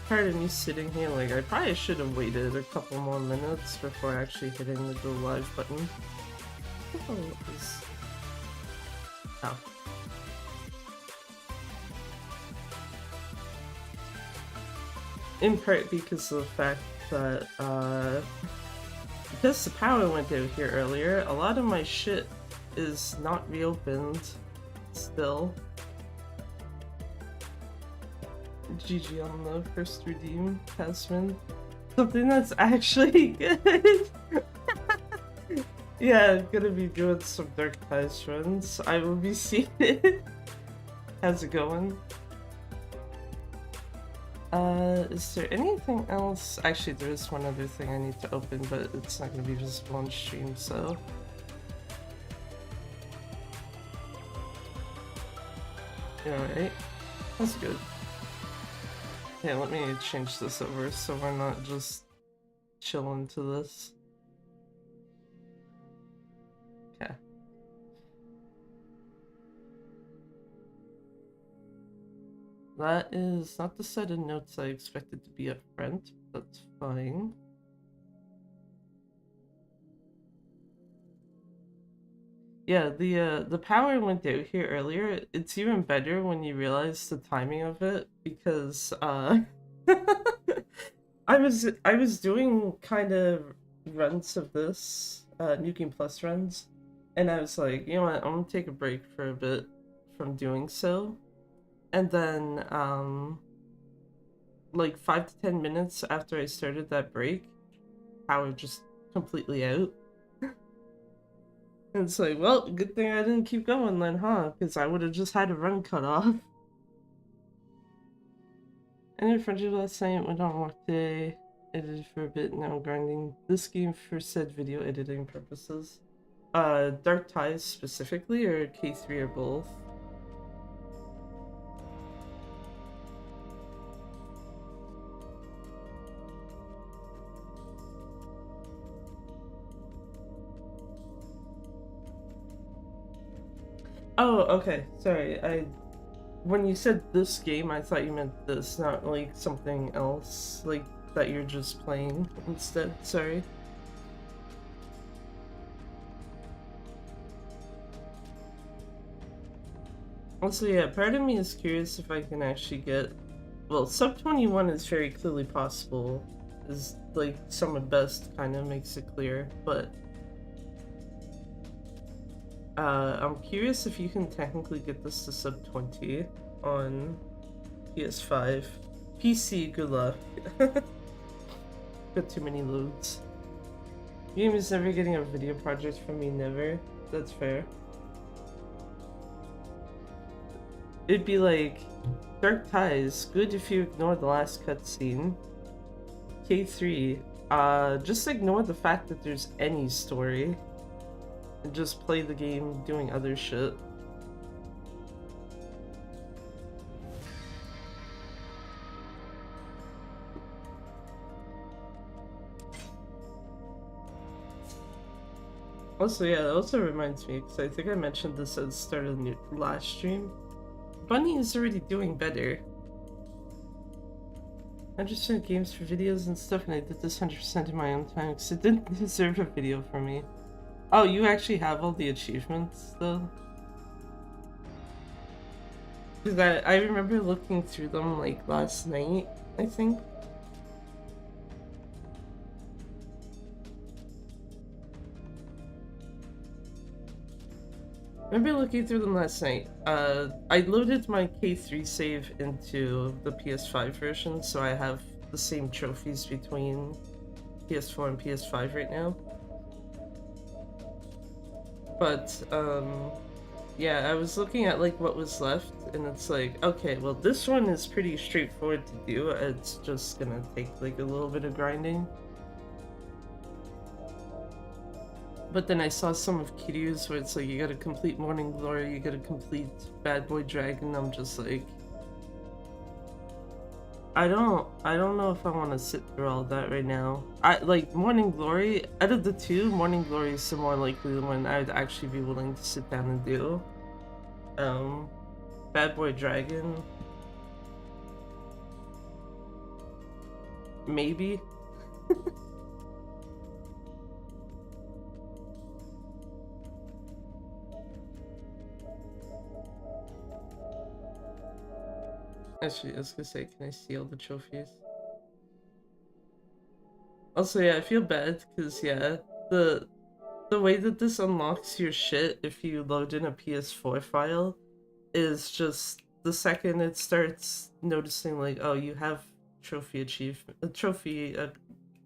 Part of me sitting here like I probably should have waited a couple more minutes before actually hitting the go live button. Oh. In part because of the fact that because the power went out here earlier, a lot of my shit is not reopened still. GG on the first redeem has been something that's actually good. Yeah, gonna be doing some Dark Ties runs. I will be seated. How's it going? Is there anything else? Actually, there is one other thing I need to open, but it's not gonna be visible on stream, so. Alright, that's good. Yeah, let me change this over so we're not just chilling to this. Okay. That is not the set of notes I expected to be up front. That's fine. Yeah, the power went out here earlier. It's even better when you realize the timing of it because I was doing kind of runs of this New Game Plus runs, and I was like, you know what, I'm gonna take a break for a bit from doing so, and then like 5 to 10 minutes after I started that break, power just completely out. And it's like, well, good thing I didn't keep going then, huh? Because I would have just had a run cut off. I did Frenchie last night, went on work today, edited for a bit, now grinding this game for said video editing purposes. Dark Ties specifically, or K3 or both? Oh, okay. Sorry. When you said this game, I thought you meant this, not like something else, like that you're just playing instead. Sorry. Also, yeah, part of me is curious if I can actually get... Well, sub 21 is very clearly possible, is like someone best kind of makes it clear, but I'm curious if you can technically get this to sub 20 on PS5. PC, good luck. Got too many loads. Game is never getting a video project from me, never. That's fair. It'd be like, Dark Ties, good if you ignore the last cutscene. K3, just ignore the fact that there's any story. And just play the game doing other shit. Also, yeah, that also reminds me, because I think I mentioned this at the start of the last stream. Bunny is already doing better. 100% games for videos and stuff, and I did this 100% in my own time, because it didn't deserve a video for me. Oh, you actually have all the achievements, though? Because I remember looking through them, like, last night, I think. I remember looking through them last night. I loaded my K3 save into the PS5 version, so I have the same trophies between PS4 and PS5 right now. But, yeah, I was looking at, like, what was left, and it's like, okay, well, this one is pretty straightforward to do. It's just gonna take, like, a little bit of grinding. But then I saw some of Kiryu's where it's like, you gotta complete Morning Glory, you gotta complete Bad Boy Dragon. I'm just like, I don't know if I want to sit through all that right now. I like Morning Glory. Out of the two, Morning Glory is the more likely the one I would actually be willing to sit down and do. Bad Boy Dragon, maybe. Actually, I was gonna say, can I steal the trophies? Also, yeah, I feel bad because yeah, the way that this unlocks your shit if you load in a PS4 file is just the second it starts noticing like, oh, you have trophy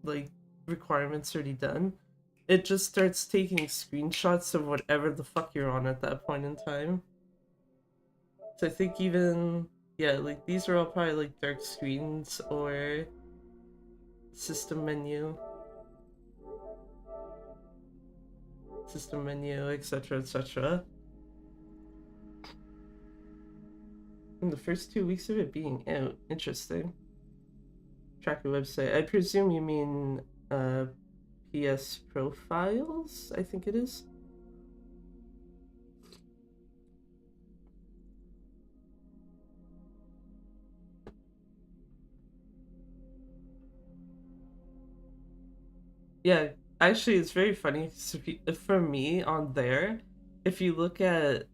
like requirements already done. It just starts taking screenshots of whatever the fuck you're on at that point in time. So I think even yeah, like these are all probably like dark screens or system menu, etc., etc. In the first 2 weeks of it being out, interesting. Tracker website. I presume you mean PS profiles, I think it is. Yeah, actually, it's very funny. For me, on there, if you look at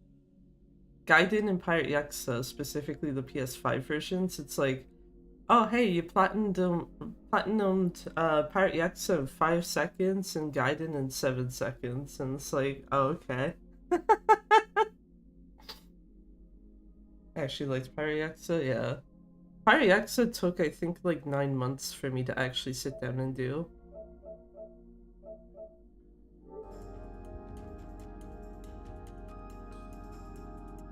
Gaiden and Pirate Yakuza, specifically the PS5 versions, it's like, oh hey, you platinumed Pirate Yakuza in 5 seconds and Gaiden in 7 seconds, and it's like, oh okay. I actually liked Pirate Yakuza, yeah. Pirate Yakuza took, I think, like 9 months for me to actually sit down and do.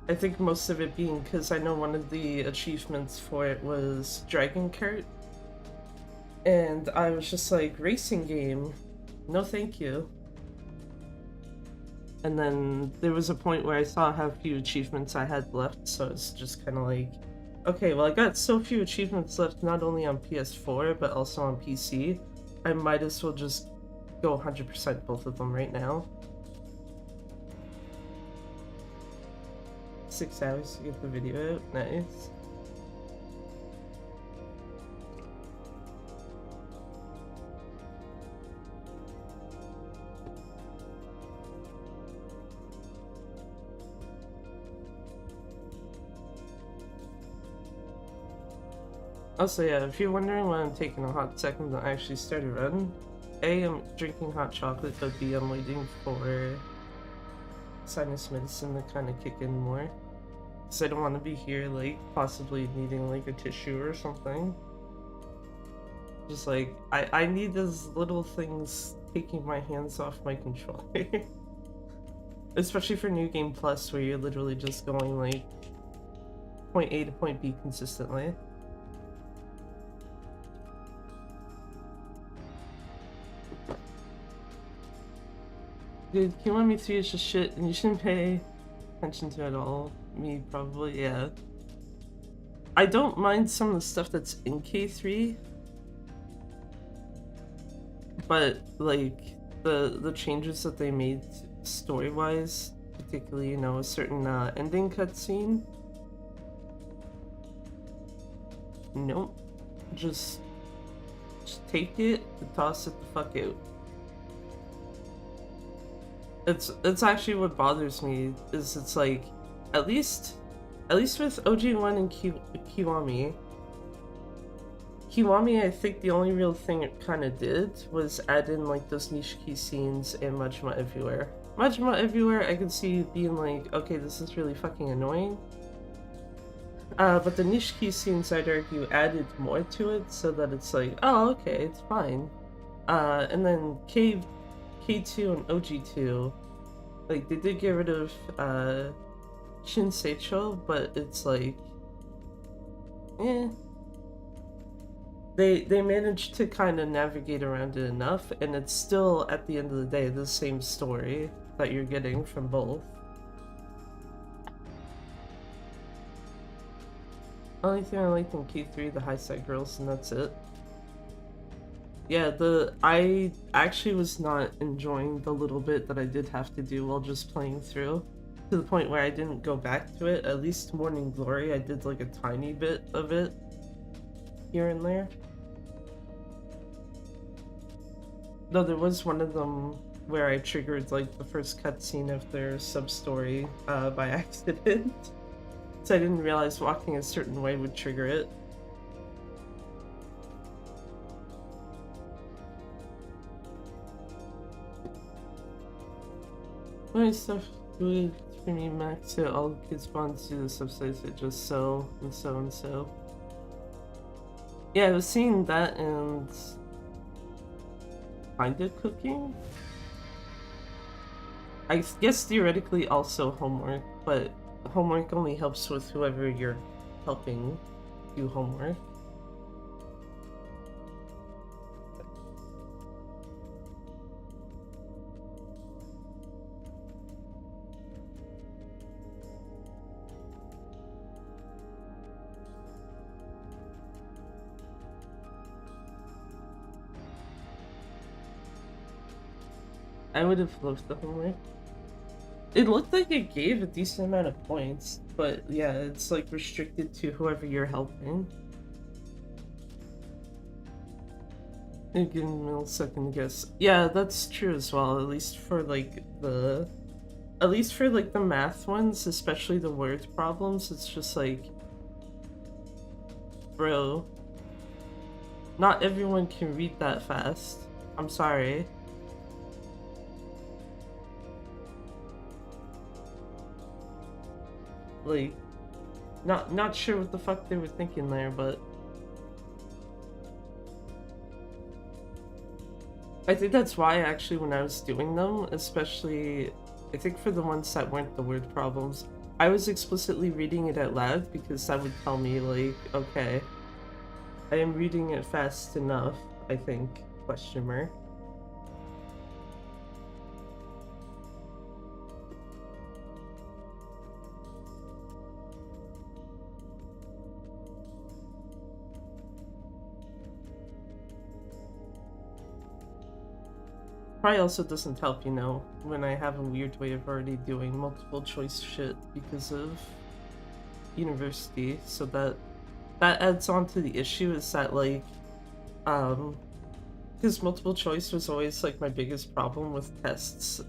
I think most of it being because I know one of the achievements for it was Dragon Kart. And I was just like, racing game, no thank you. And then there was a point where I saw how few achievements I had left, so it's just kind of like, okay, well I got so few achievements left not only on PS4 but also on PC, I might as well just go 100% both of them right now. 6 hours to get the video out, nice. Also, yeah, if you're wondering why I'm taking a hot second to actually start a run, A, I'm drinking hot chocolate, but B, I'm waiting for sinus medicine to kind of kick in more. Because I don't want to be here, like, possibly needing, like, a tissue or something. Just, like, I need those little things taking my hands off my controller. Especially for New Game Plus, where you're literally just going, like, point A to point B consistently. Dude, Kiwami 3 is just shit, and you shouldn't pay attention to it at all. Me, probably, yeah. I don't mind some of the stuff that's in K3, but, like, the changes that they made story-wise, particularly, you know, a certain ending cutscene. Nope. Just take it and toss it the fuck out. It's actually what bothers me, is it's like, at least with OG1 and Kiwami, I think the only real thing it kind of did was add in like those niche key scenes and Majima Everywhere. Majima Everywhere I could see being like, okay, this is really fucking annoying. But the niche key scenes, I'd argue, added more to it so that it's like, oh, okay, it's fine. And then K2 and OG2, like, they did get rid of Shinseicho, but it's like, eh. they managed to kind of navigate around it enough, and it's still at the end of the day the same story that you're getting from both. Only thing I liked in K3, the high side girls, and that's it. Yeah, I actually was not enjoying the little bit that I did have to do while just playing through, to the point where I didn't go back to it. At least Morning Glory, I did like a tiny bit of it here and there. Though there was one of them where I triggered like the first cutscene of their sub-story by accident. So I didn't realize walking a certain way would trigger it. My stuff would for me max it, all kids spawn to the subsides it just so and so and so. Yeah, I was seeing that and kinda cooking. I guess theoretically also homework, but homework only helps with whoever you're helping do homework. I would have loved the homework. It looked like it gave a decent amount of points, but yeah, it's like restricted to whoever you're helping. Give me a millisecond guess. Yeah, that's true as well, at least for like the math ones, especially the word problems. It's just like, bro, not everyone can read that fast. I'm sorry. Like, not sure what the fuck they were thinking there, but I think that's why actually when I was doing them, especially I think for the ones that weren't the word problems, I was explicitly reading it out loud because that would tell me like, okay, I am reading it fast enough, I think, question mark. Probably also doesn't help, you know, when I have a weird way of already doing multiple choice shit because of university, so that adds on to the issue is that like, because multiple choice was always like my biggest problem with tests,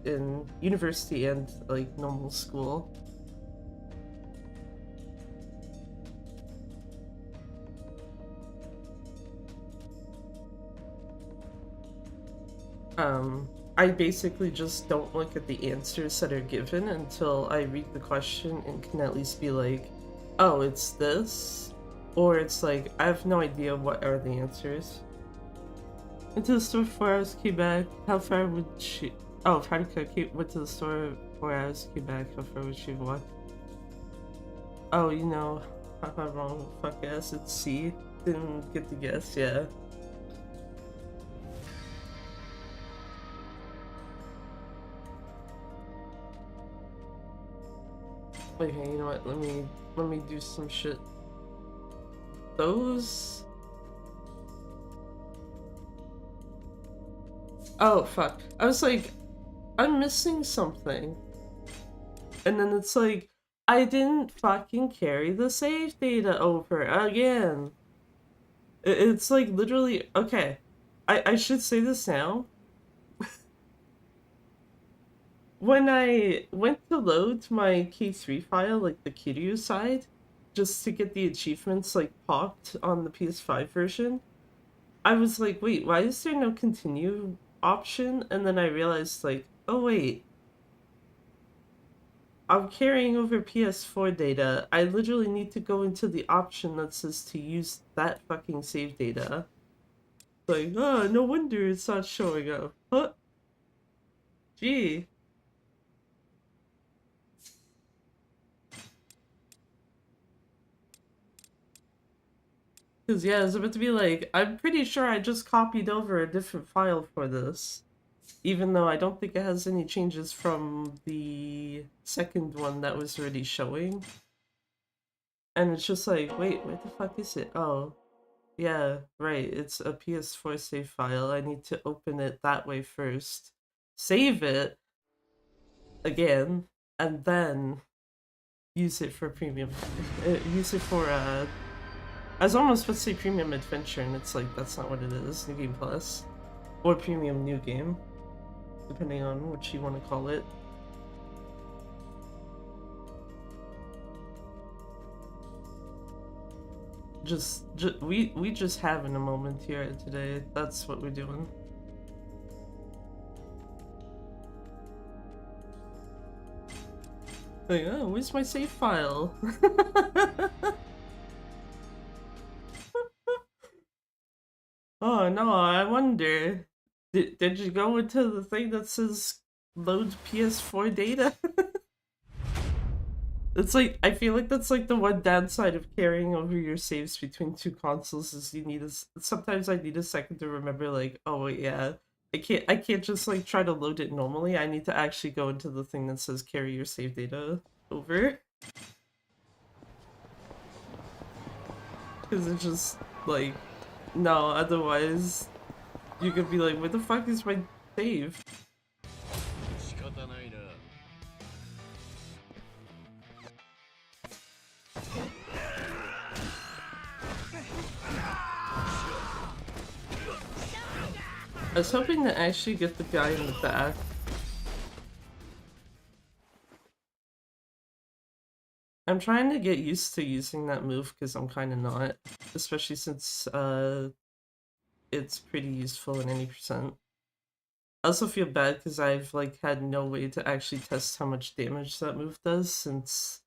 in university and like normal school. I basically just don't look at the answers that are given until I read the question and can at least be like, oh, it's this, or it's like, I have no idea what are the answers. Into the store 4 hours, came back. How far would she? Oh, Haruka went to the store 4 hours, came back. How far would she have walked? Oh, you know, haha, wrong. Fuck ass. It's C. Didn't get to guess. Yeah. Okay, you know what? Let me do some shit. Those. Oh fuck! I was like, I'm missing something, and then it's like, I didn't fucking carry the save data over again. It's like literally okay. I should say this now. When I went to load my K3 file, like the Kiryu side, just to get the achievements like popped on the PS5 version, I was like, wait, why is there no continue option? And then I realized like, oh wait, I'm carrying over PS4 data. I literally need to go into the option that says to use that fucking save data. Like, oh, no wonder it's not showing up. Huh? Gee. Because, yeah, it's about to be like, I'm pretty sure I just copied over a different file for this. Even though I don't think it has any changes from the second one that was already showing. And it's just like, wait, where the fuck is it? Oh, yeah, right. It's a PS4 save file. I need to open it that way first. Save it again, and then use it for premium. Use it for, I was almost supposed to say premium adventure, and it's like, that's not what it is. New Game Plus. Or premium new game. Depending on what you want to call it. We just having a moment here today. That's what we're doing. Like, oh, where's my save file? Oh no, I wonder. Did you go into the thing that says load PS4 data? It's like, I feel like that's like the one downside of carrying over your saves between two consoles is you need sometimes I need a second to remember like, oh wait, yeah, I can't just like try to load it normally. I need to actually go into the thing that says carry your save data over. Because it's just like, no, otherwise you could be like, where the fuck is my save? I was hoping to actually get the guy in the back. I'm trying to get used to using that move because I'm kind of not, especially since it's pretty useful in any percent. I also feel bad because I've like had no way to actually test how much damage that move does since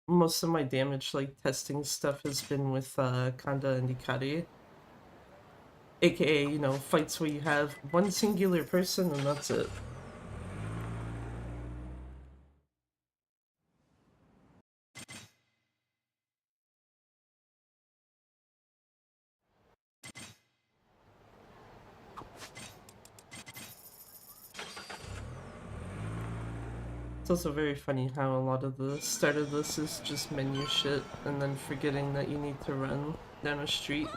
most of my damage like testing stuff has been with Kanda and Ikari. AKA, you know, fights where you have one singular person and that's it. It's also very funny how a lot of the start of this is just menu shit and then forgetting that you need to run down a street.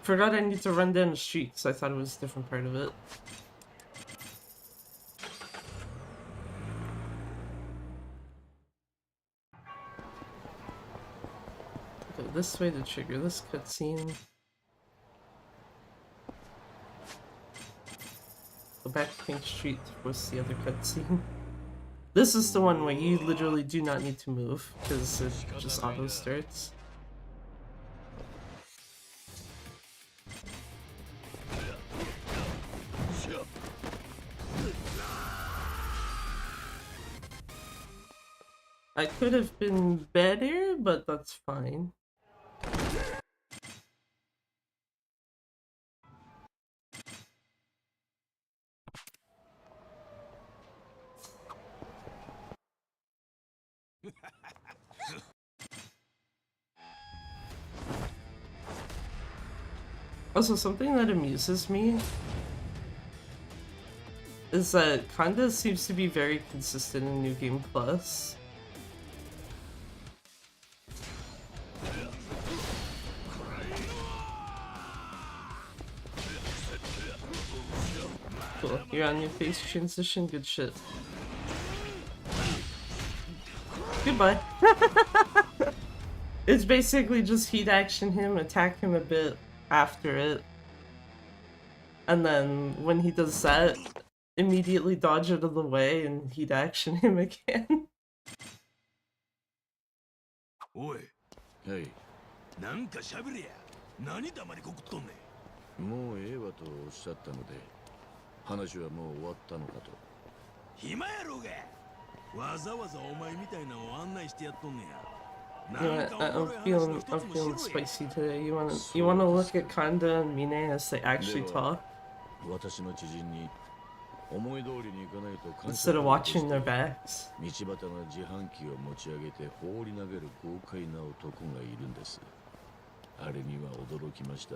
Forgot I need to run down the street because I thought it was a different part of it. Go this way to trigger this cutscene. Go back to Pink Street to force the other cutscene. This is the one where you literally do not need to move because it just auto starts. I could have been better, but that's fine. Also, something that amuses me is that Kanda seems to be very consistent in New Game Plus. Cool. You're on your face transition, good shit. Goodbye. It's basically just heat action him, attack him a bit after it. And then when he does that, immediately dodge out of the way and heat action him again. Oi. Hey. なんかしゃべれや。何黙りこくっとんねん。もうええわとおっしゃったので、話はもう終わったのかと。暇やろうが。わざわざお前みたいなのを案内してやっとんねや。I'm feeling spicy today. You wanna look at Kanda and Mine as they actually talk? 私の知人に instead of watching their backs. 道端の自販機を持ち上げて放り投げる豪快な男がいるんです。あれには驚きました。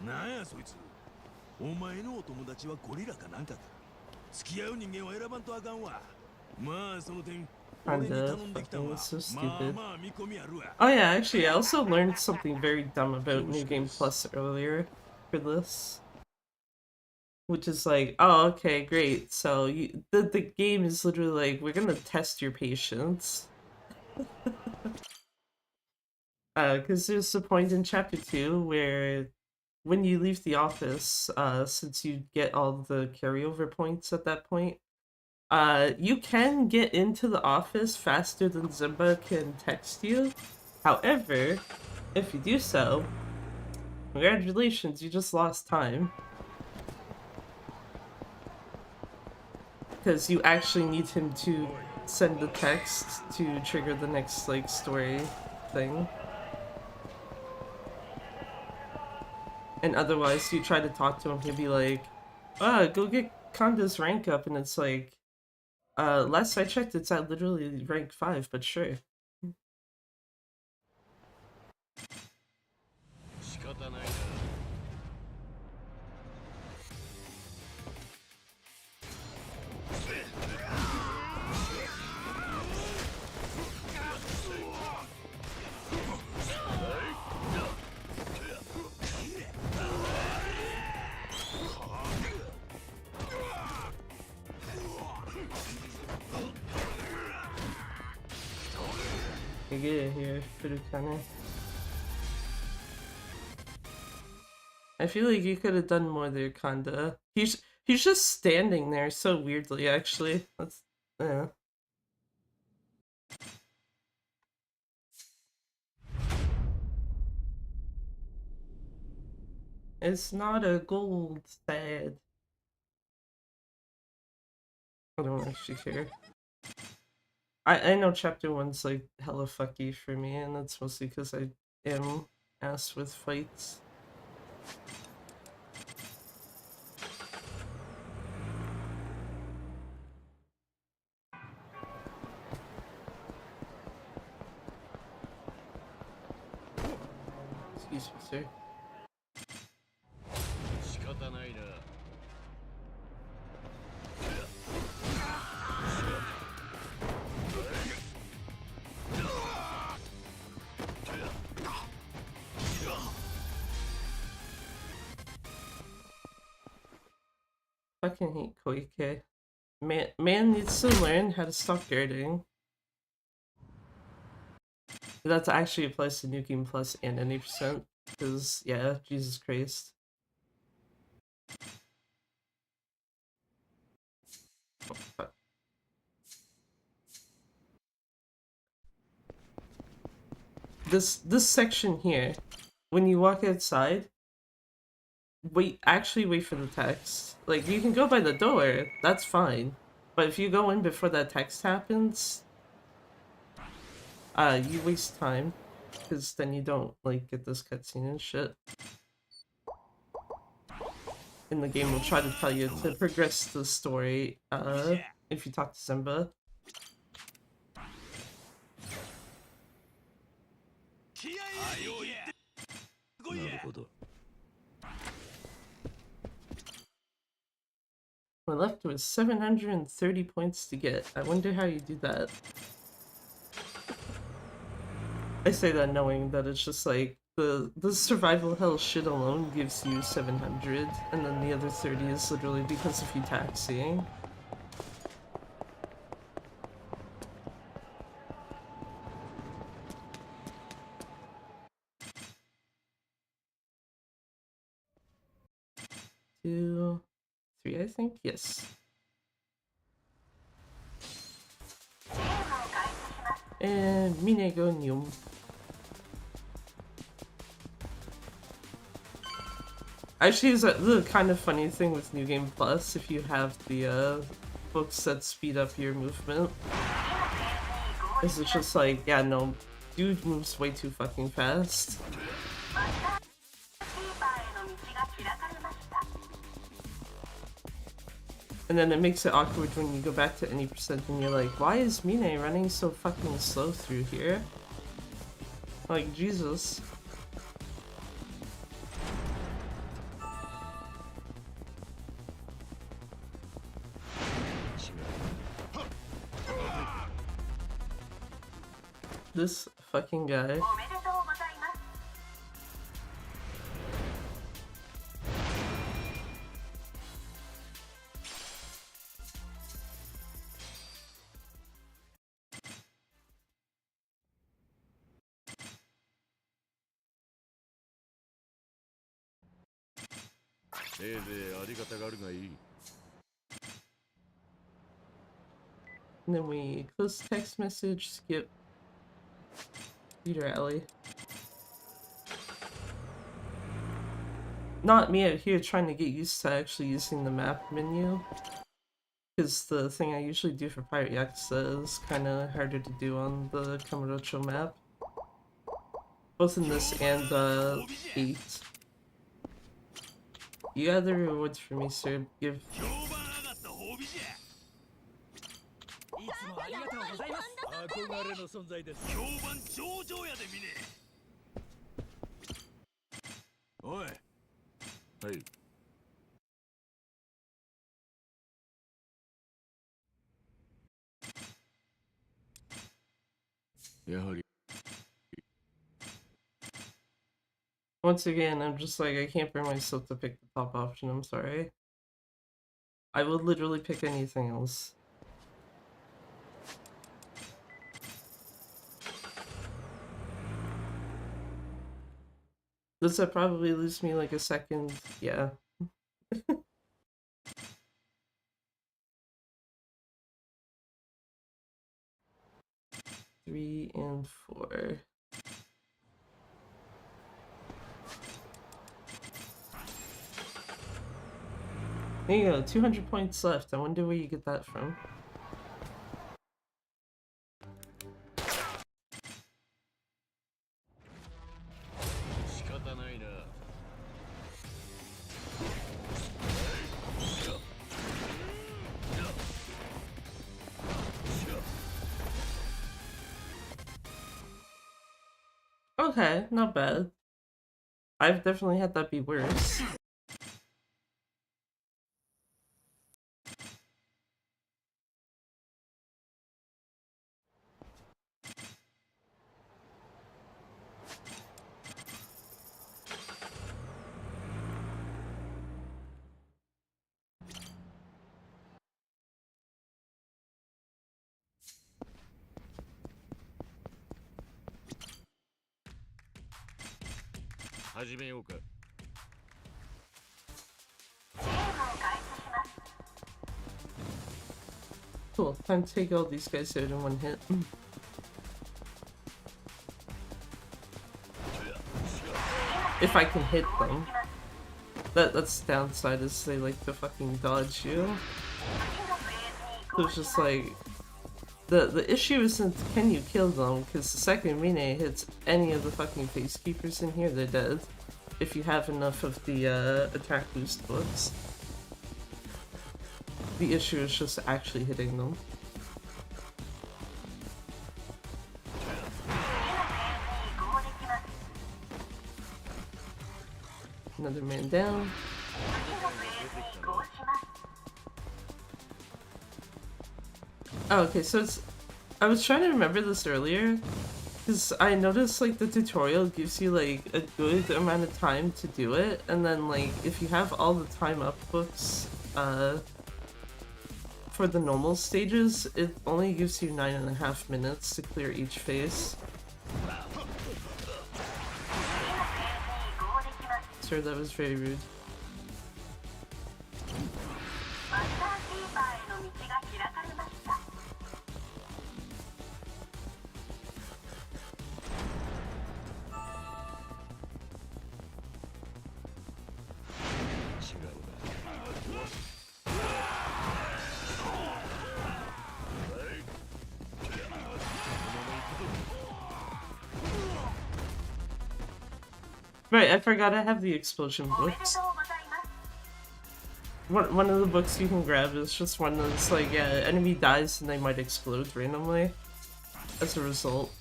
なんやそいつ。お前のお友達はゴリラかなんかか。付き合う人間は選ばんとあかんわ。まあその点。Kinda fucking so stupid. Oh yeah, actually, I also learned something very dumb about New Game Plus earlier for this. Which is like, oh, okay, great. So the game is literally like, we're gonna test your patience. Because there's a point in Chapter 2 where when you leave the office, since you get all the carryover points at that point, you can get into the office faster than Zimba can text you. However, if you do so, congratulations, you just lost time. Because you actually need him to send the text to trigger the next, like, story thing. And otherwise, you try to talk to him, he'll be like, go get Kanda's rank up, and it's like, last I checked, it's at literally rank 5, but sure. Get it here, Furukane. I feel like you could have done more there, Kanda. He's just standing there so weirdly, actually. That's yeah. It's not a gold sad. I don't actually care. I know chapter 1's like hella fucky for me, and that's mostly because I am ass with fights. Excuse me, sir. Fucking hate Koike. Man needs to learn how to stop guarding. That actually applies to New Game Plus and any percent. Because, yeah, Jesus Christ. Oh, fuck. This section here, when you walk outside, actually wait for the text. Like, you can go by the door, that's fine. But if you go in before that text happens, you waste time. Because then you don't, like, get this cutscene and shit. And the game will try to tell you to progress the story, if you talk to Simba. We're left with 730 points to get. I wonder how you do that. I say that knowing that it's just like the survival hell shit alone gives you 700, and then the other 30 is literally because of you taxiing. Two, three, I think? Yes. And Minego Nyum. Actually, it's the kind of funny thing with New Game Plus, if you have the books that speed up your movement, is it's just like, yeah, no, dude moves way too fucking fast. And then it makes it awkward when you go back to any percent and you're like, why is Mine running so fucking slow through here? Like, Jesus. This fucking guy. And then we close the text message, skip Peter Alley. Not me out here trying to get used to actually using the map menu. Because the thing I usually do for Pirate Yakuza is kind of harder to do on the Kamurocho map. Both in this and 8. You got the rewards for me, sir. Give. Once again, I'm just like, I can't bring myself to pick the top option, I'm sorry. I would literally pick anything else. This would probably lose me like a second, yeah. 3 and 4. There you go, 200 points left. I wonder where you get that from. Okay, not bad. I've definitely had that be worse. Cool, time to take all these guys out in one hit. If I can hit them. That's the downside, is they like to fucking dodge you. So it's just like, the issue isn't can you kill them, because the second Mine hits any of the fucking Facekeepers in here, they're dead. If you have enough of the attack boost books. The issue is just actually hitting them. Another man down. Oh, okay, so it's... I was trying to remember this earlier, because I noticed, like, the tutorial gives you, like, a good amount of time to do it, and then, like, if you have all the time up books, for the normal stages, it only gives you 9.5 minutes to clear each phase. Sir, that was very rude. Right, I forgot I have the explosion books. one of the books you can grab is just one that's like, yeah, enemy dies and they might explode randomly as a result.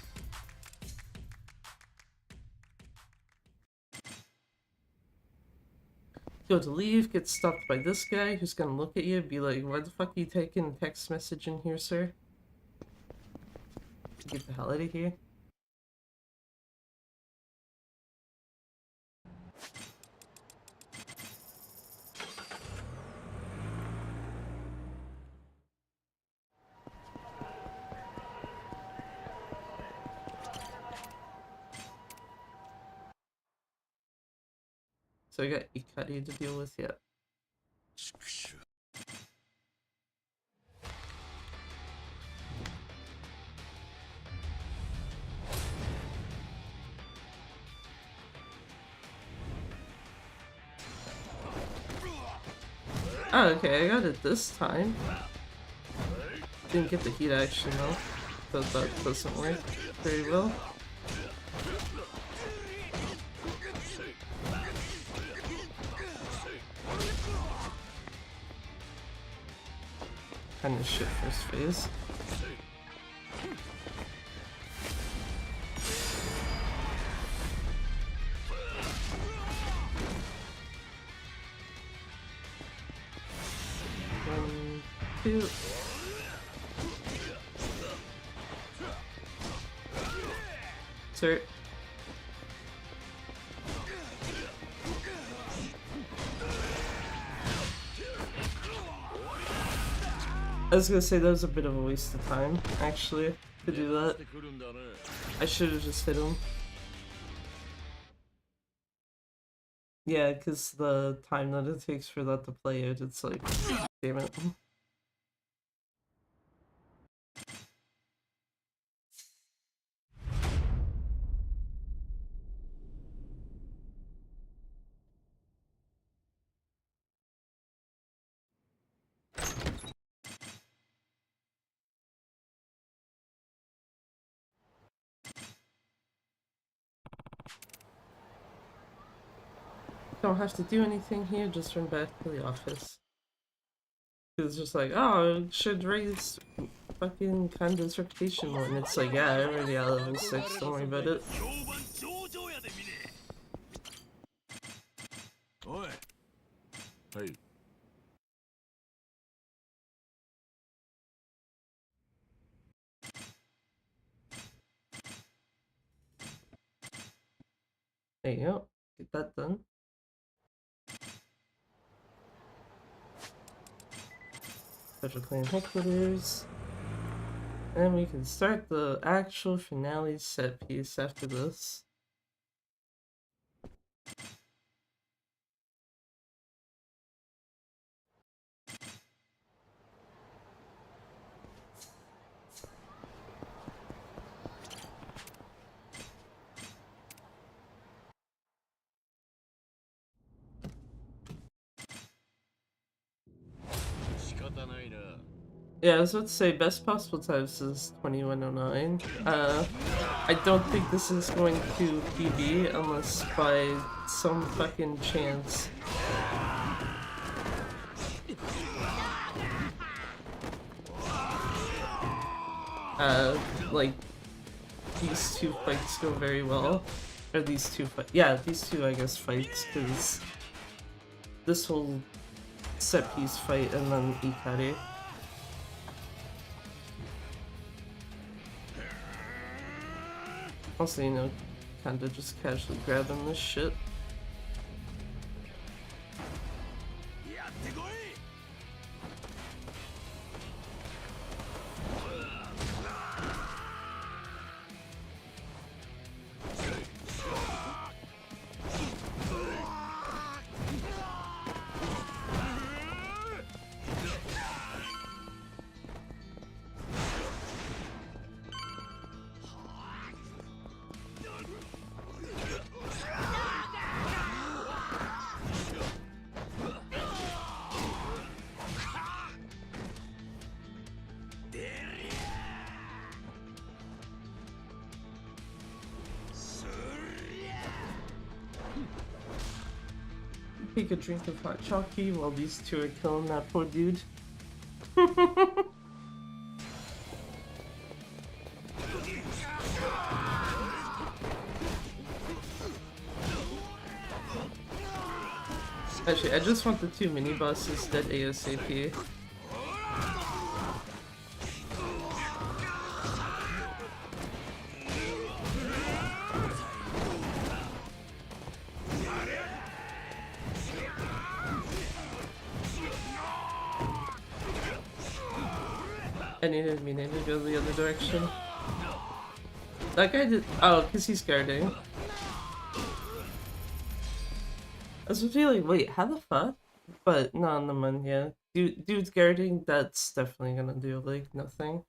Go to leave, get stopped by this guy who's gonna look at you and be like, why the fuck are you taking a text message in here, sir? Get the hell out of here. So I got Ikari to deal with yet. Oh, okay, I got it this time. Didn't get the heat action though, so that doesn't work very well. Kinda shit first phase. One, two. Sir. I was gonna say that was a bit of a waste of time, actually, to do that. I should have just hit him. Yeah, because the time that it takes for that to play out, it's like, damn it. Don't have to do anything here, just run back to the office. It's just like, oh, it should raise fucking Kanda's reputation more, and it's like, yeah, I already at level 6, don't worry about it. Hey. There you go, get that done. Special Clan headquarters. And we can start the actual finale set piece after this. Yeah, I was about to say best possible times is 2109. I don't think this is going to PB unless by some fucking chance. Like, these two fights go very well. Or these two yeah, these two, I guess, fights, because this whole set piece fight and then Ikari. Also, you know, kinda just casually grabbing this shit. take a drink of hot chalky while these two are killing that poor dude. Actually, I just want the 2 mini bosses dead ASAP. I didn't mean to go the other direction. That guy did. Oh, because he's guarding. I was feeling, wait, how the fuck? But no, the man, yeah. Dude's guarding, that's definitely gonna do, like, nothing.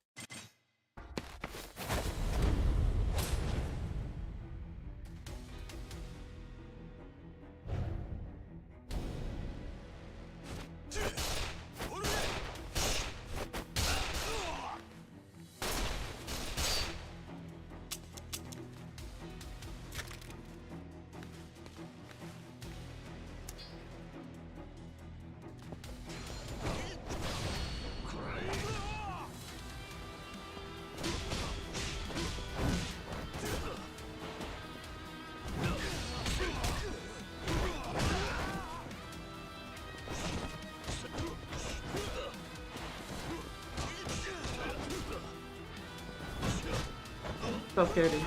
Stop guarding.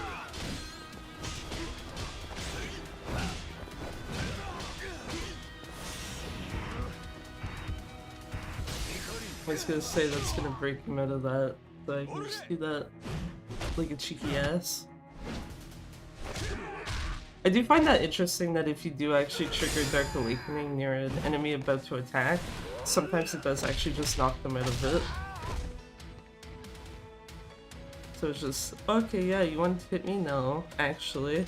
I was gonna say that's gonna break him out of that, so I can just do that like a cheeky ass. I do find that interesting that if you do actually trigger Dark Awakening near an enemy about to attack, sometimes it does actually just knock them out of it. So it's just, okay, yeah, you want to hit me? No, actually.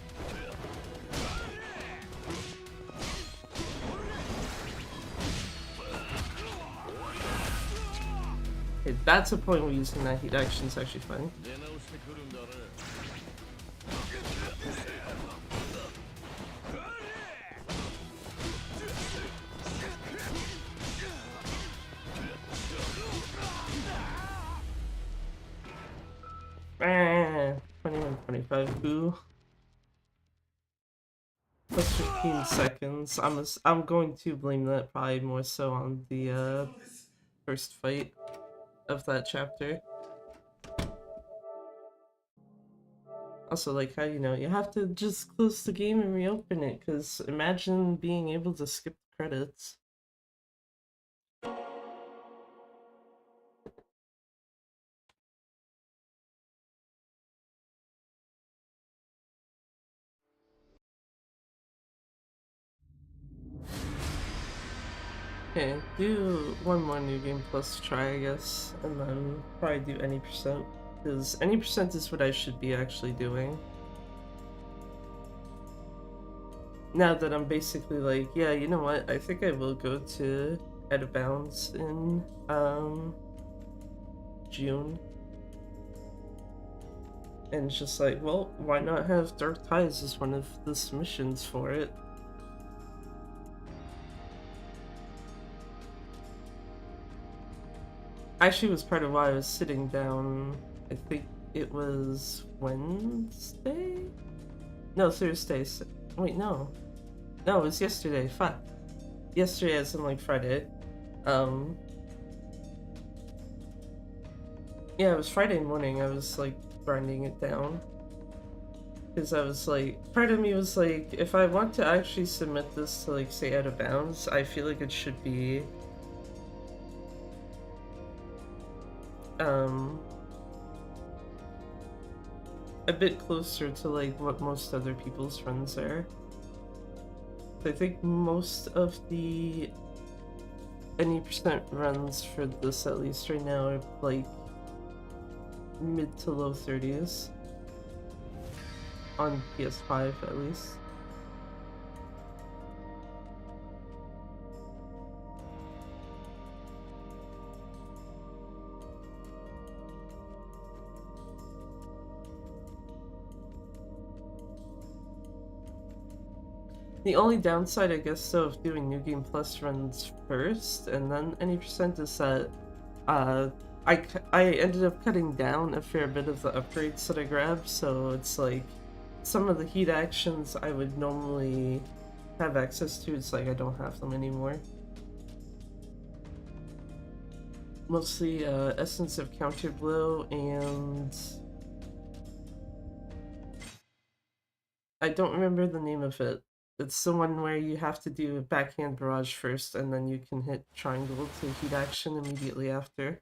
Okay, that's a point where using that heat action is actually fun. Ah, 21, 25, boo. Plus 15 seconds. I'm going to blame that probably more so on the first fight of that chapter. Also, like how, you know, you have to just close the game and reopen it, because imagine being able to skip the credits. Okay, do one more New Game Plus try, I guess, and then probably do any percent, because any percent is what I should be actually doing. Now that I'm basically like, yeah, you know what, I think I will go to Out of Bounds in, June. And it's just like, well, why not have Dark Ties as one of the submissions for it? Actually, was part of why I was sitting down. I think it was Wednesday? No, Thursday. Wait, no. No, it was yesterday. Fuck. Yesterday as in like Friday. Yeah, it was Friday morning. I was like grinding it down. Because I was like, part of me was like, if I want to actually submit this to like say Out of Bounds, I feel like it should be a bit closer to like what most other people's runs are. I think most of the any percent runs for this, at least right now, are like mid to low 30s on PS5 at least. The only downside, I guess, though, of doing New Game Plus runs first and then any percent is that uh, I ended up cutting down a fair bit of the upgrades that I grabbed, so it's like some of the heat actions I would normally have access to, it's like I don't have them anymore. Mostly Essence of Counter Blow and I don't remember the name of it. It's the one where you have to do a backhand barrage first and then you can hit triangle to heat action immediately after.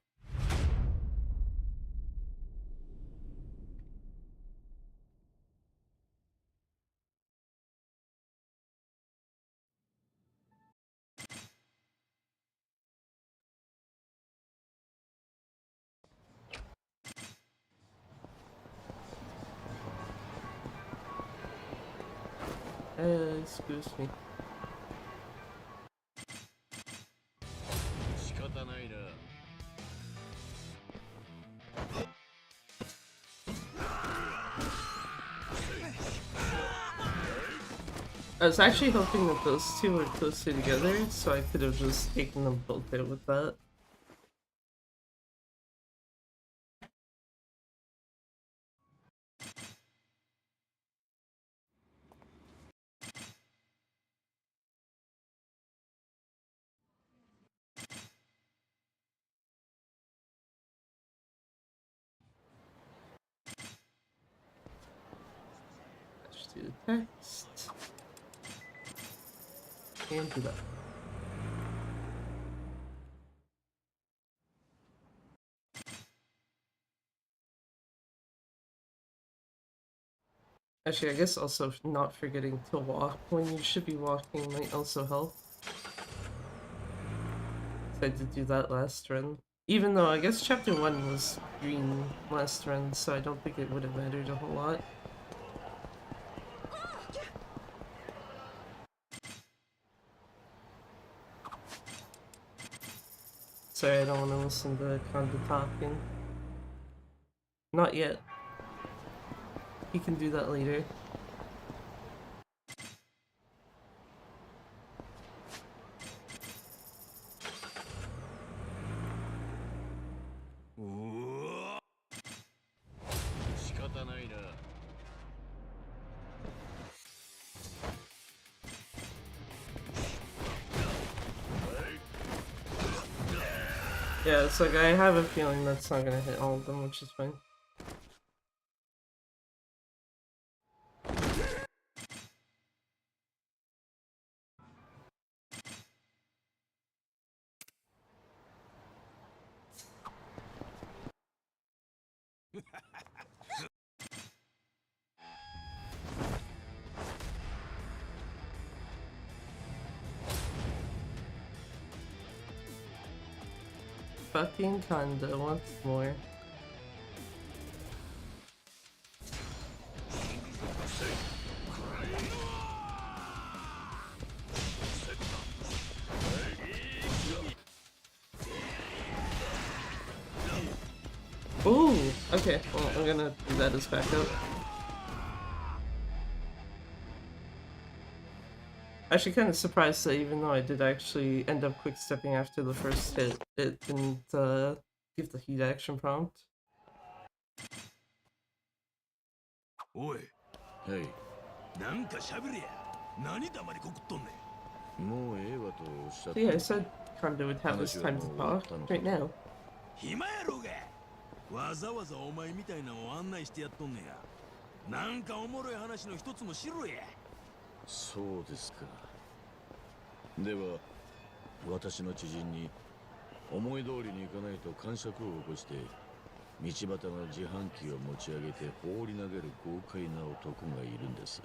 Excuse me. I was actually hoping that those two were closer together, so I could have just taken them both out with that. Let's do text. And do that. Actually, I guess also not forgetting to walk when you should be walking might also help. I did do that last run. Even though I guess chapter 1 was green last run, so I don't think it would have mattered a whole lot. Sorry, I don't want to listen to Kondo talking. Not yet. He can do that later. Yeah, it's like I have a feeling that's not gonna hit all of them, which is fine. Fucking Kondo once more. Ooh, okay, well, I'm gonna do that as backup. Actually kind of surprised that even though I did actually end up quick stepping after the first hit, it didn't give the heat action prompt. Oi. Hey. なんかしゃべれや。何黙りこくっとんねん。もうええわとおっしゃった。Yeah, I said Kondo would have his time to talk right now. 暇やろうが。わざわざお前みたいなのを案内してやっとんねや。なんかおもろい話の一つもしろや。そうですか。では、私の知人に思い通りにいかないと感触を起こして道端の自販機を持ち上げて放り投げる豪快な男がいるんです。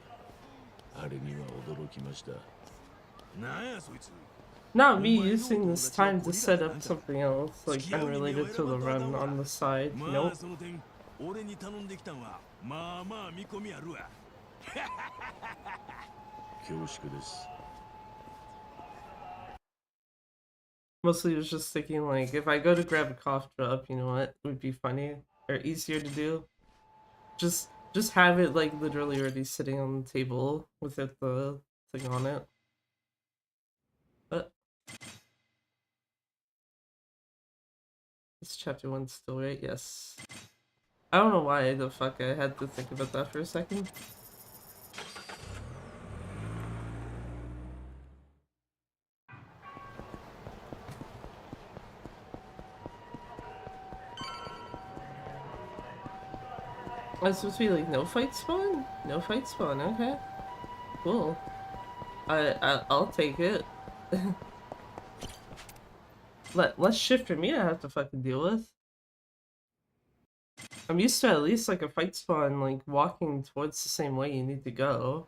あれには驚きました。なんやそいつ。Not me using this time to set up something else, like unrelated to the run on the side. Nope. 俺に頼んできたんはまあまあ見込みあるわ。恐縮です。Mostly was just thinking like, if I go to grab a cough drop, you know what would be funny or easier to do? Just have it like literally already sitting on the table without the thing on it. But it's chapter 1 still, right? Yes. I don't know why the fuck I had to think about that for a second. It's supposed to be like no fight spawn? No fight spawn, okay. Cool. I'll take it. Less shit for me to have to fucking deal with. I'm used to at least like a fight spawn like walking towards the same way you need to go.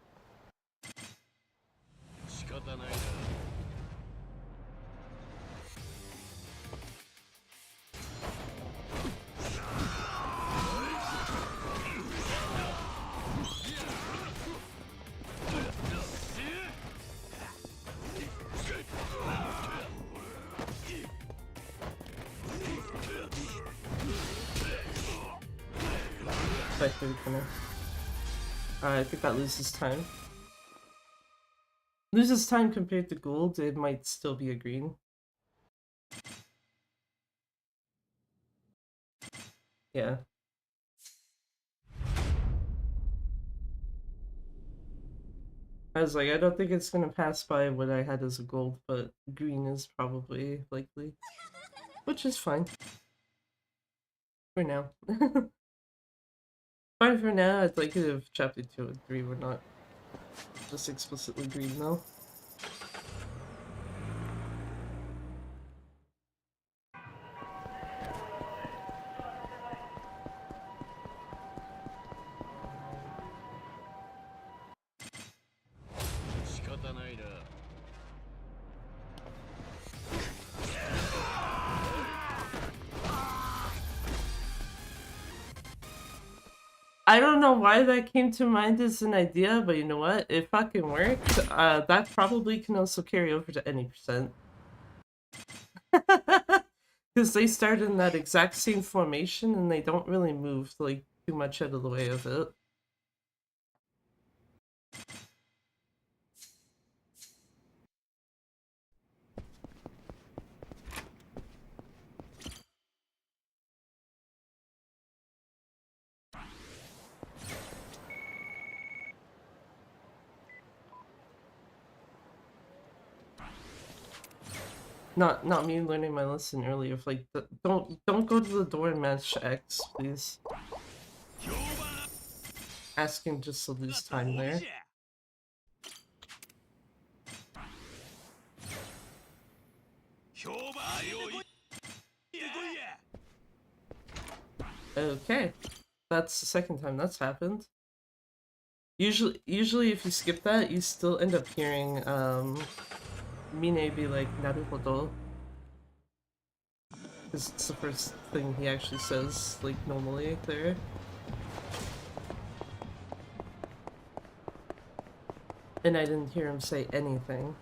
I think that loses time. Loses time compared to gold, it might still be a green. Yeah. I was like, I don't think it's gonna pass by what I had as a gold, but green is probably likely. Which is fine. For now. Fine for now, I'd like it if chapter 2 and 3 were not just explicitly green though. I don't know why that came to mind as an idea, but you know what? It fucking worked. That probably can also carry over to any percent. Because they start in that exact same formation and they don't really move like too much out of the way of it. Not me learning my lesson earlier of like don't go to the door and match X, please. Asking just to lose time there. Okay. That's the second time that's happened. Usually if you skip that, you still end up hearing Mine be like naruhodo. Because it's the first thing he actually says, like normally there. And I didn't hear him say anything.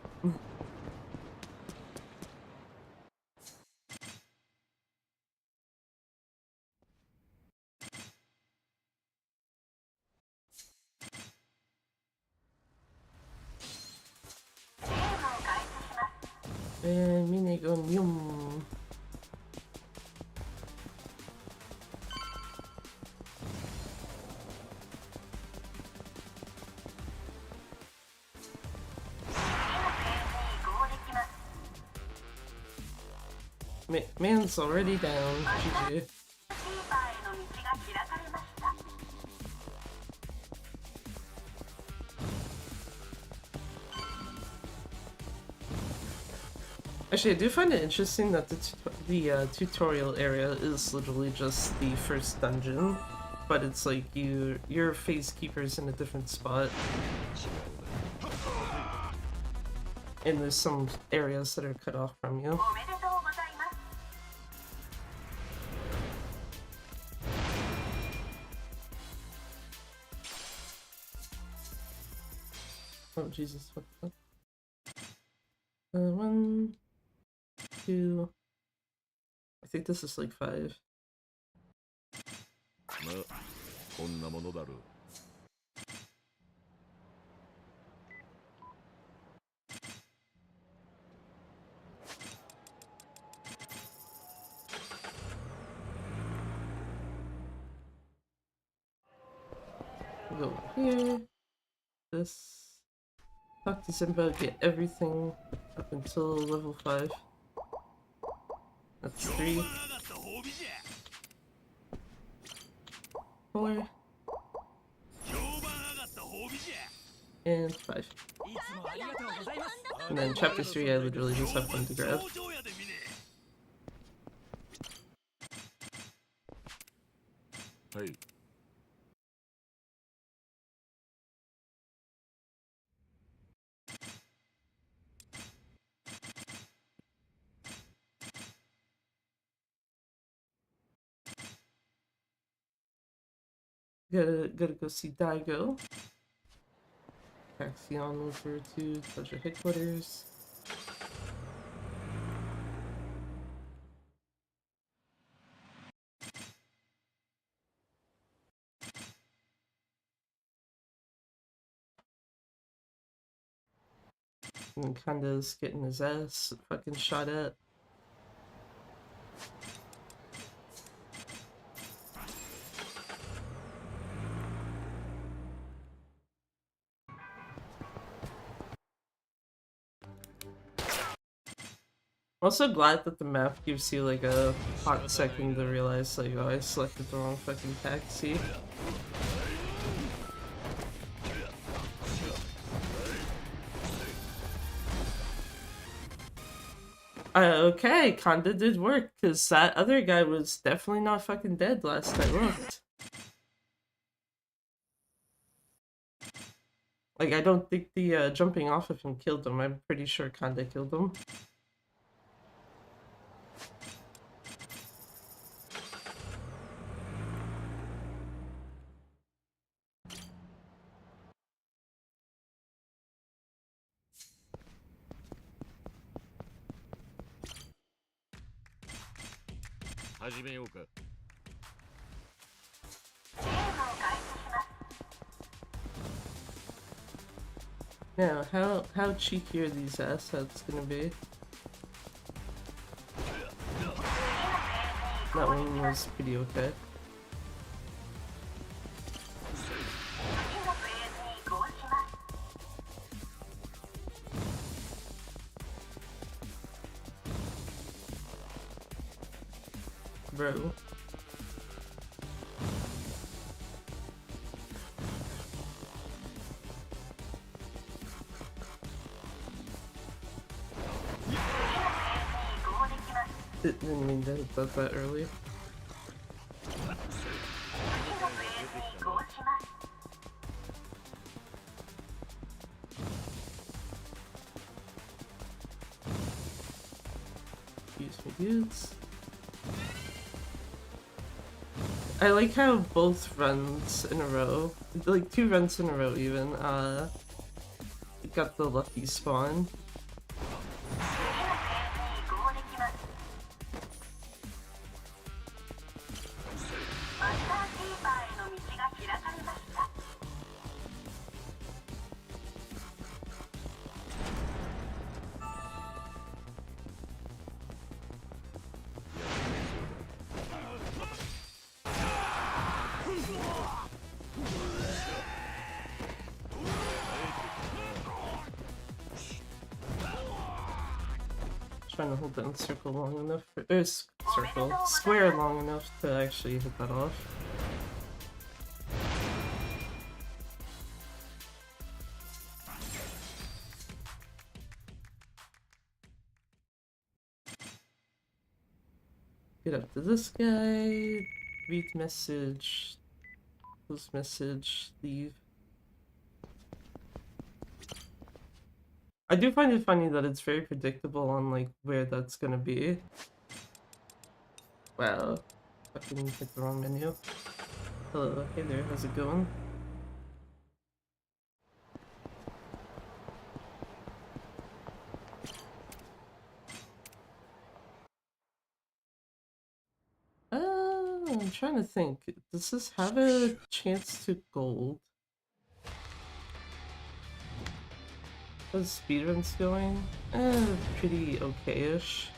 And Mine go Myum. Man's already down. GG. Actually, I do find it interesting that the tutorial area is literally just the first dungeon, but it's like your phase keeper's in a different spot. And there's some areas that are cut off from you. Oh Jesus, what the fuck? 1, 2... I think this is like 5. go here. This. Talk to Simba, get everything up until level 5. That's 3. 4. And 5. And then chapter 3 I literally just have one to grab. Hey. Gotta go see Daigo. Taxi on over to Pleasure Headquarters. And Kanda's getting his ass fucking shot at. I'm also glad that the map gives you like a hot second to realize like, oh, I selected the wrong fucking taxi. Okay, Kanda did work, because that other guy was definitely not fucking dead last I looked. Like, I don't think the jumping off of him killed him. I'm pretty sure Kanda killed him. Now, how cheeky are these assets gonna be? That one was pretty okay. Bro. Didn't mean to hit that early. Use my goods. I like how both runs in a row, like 2 runs in a row even, got the lucky spawn. Trying to hold down circle long enough, square long enough to actually hit that off. Get up to this guy, read message, close message, leave. I do find it funny that it's very predictable on like where that's gonna be. Wow, fucking hit the wrong menu. Hello, hey there, how's it going? I'm trying to think. Does this have a chance to gold? How's speedruns going? Pretty okay-ish.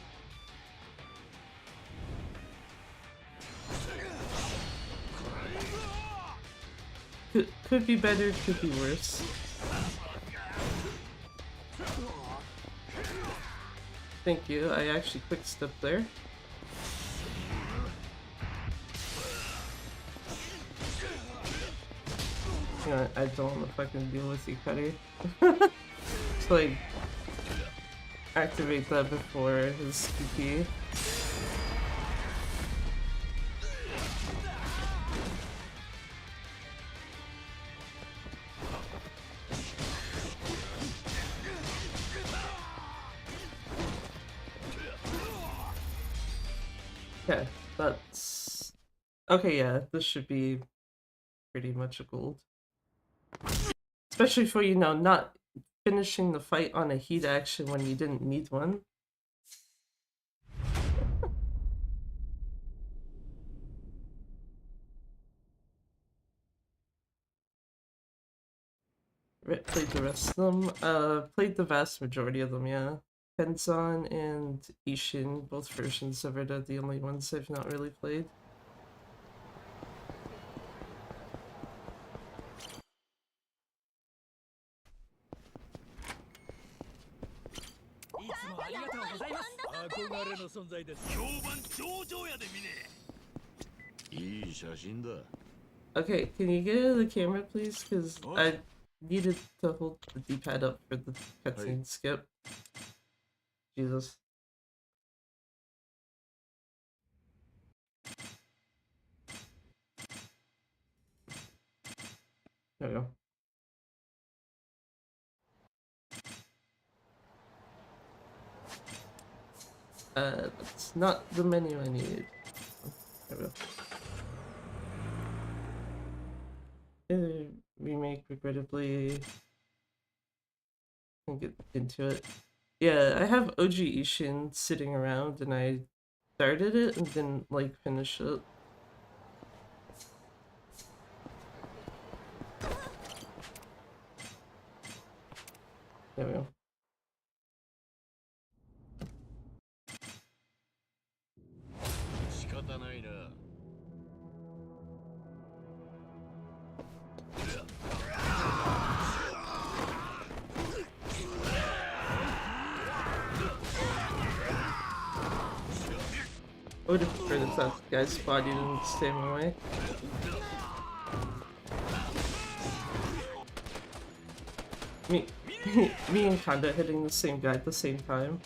Could be better, could be worse. Thank you, I actually quick stepped there. Yeah, I don't want to fucking deal with you, Cuddy. Just like activate that before his PP. Okay, that's okay. Yeah, this should be pretty much a gold. Especially for, you know, not finishing the fight on a heat action when you didn't need one. Played the rest of them. Played the vast majority of them, yeah. Tenzon and Ishin, both versions of it are the only ones I've not really played. Okay, can you get the camera, please? Because I needed to hold the D-pad up for the cutscene skip. Jesus. There we go. That's not the menu I needed. There we go. Remake, regrettably. I'll get into it. Yeah, I have OG Ishin sitting around and I started it and didn't like finish it. There we go. I would have preferred if that guy's body didn't stay in my way. Me and Kanda hitting the same guy at the same time.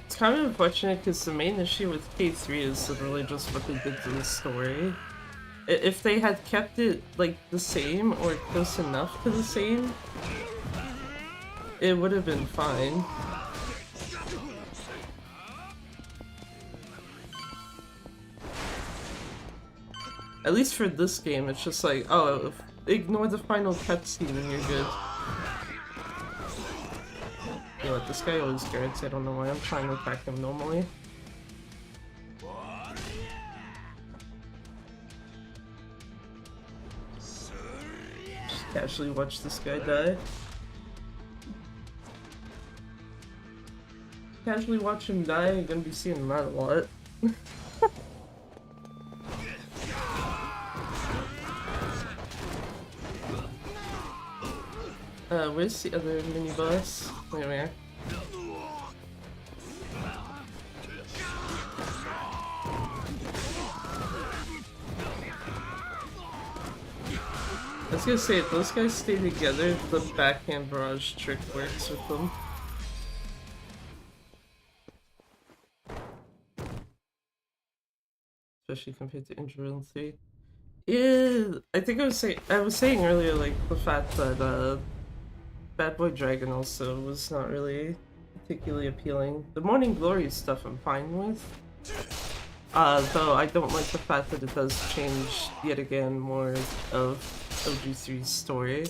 It's kind of unfortunate because the main issue with K3 is literally just what they did to the story. If they had kept it like the same or close enough to the same, it would have been fine. At least for this game, it's just like, oh, ignore the final cutscene and you're good. You know what, this guy always guards, I don't know why I'm trying to attack him normally. Just casually watch this guy die. Casually watch him die, you're gonna be seeing that a lot. Where's the other mini-boss? Wait, where? I was gonna say, if those guys stay together, the backhand barrage trick works with them. Especially compared to Endurance 3. Yeah, I think I was saying earlier, like, the fact that, Bad Boy Dragon also was not really particularly appealing. The Morning Glory stuff I'm fine with. Though I don't like the fact that it does change, yet again, more of OG3's story.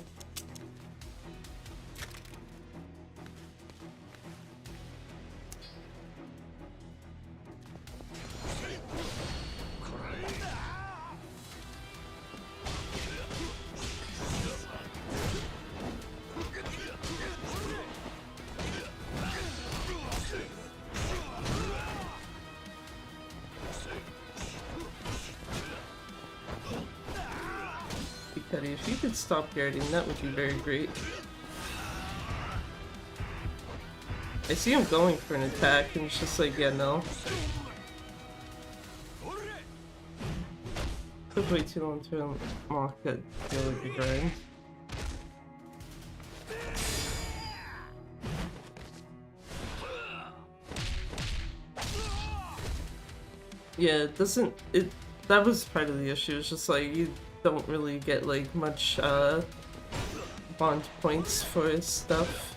Ikari, if you could stop guarding, that would be very great. I see him going for an attack, and it's just like, yeah, no. Took way too long to unlock that really grind. Yeah, that was part of the issue. It's just like you don't really get like much bond points for stuff.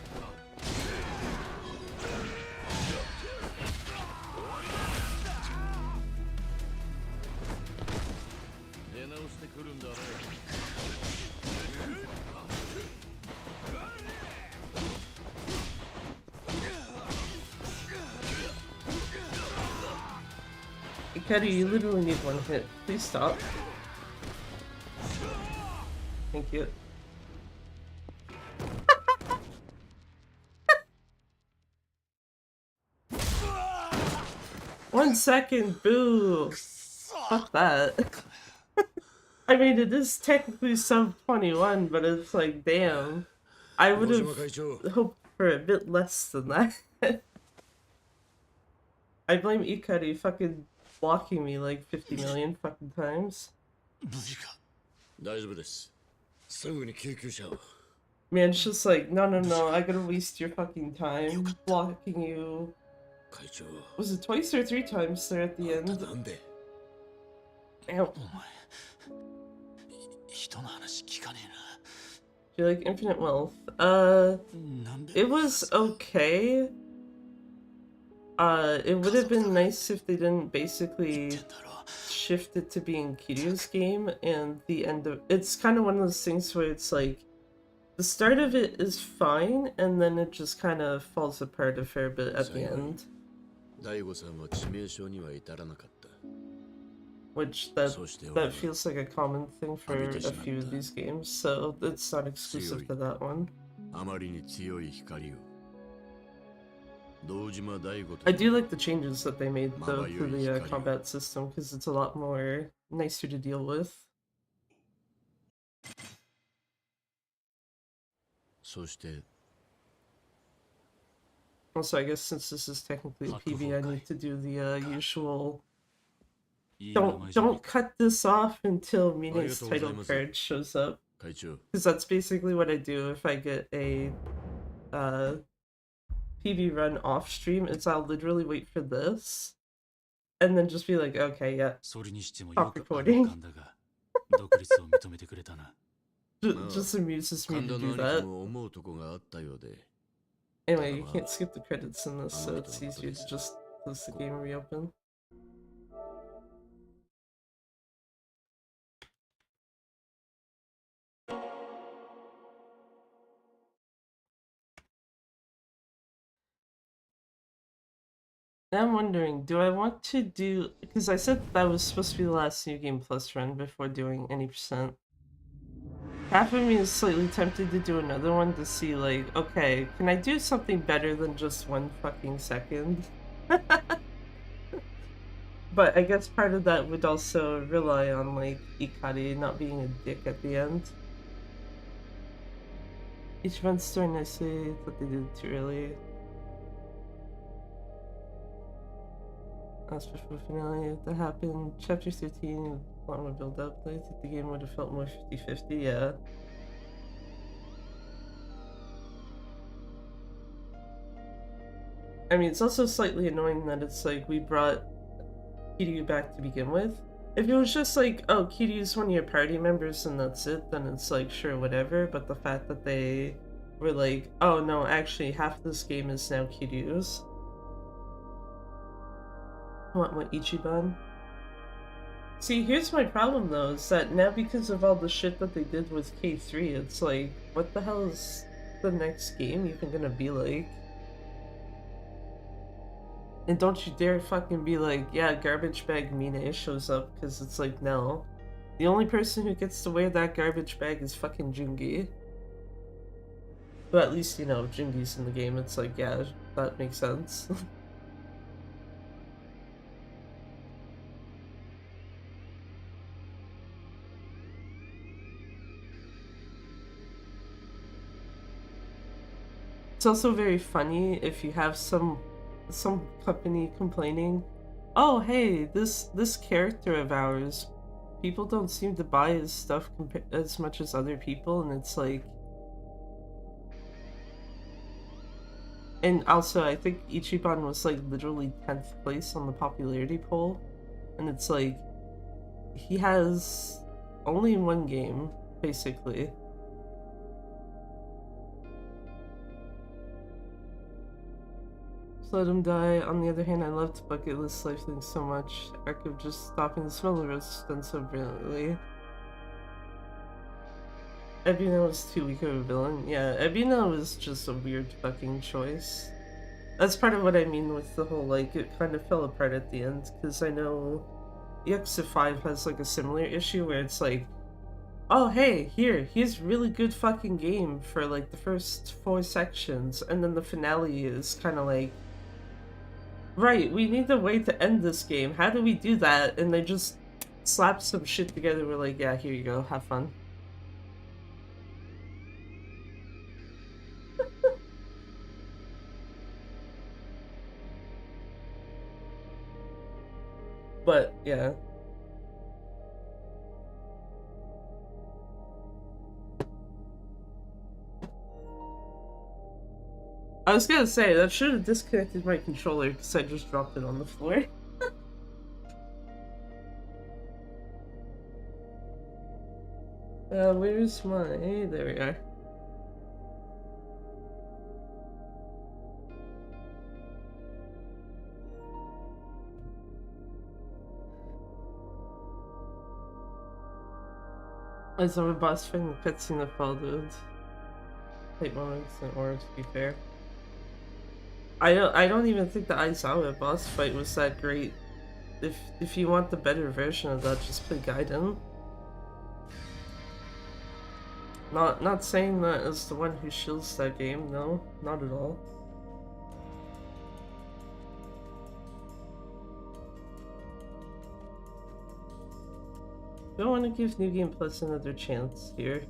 Ikari, you literally need one hit. Please stop. Thank you. 1 second, boo! Fuck that. I mean, it is technically sub 21, but it's like, damn. I would have hoped for a bit less than that. I blame Ikari fucking blocking me like 50 million fucking times. Man, it's just like, no, I gotta waste your fucking time blocking you. Was it twice or 3 times there at the end? Ow. Do you like infinite wealth? It was okay. It would have been nice if they didn't basically shift it to being Kiryu's game, and the end of it's kind of one of those things where it's like the start of it is fine, and then it just kind of falls apart a fair bit at the end. Which that feels like a common thing for a few of these games, so it's not exclusive to that one. I do like the changes that they made though to the combat system, because it's a lot more nicer to deal with. Also, I guess since this is technically a PB, I need to do the usual don't cut this off until Mine's title card shows up, because that's basically what I do if I get a PB run off stream. It's I'll literally wait for this and then just be like, okay, yeah, stop recording. Just amuses me to do that. Anyway, you can't skip the credits in this, so it's easier to just close the game and reopen. Now I'm wondering, do I want to do, because I said that was supposed to be the last New Game Plus run before doing any percent. Half of me is slightly tempted to do another one to see, like, okay, can I do something better than just 1 fucking second? But I guess part of that would also rely on, like, Ikari not being a dick at the end. Each one's starting nicely, but they did it too early. That's before finale. That happened. Chapter 13, a lot more build up. I think the game would have felt more 50-50, yeah. I mean, it's also slightly annoying that it's like we brought Kiryu back to begin with. If it was just like, oh, Kiryu's one of your party members and that's it, then it's like, sure, whatever. But the fact that they were like, oh no, actually half this game is now Kiryu's. What, Ichiban? See, here's my problem though, is that now because of all the shit that they did with K3, it's like, what the hell is the next game even gonna be like? And don't you dare fucking be like, yeah, garbage bag Mine shows up, because it's like, no. The only person who gets to wear that garbage bag is fucking Jungi. But at least, you know, Jungi's in the game, it's like, yeah, that makes sense. It's also very funny if you have some company complaining, "Oh, hey, this character of ours, people don't seem to buy his stuff as much as other people," and it's like. And also, I think Ichiban was like literally 10th place on the popularity poll, and it's like he has only one game, basically. Just let him die. On the other hand, I loved bucket list life things so much. Arc of just stopping the smell of roast done so brilliantly. Ebina was too weak of a villain. Yeah, Ebina was just a weird fucking choice. That's part of what I mean with the whole, like, it kind of fell apart at the end, because I know Yakuza 5 has, like, a similar issue where it's like, oh, hey, here's really good fucking game for, like, the first 4 sections, and then the finale is kind of like, right, we need a way to end this game, how do we do that? And they just slap some shit together, we're like, yeah, here you go, have fun. But, yeah. I was gonna say, that should have disconnected my controller because I just dropped it on the floor. Where's my... There we are. I saw a boss fight in the cutscene that followed. Late moments in order to be fair. I don't even think the Aizawa boss fight was that great. If you want the better version of that, just play Gaiden. Not saying that as the one who shields that game, no, not at all. Don't want to give New Game Plus another chance here.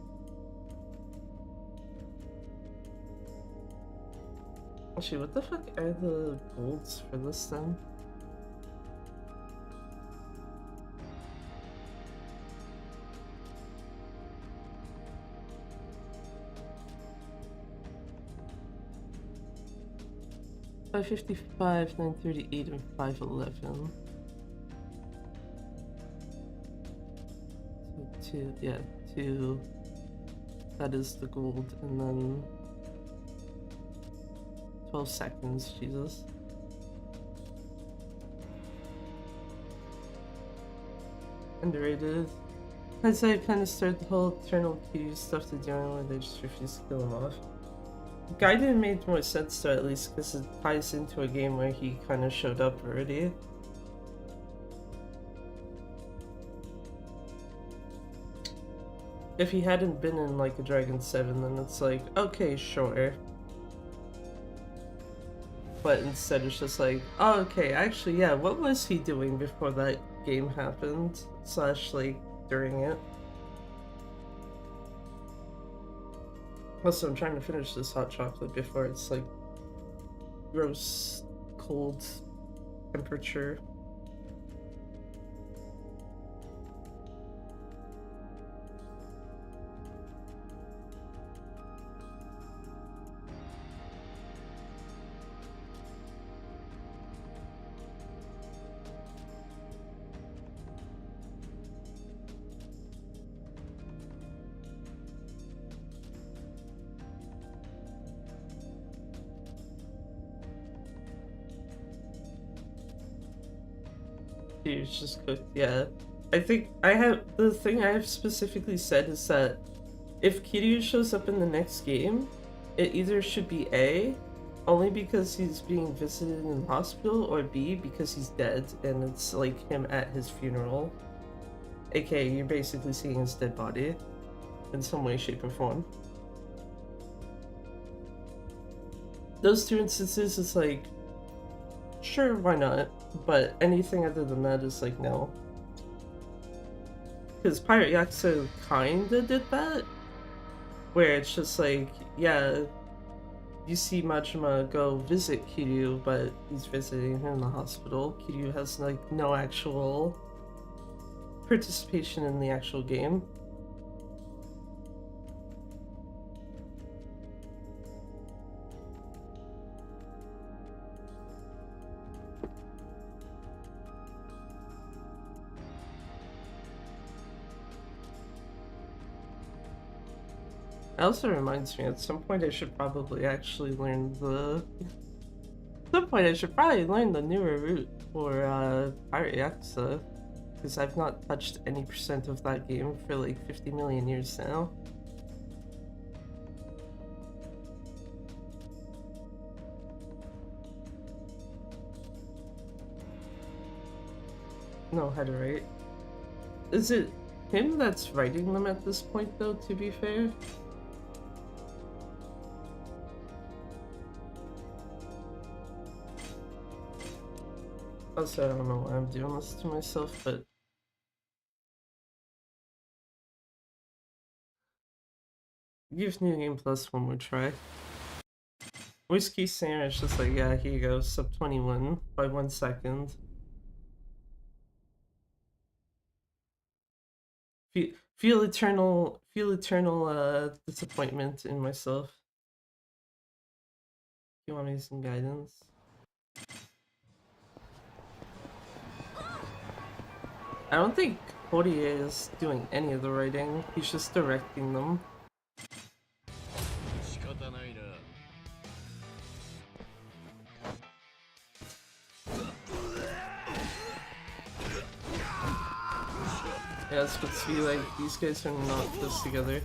Actually, what the fuck are the golds for this then? $555, $938, and $511. So two. That is the gold, and then 12 seconds, Jesus. Underrated. I'd say I kind of started the whole Eternal Q stuff to doing where they just refuse to kill him off. Gaiden made more sense though, at least, because it ties into a game where he kind of showed up already. If he hadn't been in like a Dragon 7, then it's like, okay, sure. But instead it's just like, oh, okay, actually, yeah, what was he doing before that game happened? Slash, like, during it. Also, I'm trying to finish this hot chocolate before it's, like, gross, cold temperature. It's just cooked, yeah. I think the thing I have specifically said is that if Kiryu shows up in the next game, it either should be A, only because he's being visited in the hospital, or B, because he's dead and it's like him at his funeral. AKA, you're basically seeing his dead body in some way, shape, or form. Those two instances, it's like, sure, why not? But anything other than that is like, no. Because Pirate Yakuza kinda did that, where it's just like, yeah, you see Majima go visit Kiryu, but he's visiting her in the hospital. Kiryu has like no actual participation in the actual game. It also reminds me, at some point I should probably actually learn the... At some point I should probably learn the newer route for Pirate Yakuza, because I've not touched any % of that game for like 50 million years now. Know how to write. Is it him that's writing them at this point though, to be fair? Also, I don't know why I'm doing this to myself, but give New Game Plus one more try. Whiskey Sandwich just like, yeah, here you go, sub 21 by 1 second. Feel eternal disappointment in myself. You want me some guidance? I don't think Horie is doing any of the writing, he's just directing them. Yeah, it's supposed to be like, these guys are not close together.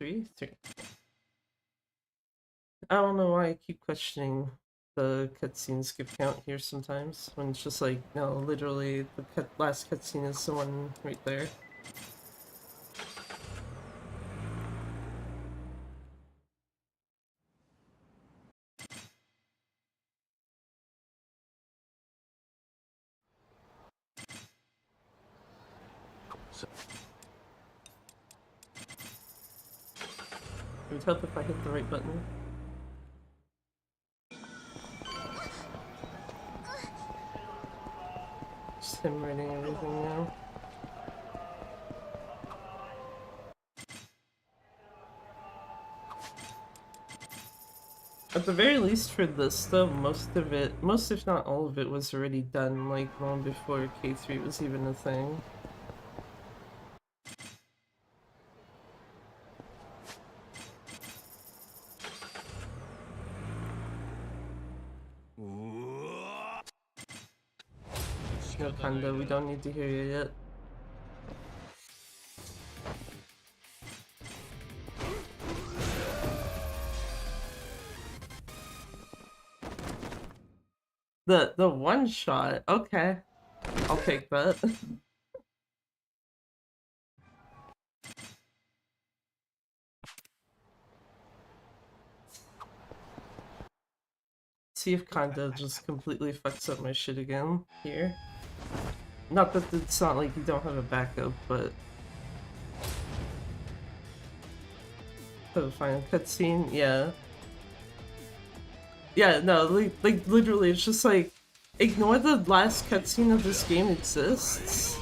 Three? I don't know why I keep questioning the cutscene skip count here sometimes, when it's just like, no, literally, the last cutscene is the one right there. It would help if I hit the right button. Just him writing everything now. At the very least for this though, most if not all of it was already done like long before K3 was even a thing. No Panda, we don't need to hear you yet. The one shot, okay. I'll take that. See if Kanda just completely fucks up my shit again here. Not that it's not like you don't have a backup, but the final cutscene, yeah. Yeah, no, like literally, it's just like, ignore the last cutscene of this game exists.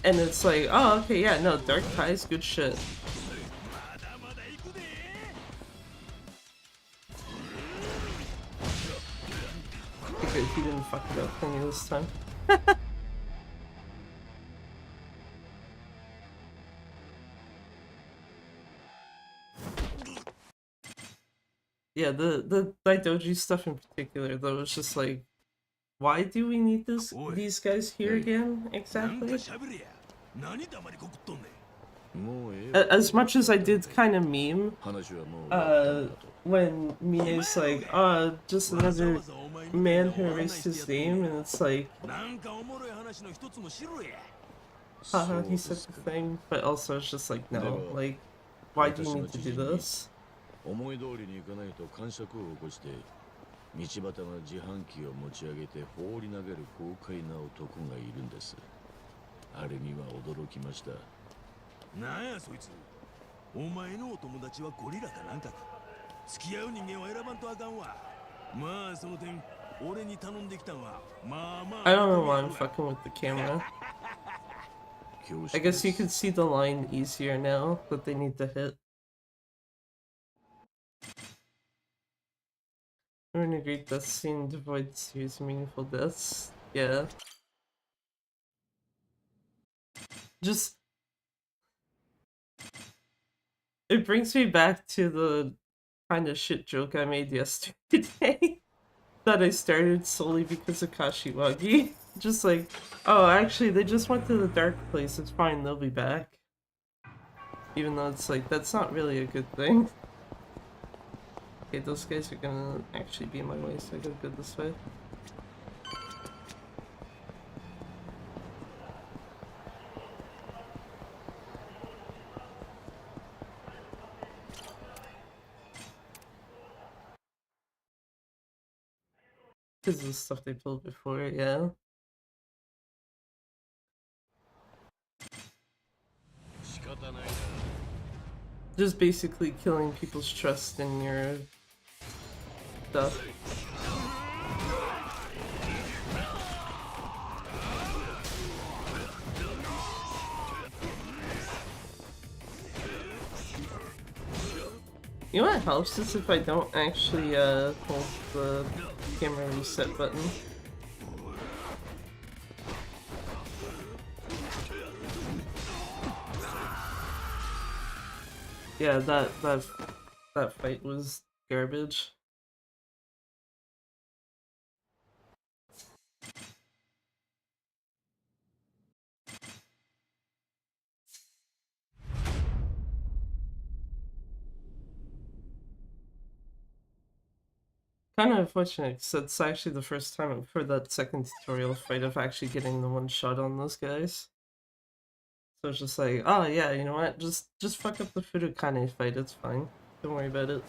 And it's like, oh, okay, yeah, no, Dark Ties, good shit. Okay, he didn't fuck it up for me this time. Yeah, the Daidoji stuff in particular, though, was just like, why do we need these guys here again, exactly? As much as I did kind of meme, when Mine's like, just another man who erased his name, and it's like, he said the thing, but also it's just like, no, like, why do you need to do this? 思い通りにいかないと感触を起こして道端の自販機を持ち上げて放り投げる豪快な男がいるんです。あれには驚きました。なんやそいつ。お前のお友達はゴリラかなんかか。付き合う人間は選ばんとあかんわ。まあその点俺に頼んできたんはまあまあ I don't know why I'm fucking with the camera. I guess you can see the line easier now that they need to hit. We're in a great death scene, devoid series of meaningful deaths. Yeah. Just... It brings me back to the kind of shit joke I made yesterday. That I started solely because of Kashiwagi. Just like, oh, actually, they just went to the dark place. It's fine, they'll be back. Even though it's like, that's not really a good thing. Okay, those guys are gonna actually be in my way, so I gotta go this way. Because of the stuff they pulled before, yeah. Just basically killing people's trust in your stuff. You know what helps is if I don't actually hold the camera reset button. Yeah, that fight was garbage. Kind of unfortunate, because that's actually the first time for that second tutorial fight of actually getting the one shot on those guys. So it's just like, oh yeah, you know what? Just fuck up the Furukane fight, it's fine. Don't worry about it.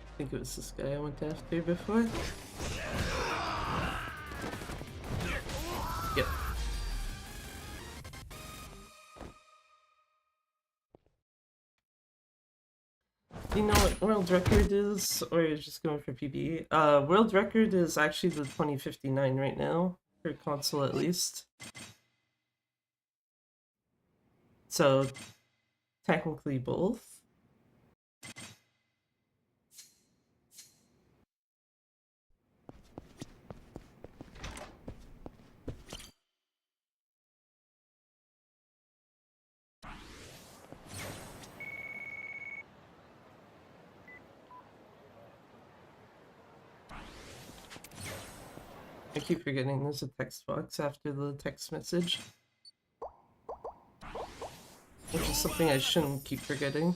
I think it was this guy I went after before. Yep. You know what world record is? Or you're just going for PB? World record is actually the 2059 right now, for console at least. So, technically both. I keep forgetting there's a text box after the text message. Which is something I shouldn't keep forgetting.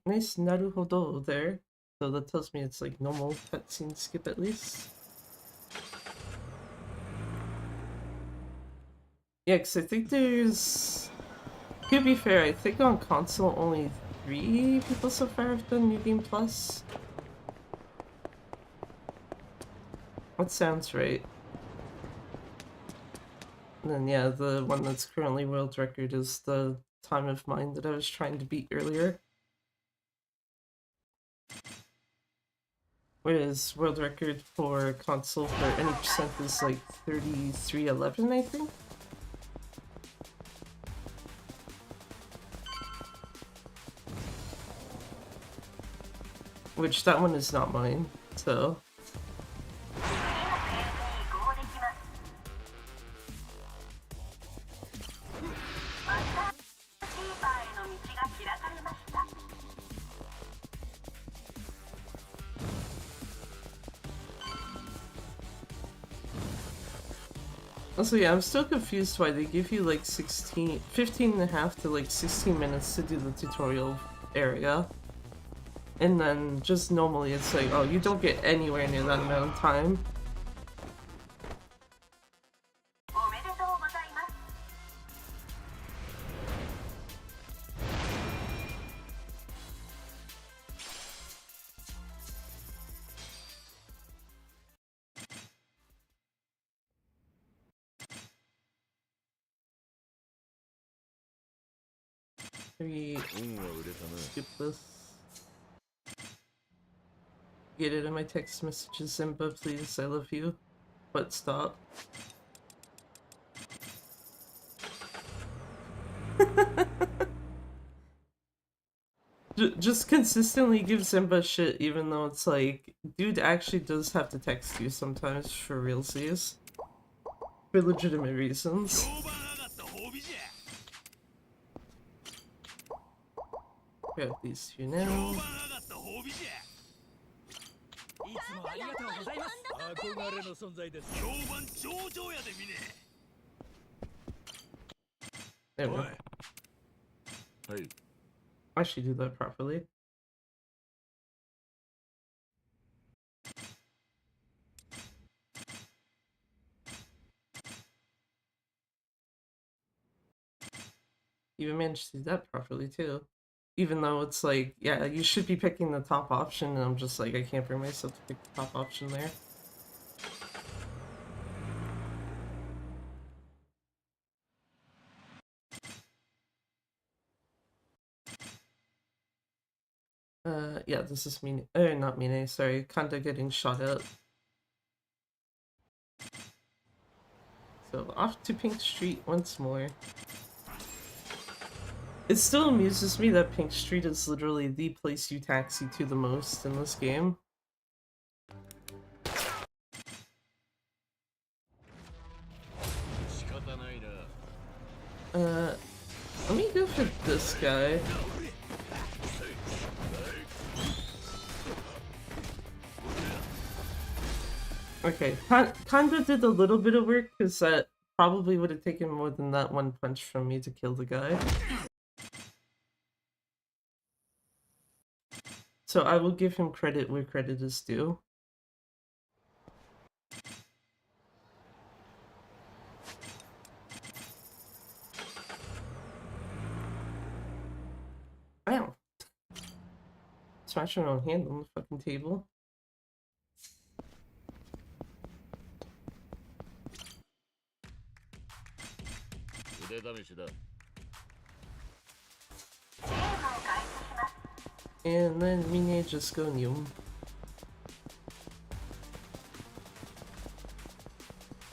Nice naruhodo there. So that tells me it's like normal cutscene skip at least. Yeah, because I think there's... To be fair, I think on console only 3 people so far have done New Game Plus. That sounds right. And then yeah, the one that's currently world record is the time of mine that I was trying to beat earlier. Whereas world record for console for any percent is like 3311, I think? Which, that one is not mine, so... Also, yeah, I'm still confused why they give you like 15 and a half to like 16 minutes to do the tutorial area. And then just normally it's like, oh, you don't get anywhere near that amount of time. Maybe skip this. Get it in my text messages, Simba, please, I love you. But stop. Just consistently give Simba shit, even though it's like, dude actually does have to text you sometimes for realsies. For legitimate reasons. Grab these two now. There we go. I should do that properly. Even managed to do that properly too. Even though it's like, yeah, you should be picking the top option, and I'm just like, I can't bring myself to pick the top option there. Yeah, this is Mine, not Mine, sorry, Kanda getting shot at. So off to Pink Street once more. It still amuses me that Pink Street is literally the place you taxi to the most in this game. Let me go for this guy. Okay, Kanda did a little bit of work, because that probably would have taken more than that one punch from me to kill the guy. So I will give him credit where credit is due. Ow! Smash her own hand on the fucking table. And then Mine just go Neum.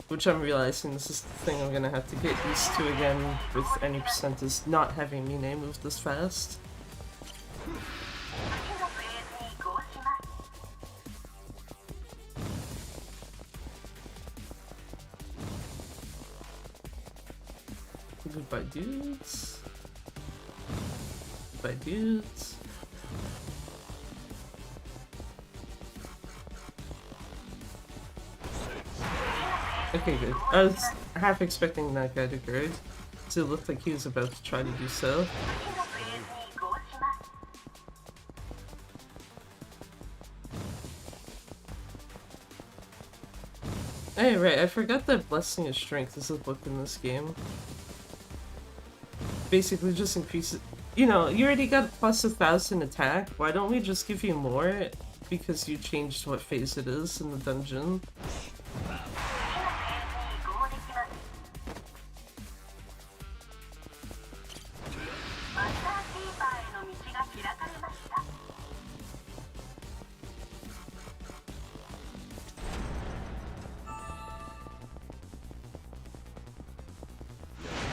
Which I'm realizing this is the thing I'm gonna have to get used to again with any percent, is not having Mine move this fast. Goodbye, dudes. Goodbye, dudes. Okay, good. I was half expecting that guy to grade, so it looked like he was about to try to do so. Hey, right, I forgot that Blessing of Strength is a book in this game. Basically just increases, you know, you already got plus 1,000 attack, why don't we just give you more because you changed what phase it is in the dungeon?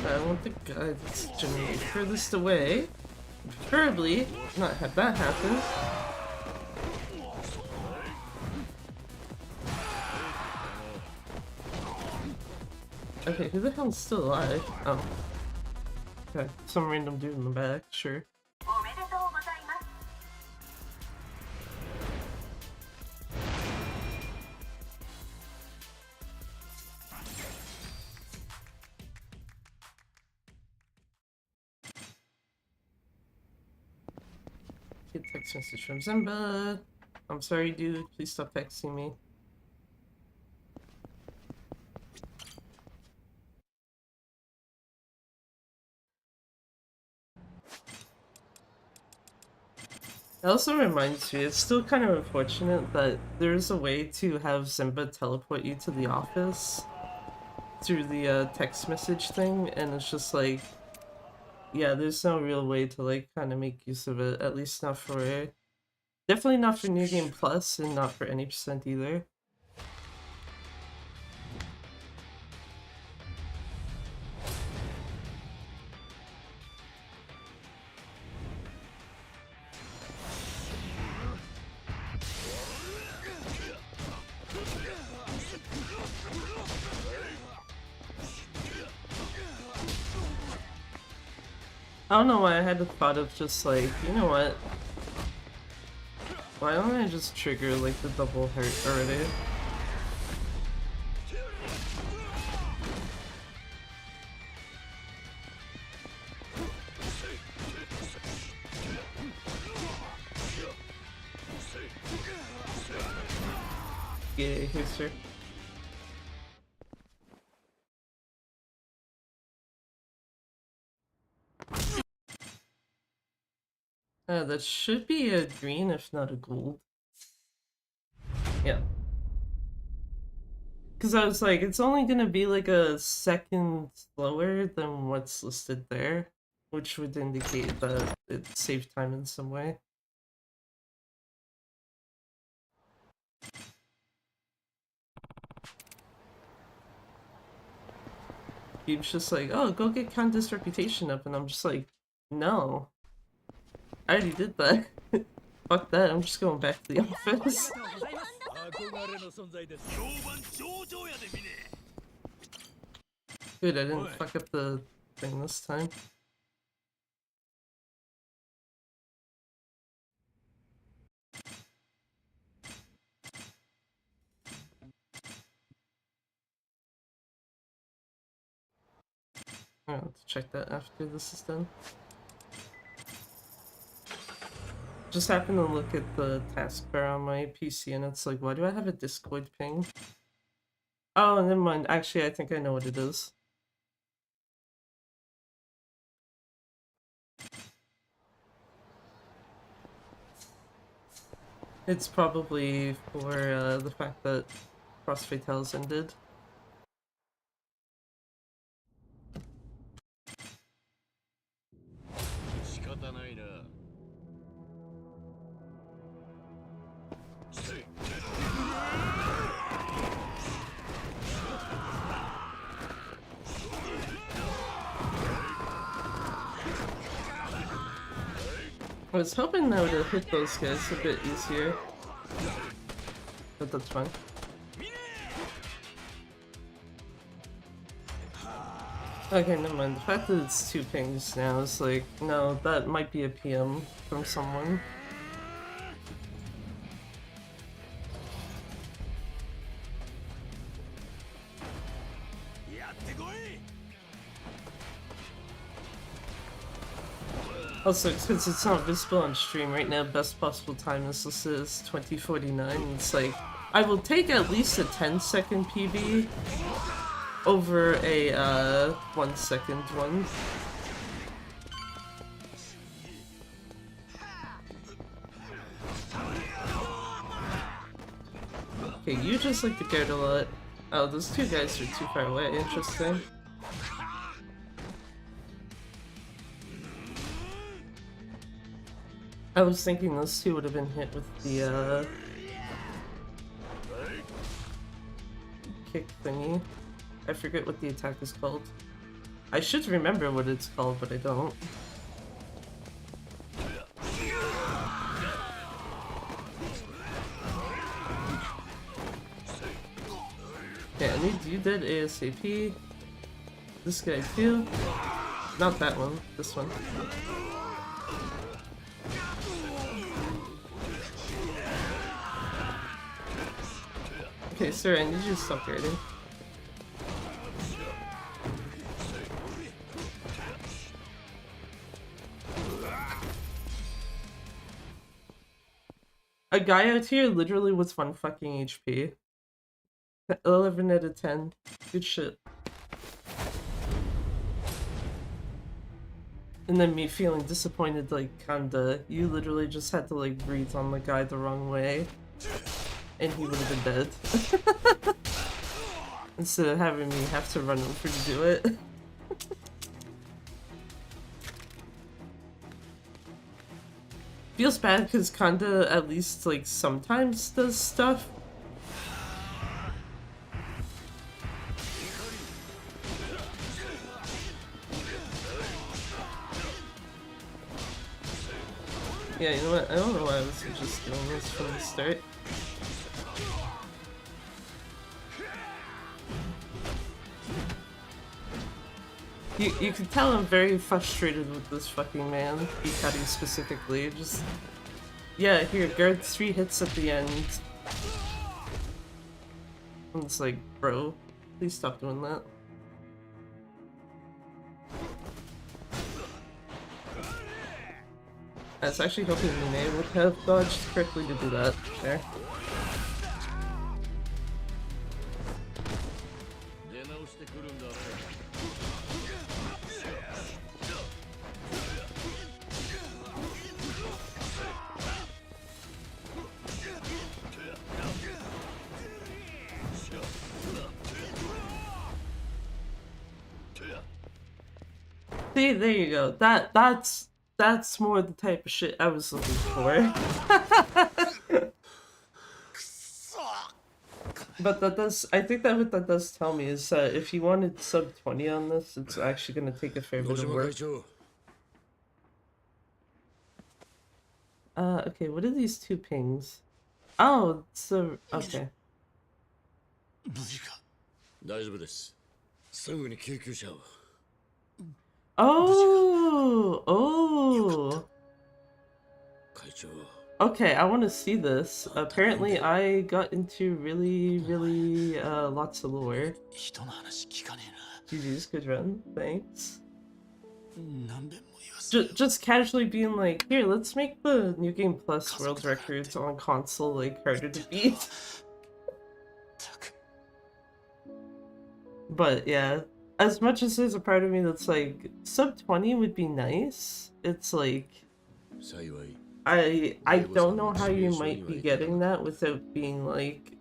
I want the guy that's generally furthest away. Preferably not have that happen. Okay, who the hell's still alive? Oh. Okay, some random dude in the back, sure. get text message from Zimba. I'm sorry, dude. Please stop texting me. It also reminds me, it's still kind of unfortunate that there's a way to have Zimba teleport you to the office through the text message thing, and it's just like, yeah, there's no real way to like kind of make use of it, at least not for, definitely not for New Game Plus, and not for any percent either. I don't know why I had the thought of just like, you know what? Why don't I just trigger like the double hurt already? Yeah, here, sir. That should be a green, if not a gold. Yeah. Because I was like, it's only gonna be like a second slower than what's listed there, which would indicate that it saved time in some way. He was just like, oh, go get Candace's reputation up, and I'm just like, no. I already did that. Fuck that, I'm just going back to the office. Good, I didn't fuck up the thing this time. I'll have to check that after this is done. Just happened to look at the taskbar on my PC and it's like, why do I have a Discord ping? Oh, never mind. Actually, I think I know what it is. It's probably for the fact that Cross Fatales ended. I was hoping I would have hit those guys a bit easier, but that's fine. Okay, never mind. The fact that it's 2 pings now is like, no, that might be a PM from someone. Also, since it's not visible on stream right now, best possible time is listed as 2049. It's like, I will take at least a 10-second PB over a 1-second one. Okay, you just like the guard a lot. Oh, those 2 guys are too far away. Interesting. I was thinking those 2 would have been hit with the kick thingy. I forget what the attack is called. I should remember what it's called, but I don't. Okay, I need you dead ASAP. This guy too. Not that one, this one. Okay, sir, I need you to stop guarding. A guy out here literally with 1 fucking HP. 11 out of 10. Good shit. And then me feeling disappointed, like, kinda. You literally just had to, like, breathe on the guy the wrong way. And he would have been dead. Instead of having me have to run over to do it. Feels bad because Kanda at least, like, sometimes does stuff. Yeah, you know what? I don't know why I was just doing this from the start. You can tell I'm very frustrated with this fucking man, Hikari specifically. Just, yeah, here, guard 3 hits at the end. And it's like, bro, please stop doing that. I was actually hoping Mine would have dodged correctly to do that. There. See, there you go. That's more the type of shit I was looking for. But that does, I think that what that does tell me is that if you wanted sub 20 on this, it's actually going to take a fair bit of work. Okay, what are these 2 pings? Oh, so, okay. Oh, oh. Okay, I want to see this. Apparently, I got into really, lots of lore. GG's, good run. Thanks. Just casually being like, here, let's make the New Game Plus world records on console, like, harder to beat. But, yeah. As much as there's a part of me that's like, sub 20 would be nice, it's like... I don't know how you might be getting that without being like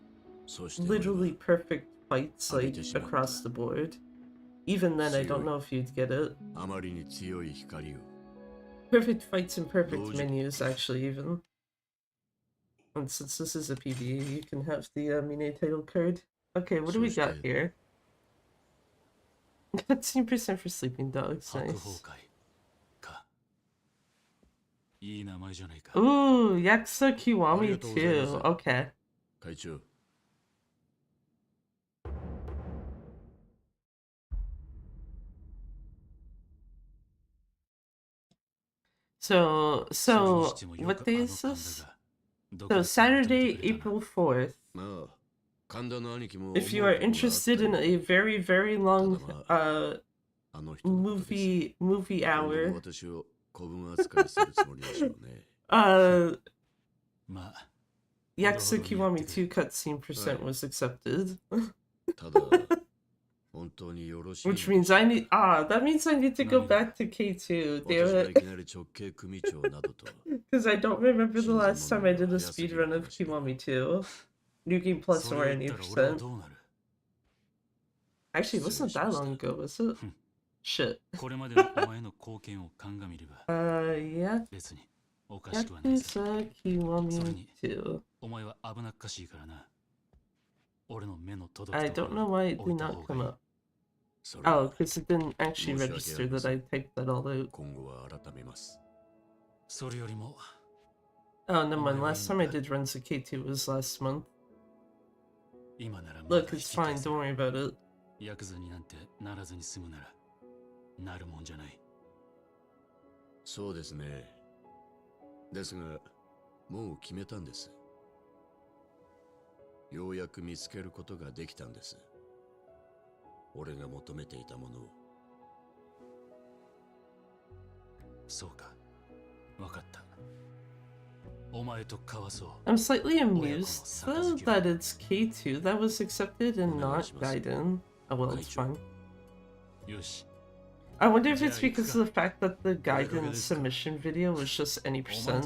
literally perfect fights like across the board. Even then I don't know if you'd get it. Perfect fights and perfect menus actually even. And since this is a PvE, you can have the Mine title card. Okay, what do we got here? 15% for sleeping dogs, nice. Ooh, Yakuza Kiwami too. Okay. So what day is this? So Saturday, April 4th. If you are interested in a very long movie hour, Yakuza Kiwami 2 cutscene % was accepted. Which means I need that means I need to go back to K2, damn it. Because I don't remember the last time I did a speedrun of Kiwami 2. New Game Plus or any %. Actually, it wasn't that long ago, was it? Shit. Yeah. Yakuza Kiwami 2. I don't know why it did not come up. Oh, because it didn't actually register that I typed that all out. Oh, never mind. Last time I did runs of K2 was last month. Look, it's fine. Don't worry about it. I'm slightly amused though that it's K2 that was accepted and not Gaiden. Oh well, it's fine. I wonder if it's because of the fact that the Gaiden submission video was just any percent.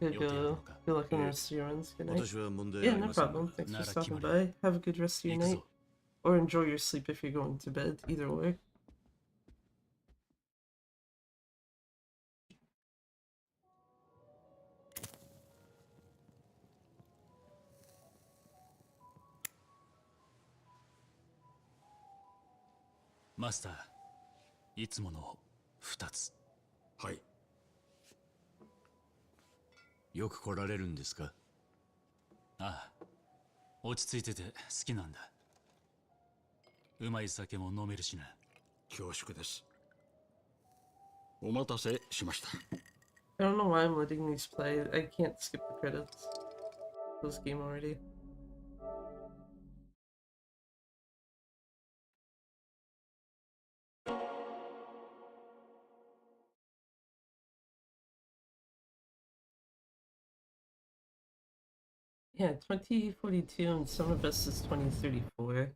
Good luck on the rest of your runs. Good night. Yeah, no problem. Thanks for stopping by. Have a good rest of your night. Or enjoy your sleep if you're going to bed. Either way. Master, いつもの2つ。はい。よく来られるんですか？ああ、落ち着いてて好きなんだ。うまい酒も飲めるしな。恐縮です。お待たせしました。I don't know why I'm letting these play. I can't skip the credits. This game already. Yeah, 2042 and some of us is 2034.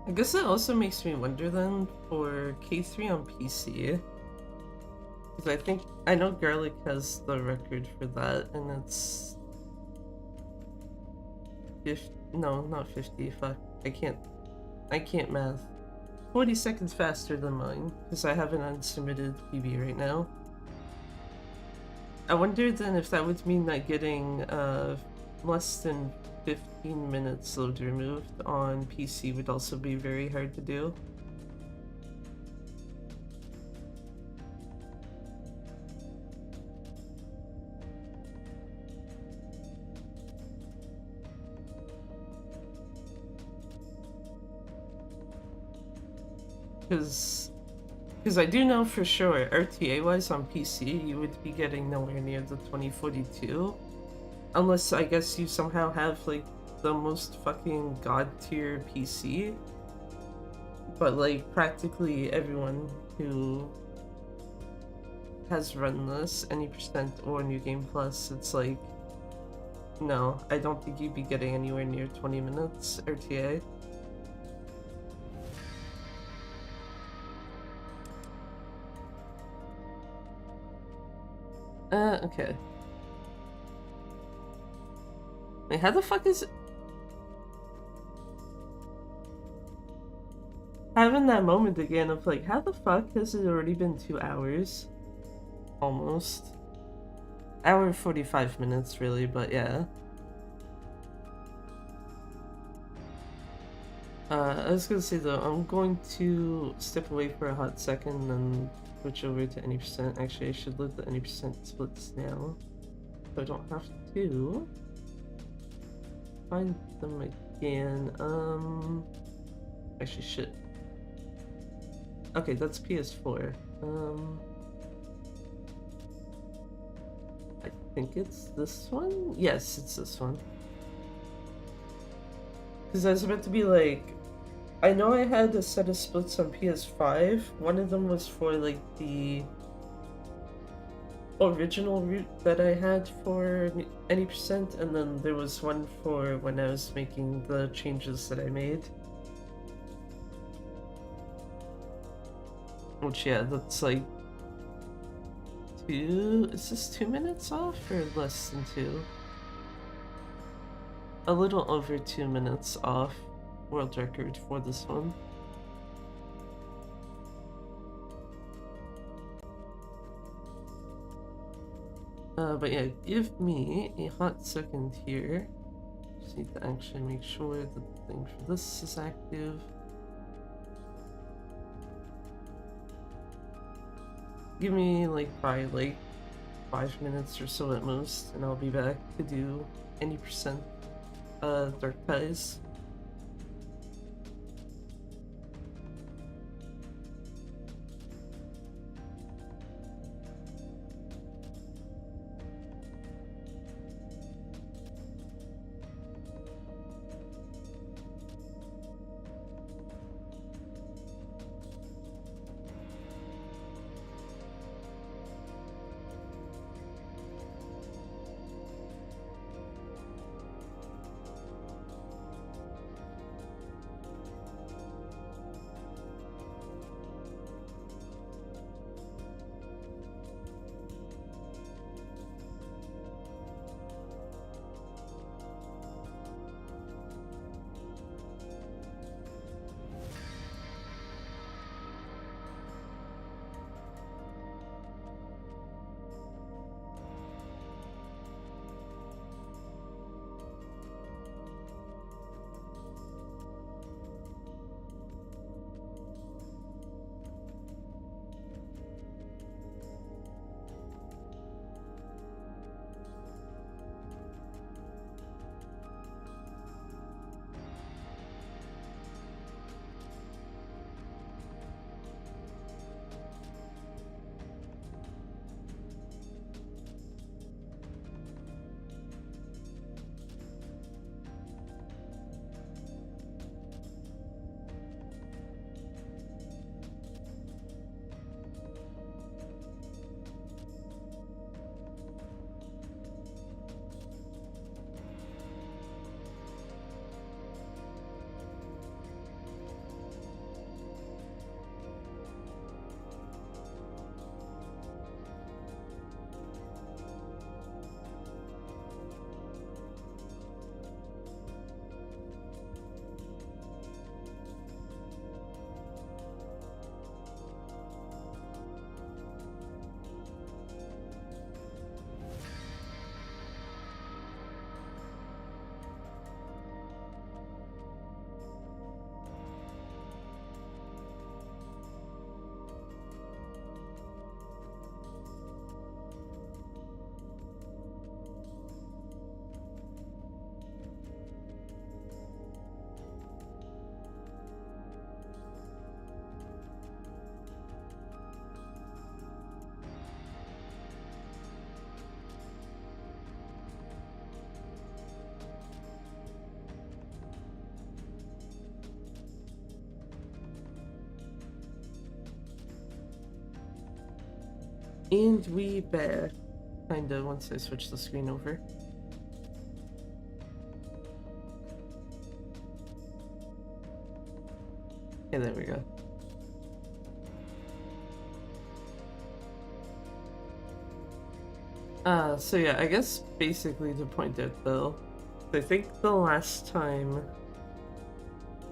I guess that also makes me wonder then for K3 on PC. Because I know Garlic has the record for that, and it's 50, no, not 50, fuck. I can't math. 40 seconds faster than mine, because I have an unsubmitted PB right now. I wonder then if that would mean that getting less than 15 minutes load removed on PC would also be very hard to do. Because I do know for sure, RTA-wise on PC, you would be getting nowhere near the 2042. Unless, I guess, you somehow have, like, the most fucking god-tier PC. But, like, practically everyone who has run this, any percent or New Game Plus, it's like, no, I don't think you'd be getting anywhere near 20 minutes RTA. Okay. Wait, how the fuck is it? Having that moment again of like, how the fuck has it already been 2 hours? Almost. Hour and 45 minutes, really, but yeah. I was gonna say though, I'm going to step away for a hot second and switch over to any percent. Actually, I should load the any percent splits now, so I don't have to find them again. Actually, shit. Okay, that's PS4. I think it's this one? Yes, it's this one. Because I was about to be like, I know I had a set of splits on PS5. One of them was for like the original route that I had for any percent, and then there was one for when I was making the changes that I made. Which, yeah, that's like is this 2 minutes off or less than 2? A little over 2 minutes off world record for this one. But yeah, give me a hot second here. Just need to actually make sure that the thing for this is active. Give me like probably like 5 minutes or so at most, and I'll be back to do any percent dark ties. And we back. Kinda once I switch the screen over. Okay, there we go. So yeah, I guess basically to point out though, I think the last time...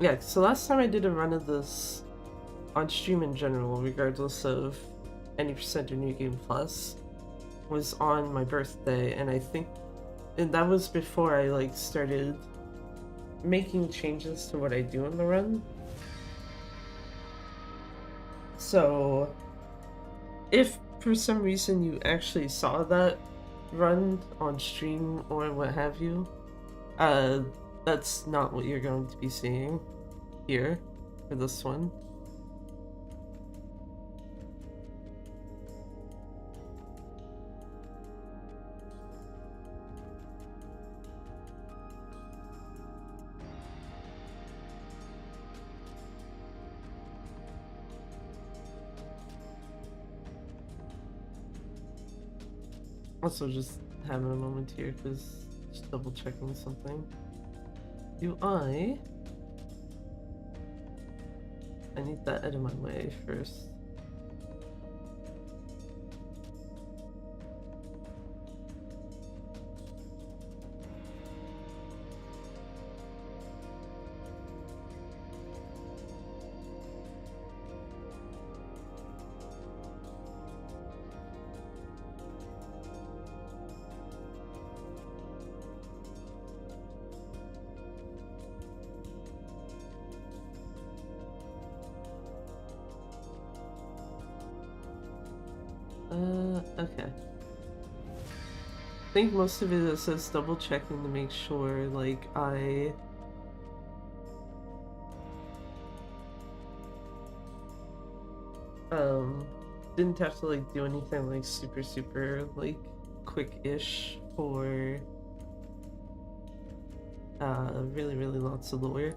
Yeah, so last time I did a run of this on stream in general, regardless of any percent or New Game Plus, was on my birthday, and I think... And that was before I, like, started making changes to what I do in the run. So, if for some reason you actually saw that run on stream or what have you, that's not what you're going to be seeing here for this one. Also, just having a moment here because just double checking something. I need that out of my way first. Okay. I think most of it says double checking to make sure, like, I didn't have to, like, do anything, like, super, like, quick-ish for, really lots of lore.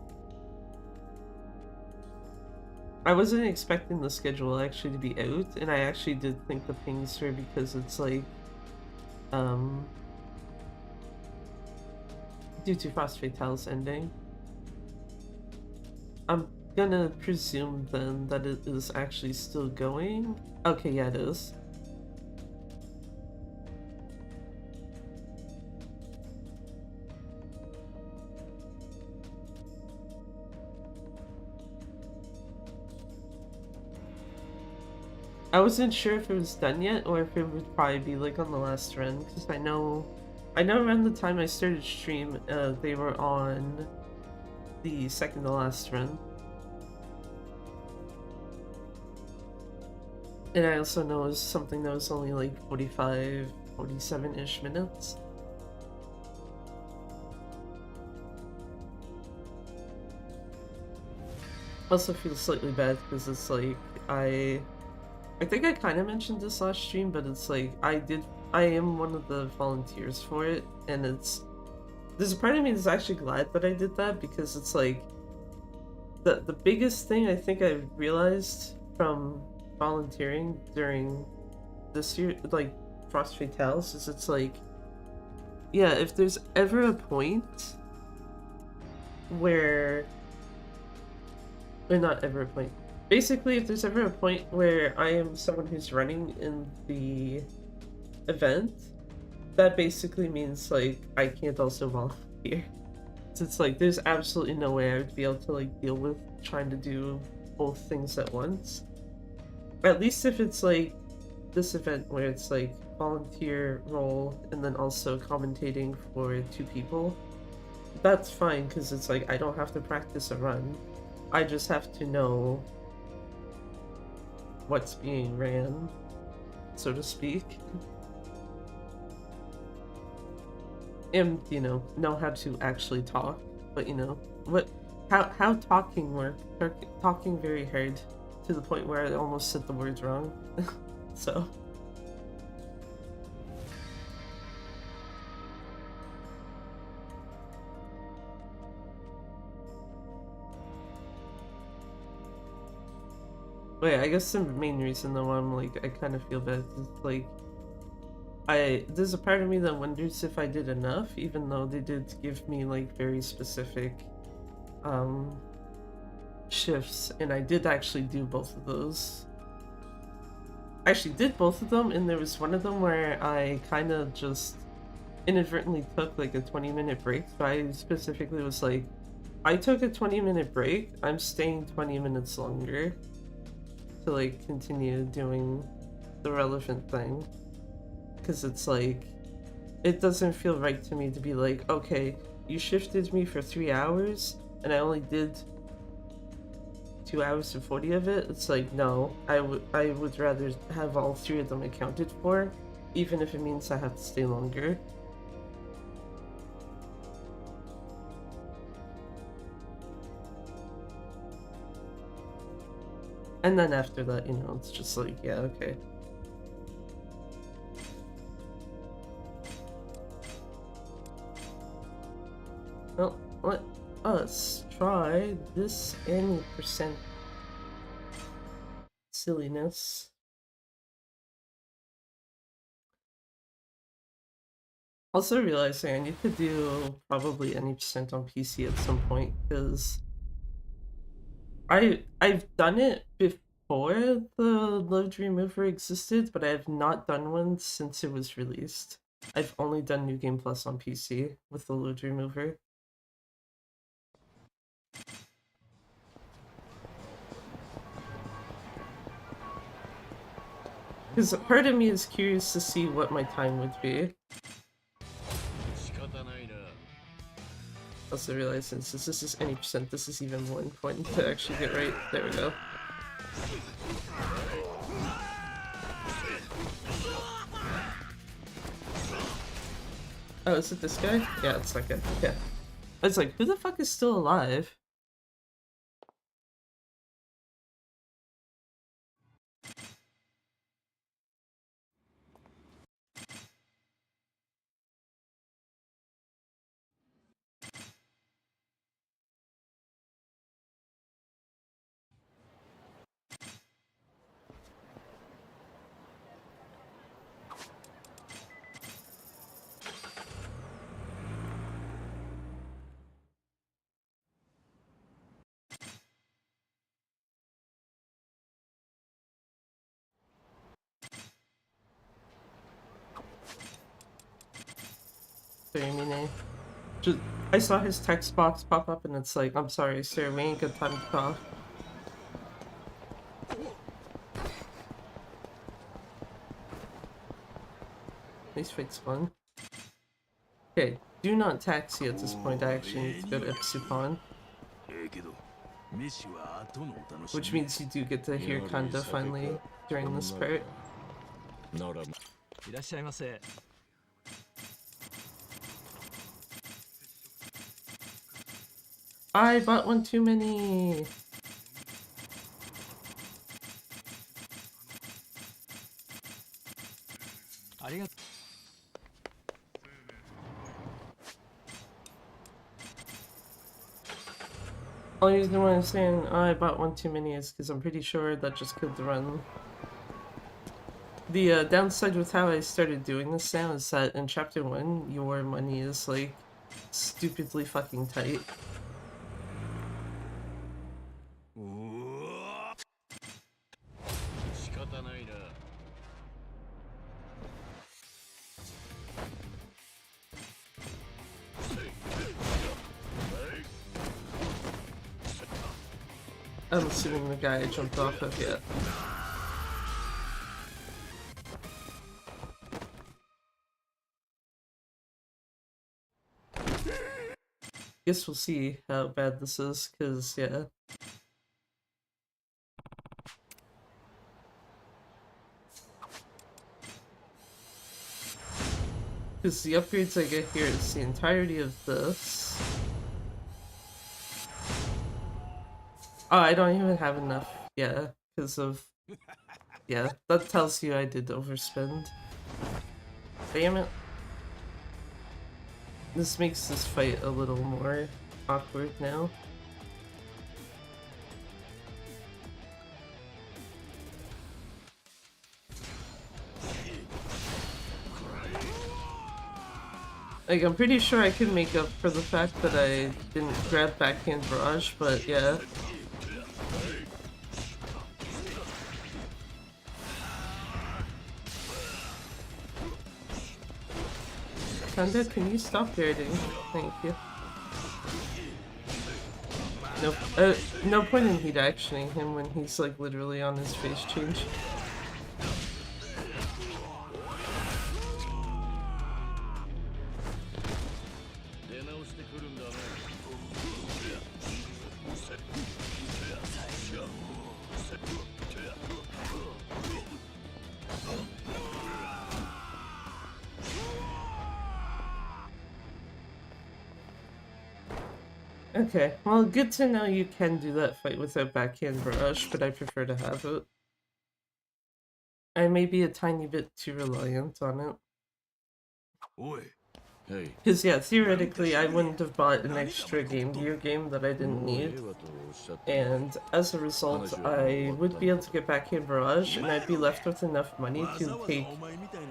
I wasn't expecting the schedule actually to be out, and I actually did think the pings were because it's, like, due to Frost Fatale's ending. I'm gonna presume then that it is actually still going. Okay, yeah, it is. I wasn't sure if it was done yet or if it would probably be like on the last run, because I know around the time I started stream, they were on the second to last run. And I also know it was something that was only like 45, 47-ish minutes. Also feel slightly bad because it's like, I think I kind of mentioned this last stream, but it's like, I am one of the volunteers for it, and there's a part of me that's actually glad that I did that, because it's like, the biggest thing I think I realized from volunteering during this year, like, Frost Fatales, is it's like, yeah, if there's ever a point where... Or not ever a point. Basically, if there's ever a point where I am someone who's running in the event, that basically means, like, I can't also volunteer. So it's like, there's absolutely no way I would be able to, like, deal with trying to do both things at once. At least if it's, like, this event where it's, like, volunteer role and then also commentating for 2 people. That's fine, because it's like, I don't have to practice a run. I just have to know what's being ran, so to speak. And, you know how to actually talk, but, how talking works. Talking very hard, to the point where I almost said the words wrong. So... Wait, I guess the main reason though I'm like, I kind of feel bad is like, there's a part of me that wonders if I did enough, even though they did give me like very specific shifts, and I did actually do both of those. I actually did both of them, and there was one of them where I kind of just inadvertently took like a 20-minute break. So I specifically was like, I took a 20-minute break, I'm staying 20 minutes longer to like continue doing the relevant thing. Because it's like, it doesn't feel right to me to be like, okay, you shifted me for 3 hours and I only did 2 hours and 40 of it. It's like, no, I would rather have all 3 of them accounted for, even if it means I have to stay longer. And then after that, you know, it's just like, yeah, okay. Well, let us try this any percent silliness. Also realizing I need to do probably any percent on PC at some point, because I've done it before the load remover existed, but I have not done one since it was released. I've only done New Game Plus on PC with the load remover. Because part of me is curious to see what my time would be. Also realize since this is any percent, this is even more important to actually get right. There we go. Oh, is it this guy? Yeah, it's that guy. Yeah. I was like, who the fuck is still alive? Just, I saw his text box pop up and it's like, I'm sorry, sir, we ain't got time to talk. These fights fun. Okay, do not taxi at this point. I actually need to go to Epsupan. Which means you do get to hear Kanda finally during this part. I bought one too many! Only reason why I'm saying I bought one too many is because I'm pretty sure that just killed the run. The downside with how I started doing this now is that in chapter 1, your money is like stupidly fucking tight. I'm assuming the guy I jumped off of, yeah. Guess we'll see how bad this is, cause yeah. Cause the upgrades I get here is the entirety of this. Oh, I don't even have enough, yeah, because of... Yeah, that tells you I did overspend. Damn it. This makes this fight a little more awkward now. Like, I'm pretty sure I can make up for the fact that I didn't grab backhand barrage, but yeah. Panda, can you stop guarding? Thank you. Nope. No point in heat actioning him when he's like literally on his face change. Okay, well, good to know you can do that fight without backhand barrage, but I prefer to have it. I may be a tiny bit too reliant on it. Because, yeah, theoretically, I wouldn't have bought an extra Game Gear game that I didn't need. And as a result, I would be able to get backhand barrage, and I'd be left with enough money to take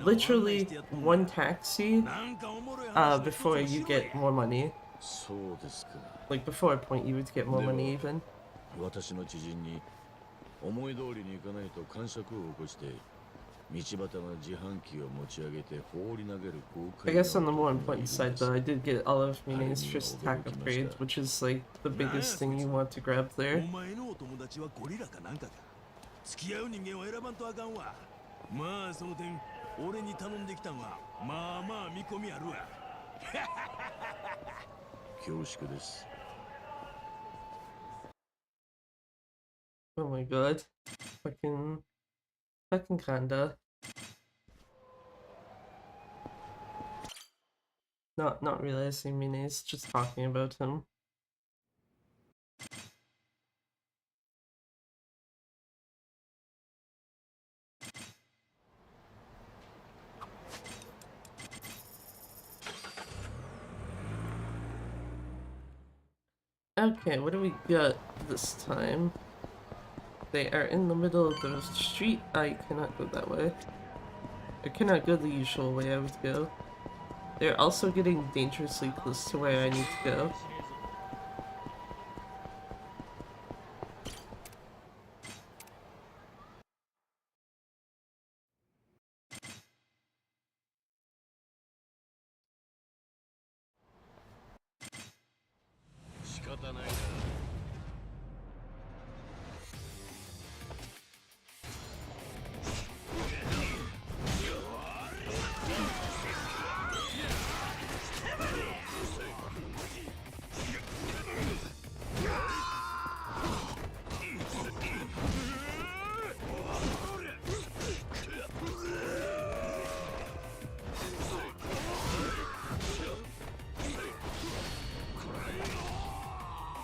literally one taxi before you get more money. Like, before a point, you would get more money even. I guess on the more important side though, I did get all of Mine's first attack upgrade, which is like the biggest thing you want to grab there. Oh my god. Fucking Kanda. Not realizing Mine's just talking about him. Okay, what do we got this time? They are in the middle of the street. I cannot go that way. I cannot go the usual way I would go. They're also getting dangerously close to where I need to go.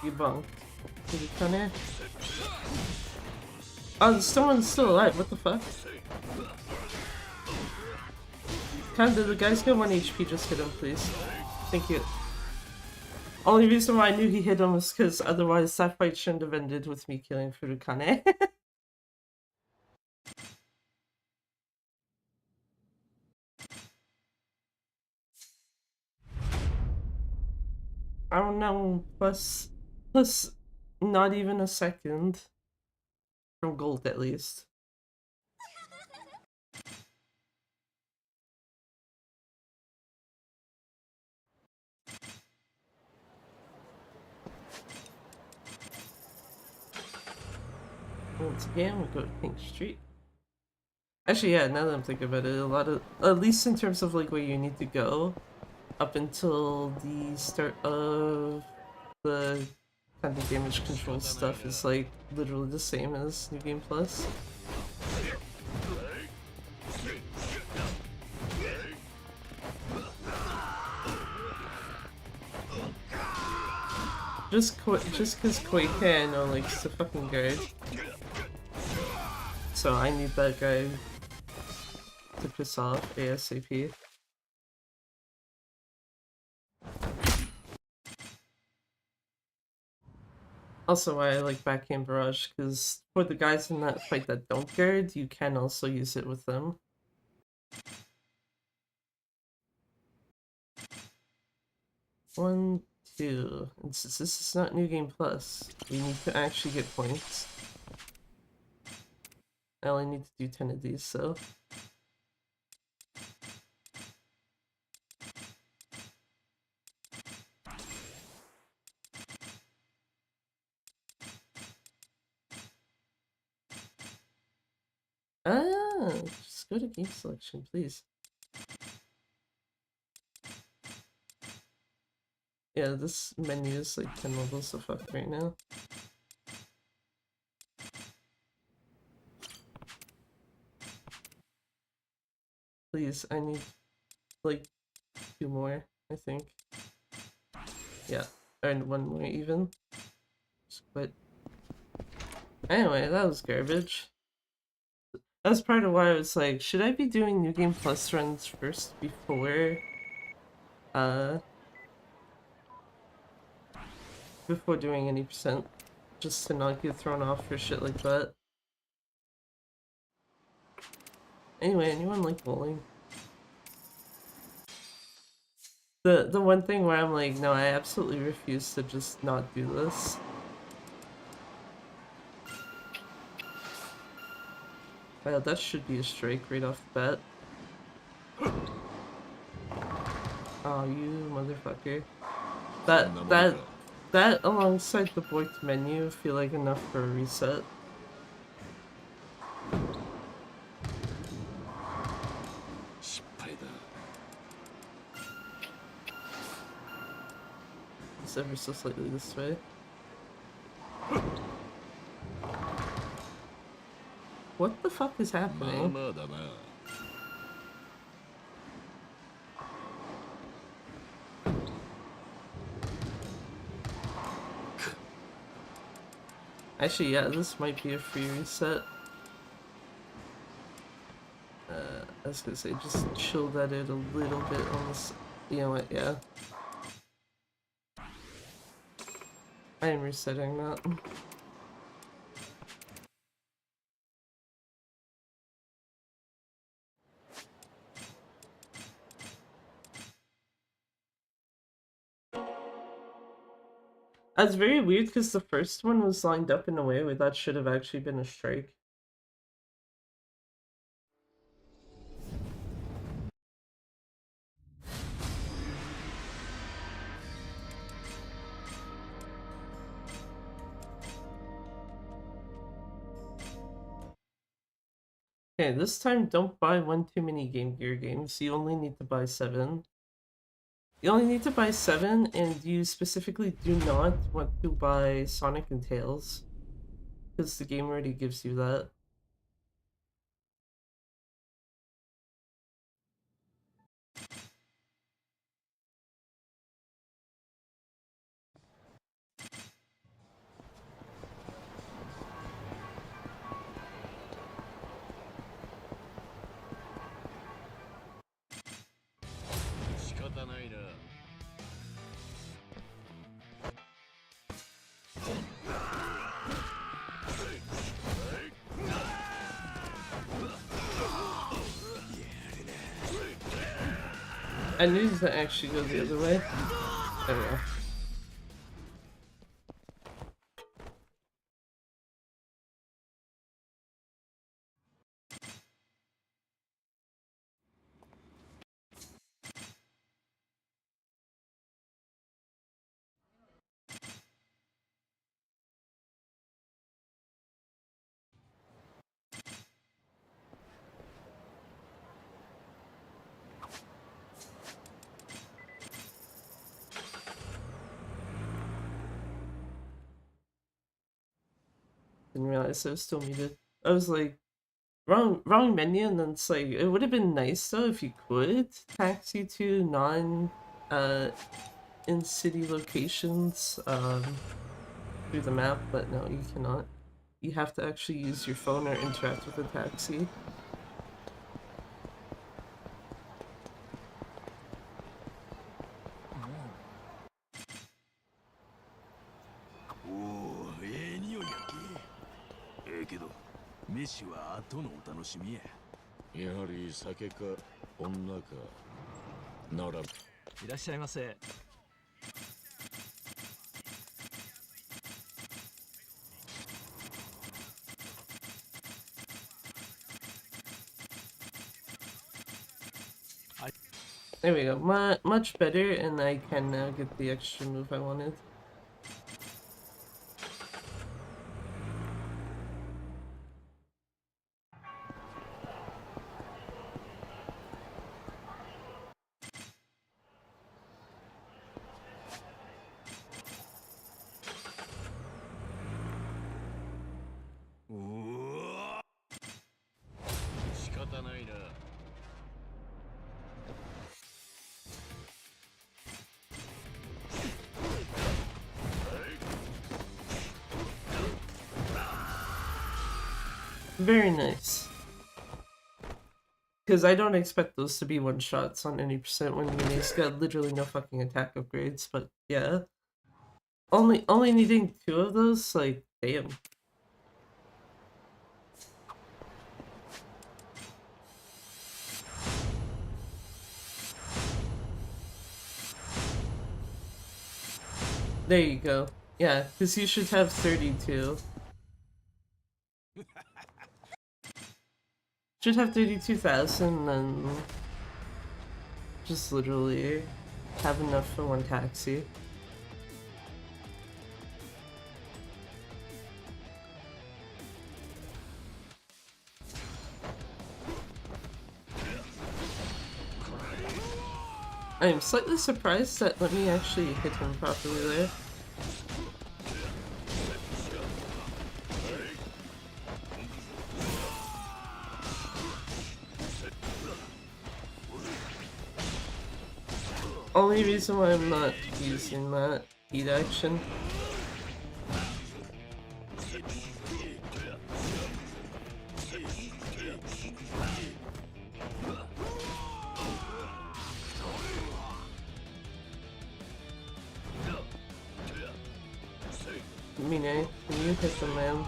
You bunked. Did you come here? Oh, someone's still alive. What the fuck? Kinda, the guy's got 1 HP. Just hit him, please. Thank you. Only reason why I knew he hit him was because otherwise that fight shouldn't have ended with me killing Furukane. I don't know. Plus not even a second. From gold, at least. Once again, we'll go to Pink Street. Actually, yeah, now that I'm thinking about it, a lot of, at least in terms of like where you need to go, up until the start of the kind of damage control stuff is like literally the same as New Game Plus. Just because Koike I know likes to fucking guard. So I need that guy to piss off ASAP. Also why I like backhand barrage, because for the guys in that fight that don't guard, you can also use it with them. 1, 2. And since this is not New Game Plus, we need to actually get points. I only need to do 10 of these, so. Just go to game selection, please. Yeah, this menu is like 10 levels of fuck right now. Please, I need like 2 more, I think. Yeah, and 1 more even. Just quit. Anyway, that was garbage. That's part of why I was like, should I be doing New Game Plus runs first before doing any percent? Just to not get thrown off for shit like that. Anyway, anyone like bowling? The one thing where I'm like, no, I absolutely refuse to just not do this. Wow, that should be a strike right off the bat. Oh, you motherfucker. That alongside the blocked menu feel like enough for a reset. It's ever so slightly this way. What the fuck is happening? Actually, yeah, this might be a free reset. I was gonna say, just chill that in a little bit on this. You know what, yeah. I am resetting that. That's very weird because the first one was lined up in a way where that should have actually been a strike. Okay, this time don't buy 1 too many Game Gear games. You only need to buy 7. You only need to buy 7, and you specifically do not want to buy Sonic and Tails. Because the game already gives you that. I need to actually go the other way. There we go. Didn't realize I was still muted. I was like, wrong menu, and then it's like, it would have been nice though if you could taxi to in-city locations through the map, but no, you cannot. You have to actually use your phone or interact with a taxi. There we go. Much better, and I can now get the extra move I wanted. Very nice. Because I don't expect those to be one-shots on any percent when Yune's got literally no fucking attack upgrades, but yeah. Only needing 2 of those, like, damn. There you go. Yeah, because you should have 32. Should have 32,000 and just literally have enough for one taxi. I am slightly surprised that let me actually hit him properly there. Only reason why I'm not using that heat action. Mine, can you hit the man?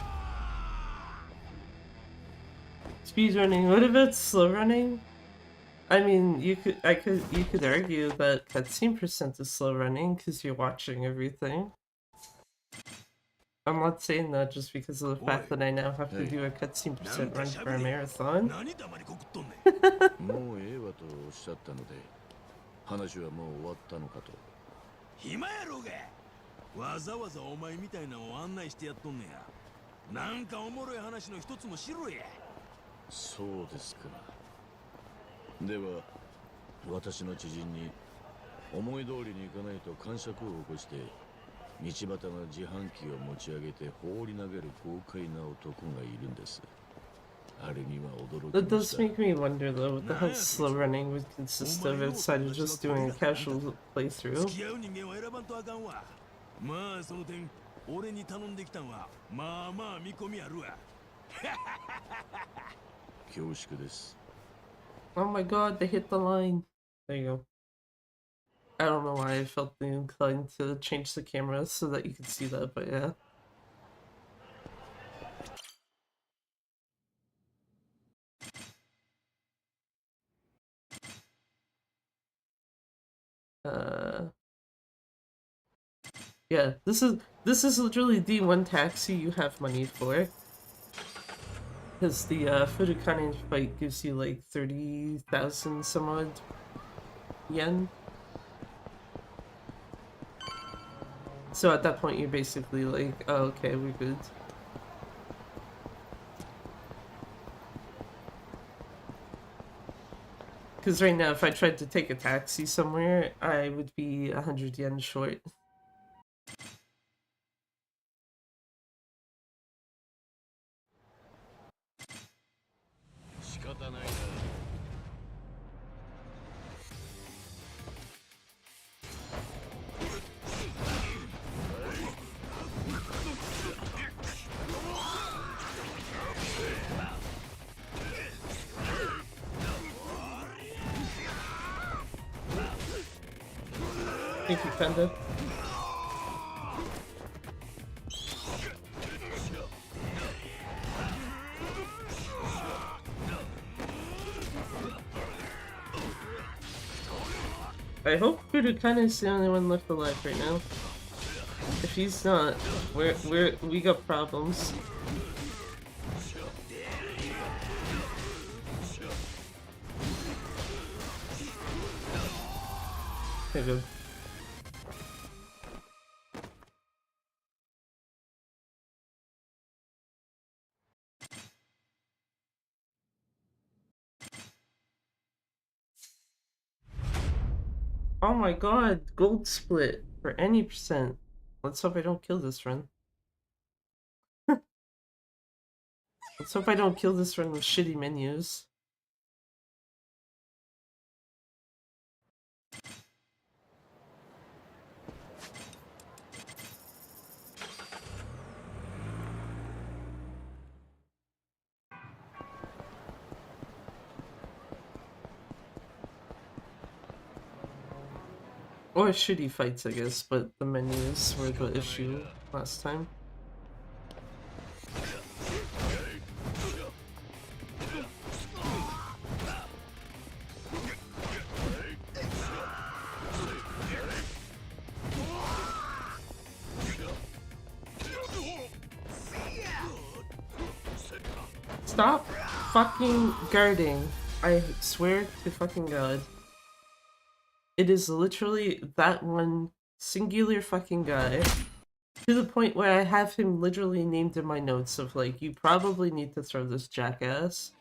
Speed running. What about slow running? I mean, you could argue that cutscene percent is slow running because you're watching everything. I'm not saying that just because of the fact that I now have to do a cutscene percent run for a marathon. もうええわとおっしゃったので、話はもう終わったのかと。暇やろうが。わざわざお前みたいなのを案内してやっとんねや。なんかおもろい話の一つもしろや。そうですか。では、私の知人に思い通りにいかないと癇癪を起こして。 道端の自販機を持ち上げて放り投げる豪快な男がいるんです。あれには驚き That does make me wonder though what the hell slow running would consist of outside of just doing a casual playthrough. まあその点俺に頼んできたんはまあまあ見込みあるわ。恐縮です。 Oh my god, they hit the line. There you go. I don't know why I felt inclined to change the camera so that you could see that, but yeah. Yeah, this is literally the one taxi you have money for. Because the Furukane fight gives you like 30,000 some odd yen. So at that point, you're basically like, oh, okay, we're good. Because right now, if I tried to take a taxi somewhere, I would be 100 yen short. Thank you, Panda. I hope Furukane is the only one left alive right now. If he's not, we got problems. Okay, good. Oh my god, gold split for any percent. Let's hope I don't kill this run. Let's hope I don't kill this run with shitty menus. Or shitty fights, I guess, but the menus were the issue last time. Stop fucking guarding. I swear to fucking god. It is literally that one singular fucking guy. To the point where I have him literally named in my notes of like, you probably need to throw this jackass.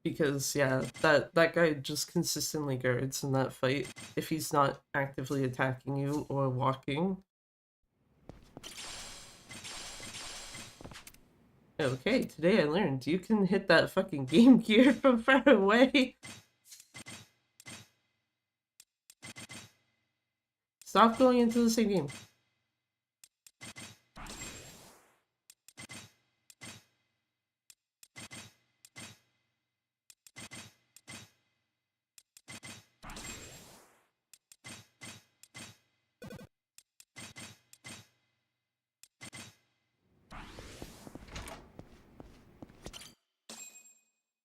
Because yeah, that guy just consistently guards in that fight if he's not actively attacking you or walking. Okay, today I learned you can hit that fucking Game Gear from far away. Stop going into the same game.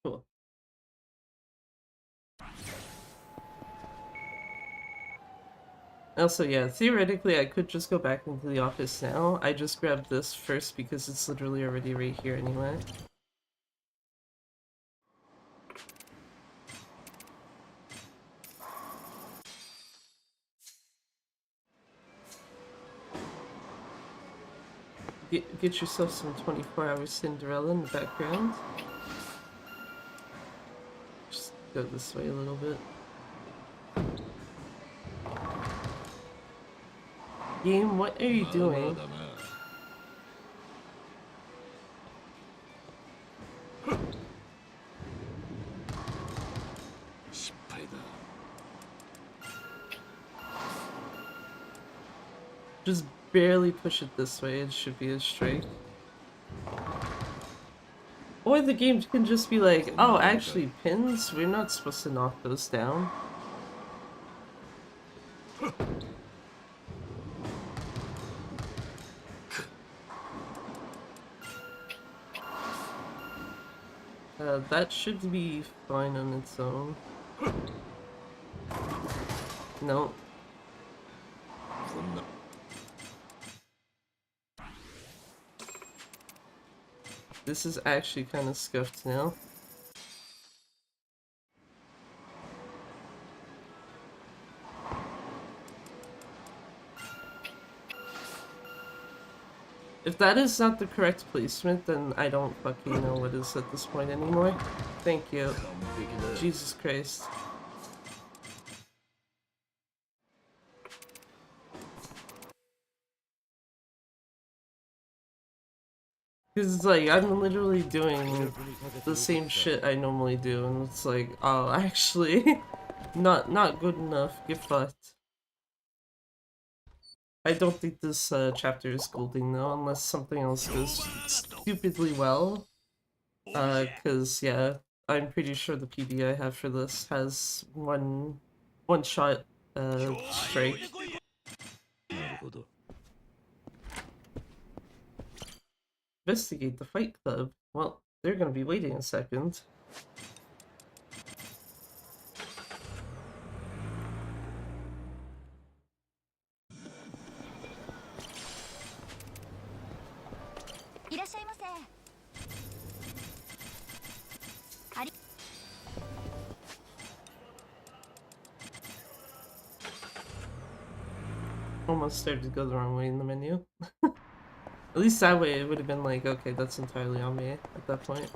Cool. Also, yeah, theoretically I could just go back into the office now. I just grabbed this first because it's literally already right here anyway. Get yourself some 24-hour Cinderella in the background. Just go this way a little bit. Game, what are you doing? Just barely push it this way, it should be a strike. Or the game can just be like, oh, actually, pins? We're not supposed to knock those down. That should be fine on its own. No. This is actually kind of scuffed now. If that is not the correct placement, then I don't fucking know what is at this point anymore. Thank you. Jesus Christ. Because it's like, I'm literally doing the same shit I normally do, and it's like, oh, actually, not good enough, get fucked. I don't think this chapter is golden though, unless something else goes stupidly well. Cause yeah, I'm pretty sure the PB I have for this has one shot strike. Investigate the Fight Club. Well, they're gonna be waiting a second. almost started to go the wrong way in the menu. At least that way it would have been like, okay, that's entirely on me at that point.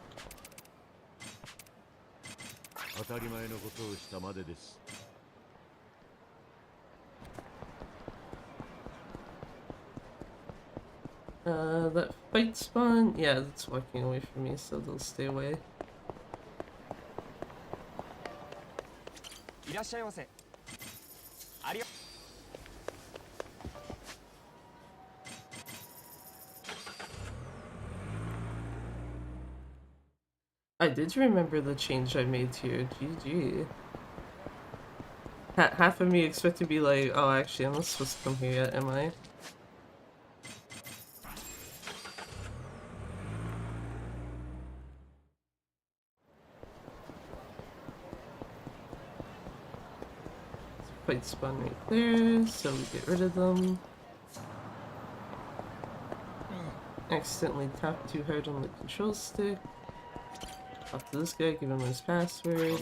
That fight spawn? Yeah, that's walking away from me, so they'll stay away. I did remember the change I made here. GG. Half of me expect to be like, oh, actually, I'm not supposed to come here yet, am I? Fight spawn right there, so we get rid of them. Accidentally tap too hard on the control stick. Talk to this guy, give him his password.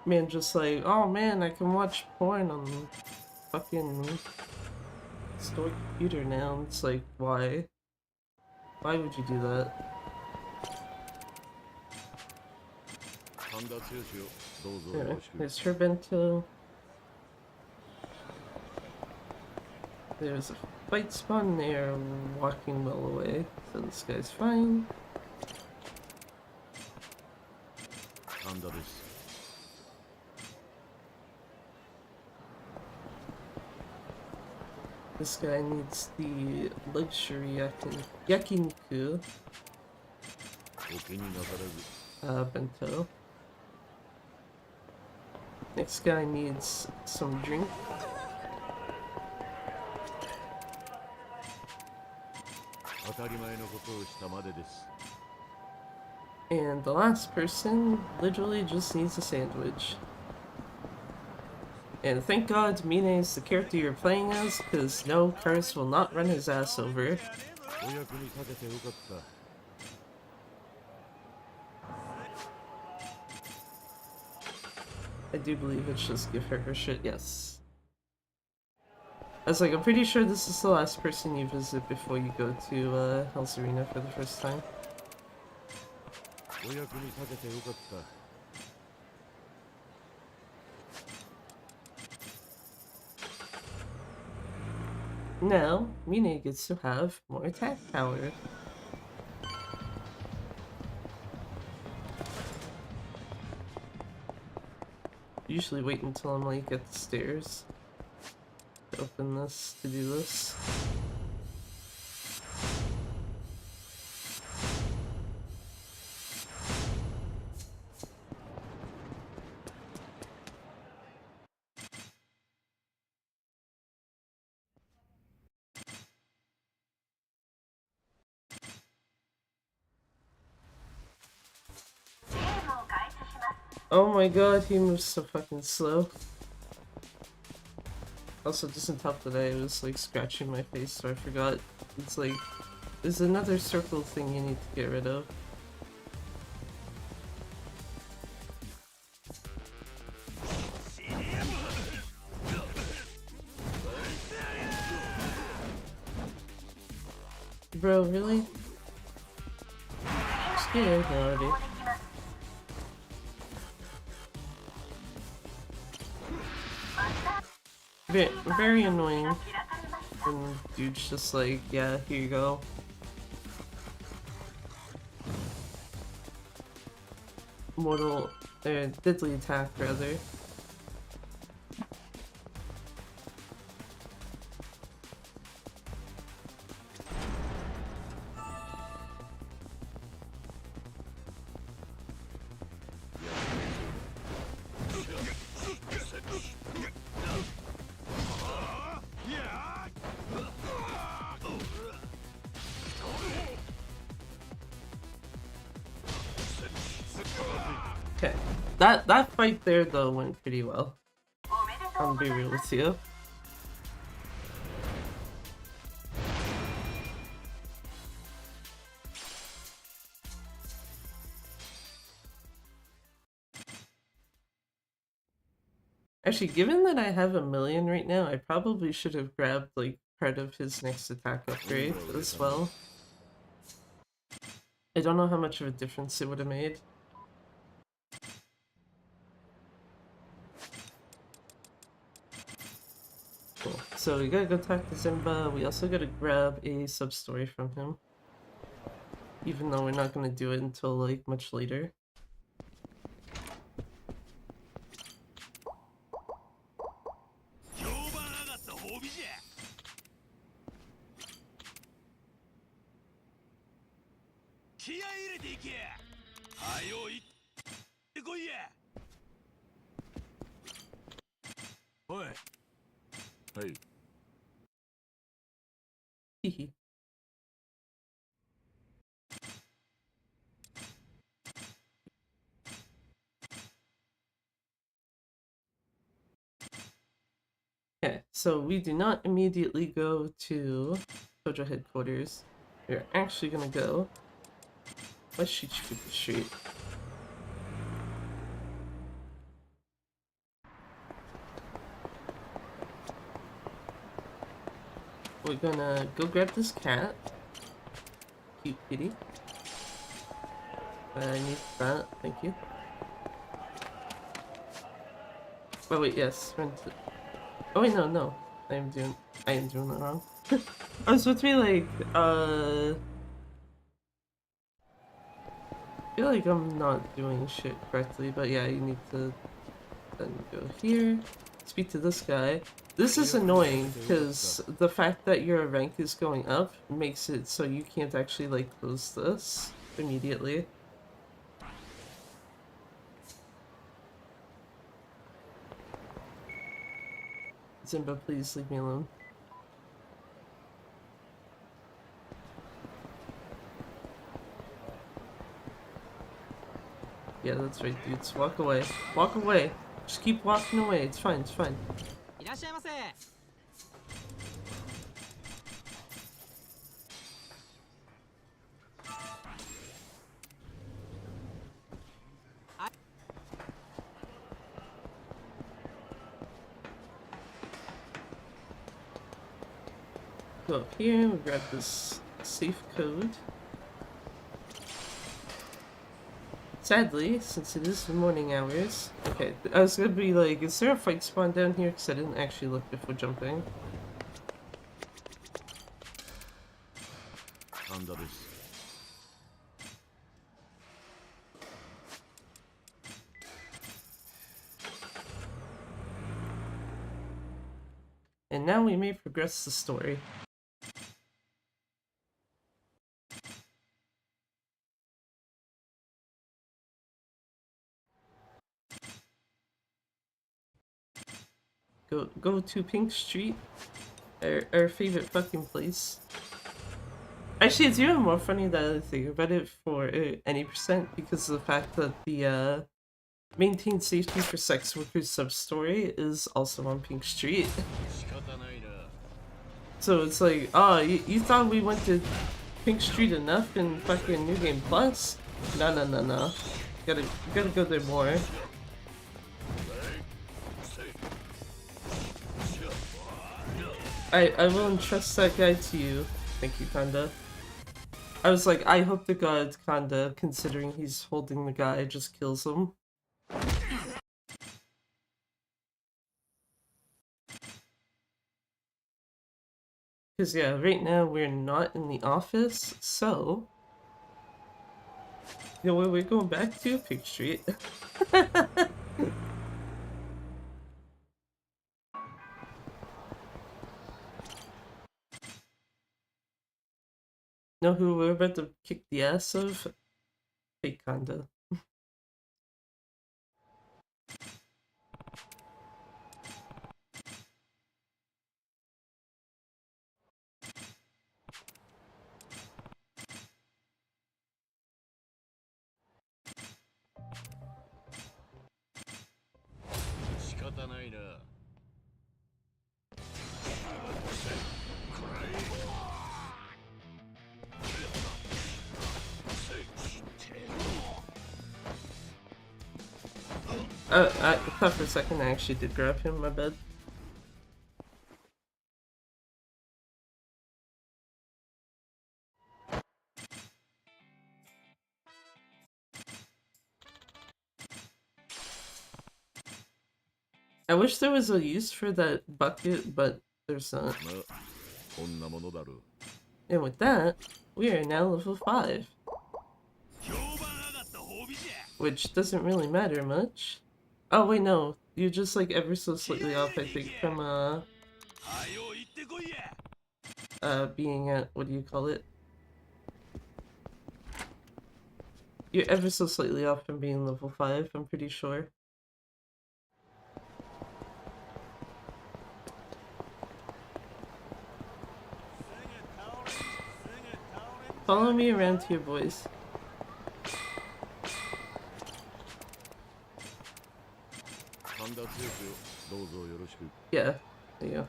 Man, just like, oh man, I can watch porn on fucking store computer now. It's like, why? Why would you do that? There, there's her bento. There's a fight spawn there, walking well away, so this guy's fine. This guy needs the luxury yakiniku. Bento. Next guy needs some drink. And the last person literally just needs a sandwich. And thank God Mine is the character you're playing as, because no, Curse will not run his ass over. I do believe it's just give her shit, yes. I was like, I'm pretty sure this is the last person you visit before you go to Hell's Arena for the first time. Now, Mine gets to have more attack power. Usually wait until I'm like at the stairs to open this, to do this. Oh my god, he moves so fucking slow. Also, it doesn't help that I was like scratching my face, so I forgot. It's like, there's another circle thing you need to get rid of. Bro, really? Just get in here already. Very annoying when dude's just like, yeah, here you go. Deadly attack, rather. Okay, that fight there though went pretty well. I'll be real with you. Actually, given that I have 1,000,000 right now, I probably should have grabbed like part of his next attack upgrade as well. I don't know how much of a difference it would have made. Cool. So we gotta go talk to Zimba. We also gotta grab a sub-story from him. Even though we're not gonna do it until like much later. Hehe. Okay, so we do not immediately go to Tojo headquarters. We're actually gonna go West Shichibuku Street. We're gonna go grab this cat. Cute kitty. I need that, thank you. Oh wait, yes. Oh wait, no. I am doing that wrong. I was supposed to be like, I feel like I'm not doing shit correctly, but yeah, you need to then go here, speak to this guy. This is annoying, because the fact that your rank is going up makes it so you can't actually, like, close this immediately. Zimba, please leave me alone. Yeah, that's right, dudes. Walk away. Walk away. Just keep walking away. It's fine, it's fine. Go up here, we grab this safe code. Sadly, since it is the morning hours... Okay, I was gonna be like, is there a fight spawn down here? Because I didn't actually look before jumping. And now we may progress the story. Go to Pink Street, our favorite fucking place. Actually, it's even more funny that I think about it for any percent because of the fact that the maintain safety for sex workers sub-story is also on Pink Street. So it's like, oh, you thought we went to Pink Street enough in fucking New Game Plus? No. Gotta go there more. I will entrust that guy to you. Thank you, Kanda. I was like, I hope the god Kanda, considering he's holding the guy, just kills him. Because yeah, right now we're not in the office, so... You know what, we're going back to Pink Street. Know who we're about to kick the ass of? Fake Kanda. I thought for a second I actually did grab him, my bad. I wish there was a use for that bucket, but there's not. And with that, we are now level 5. Which doesn't really matter much. Oh wait, no. You're just like ever so slightly off, I think, from being at, what do you call it? You're ever so slightly off from being level 5, I'm pretty sure. Follow me around here, boys. Yeah, there you go.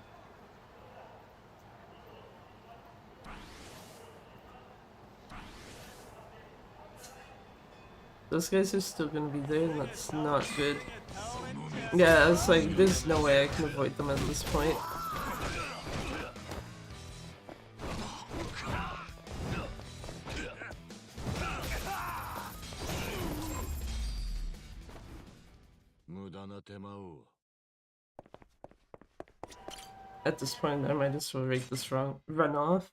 Those guys are still gonna be there, and that's not good. Yeah, it's like, there's no way I can avoid them at this point. At this point, I might as well rate this run off.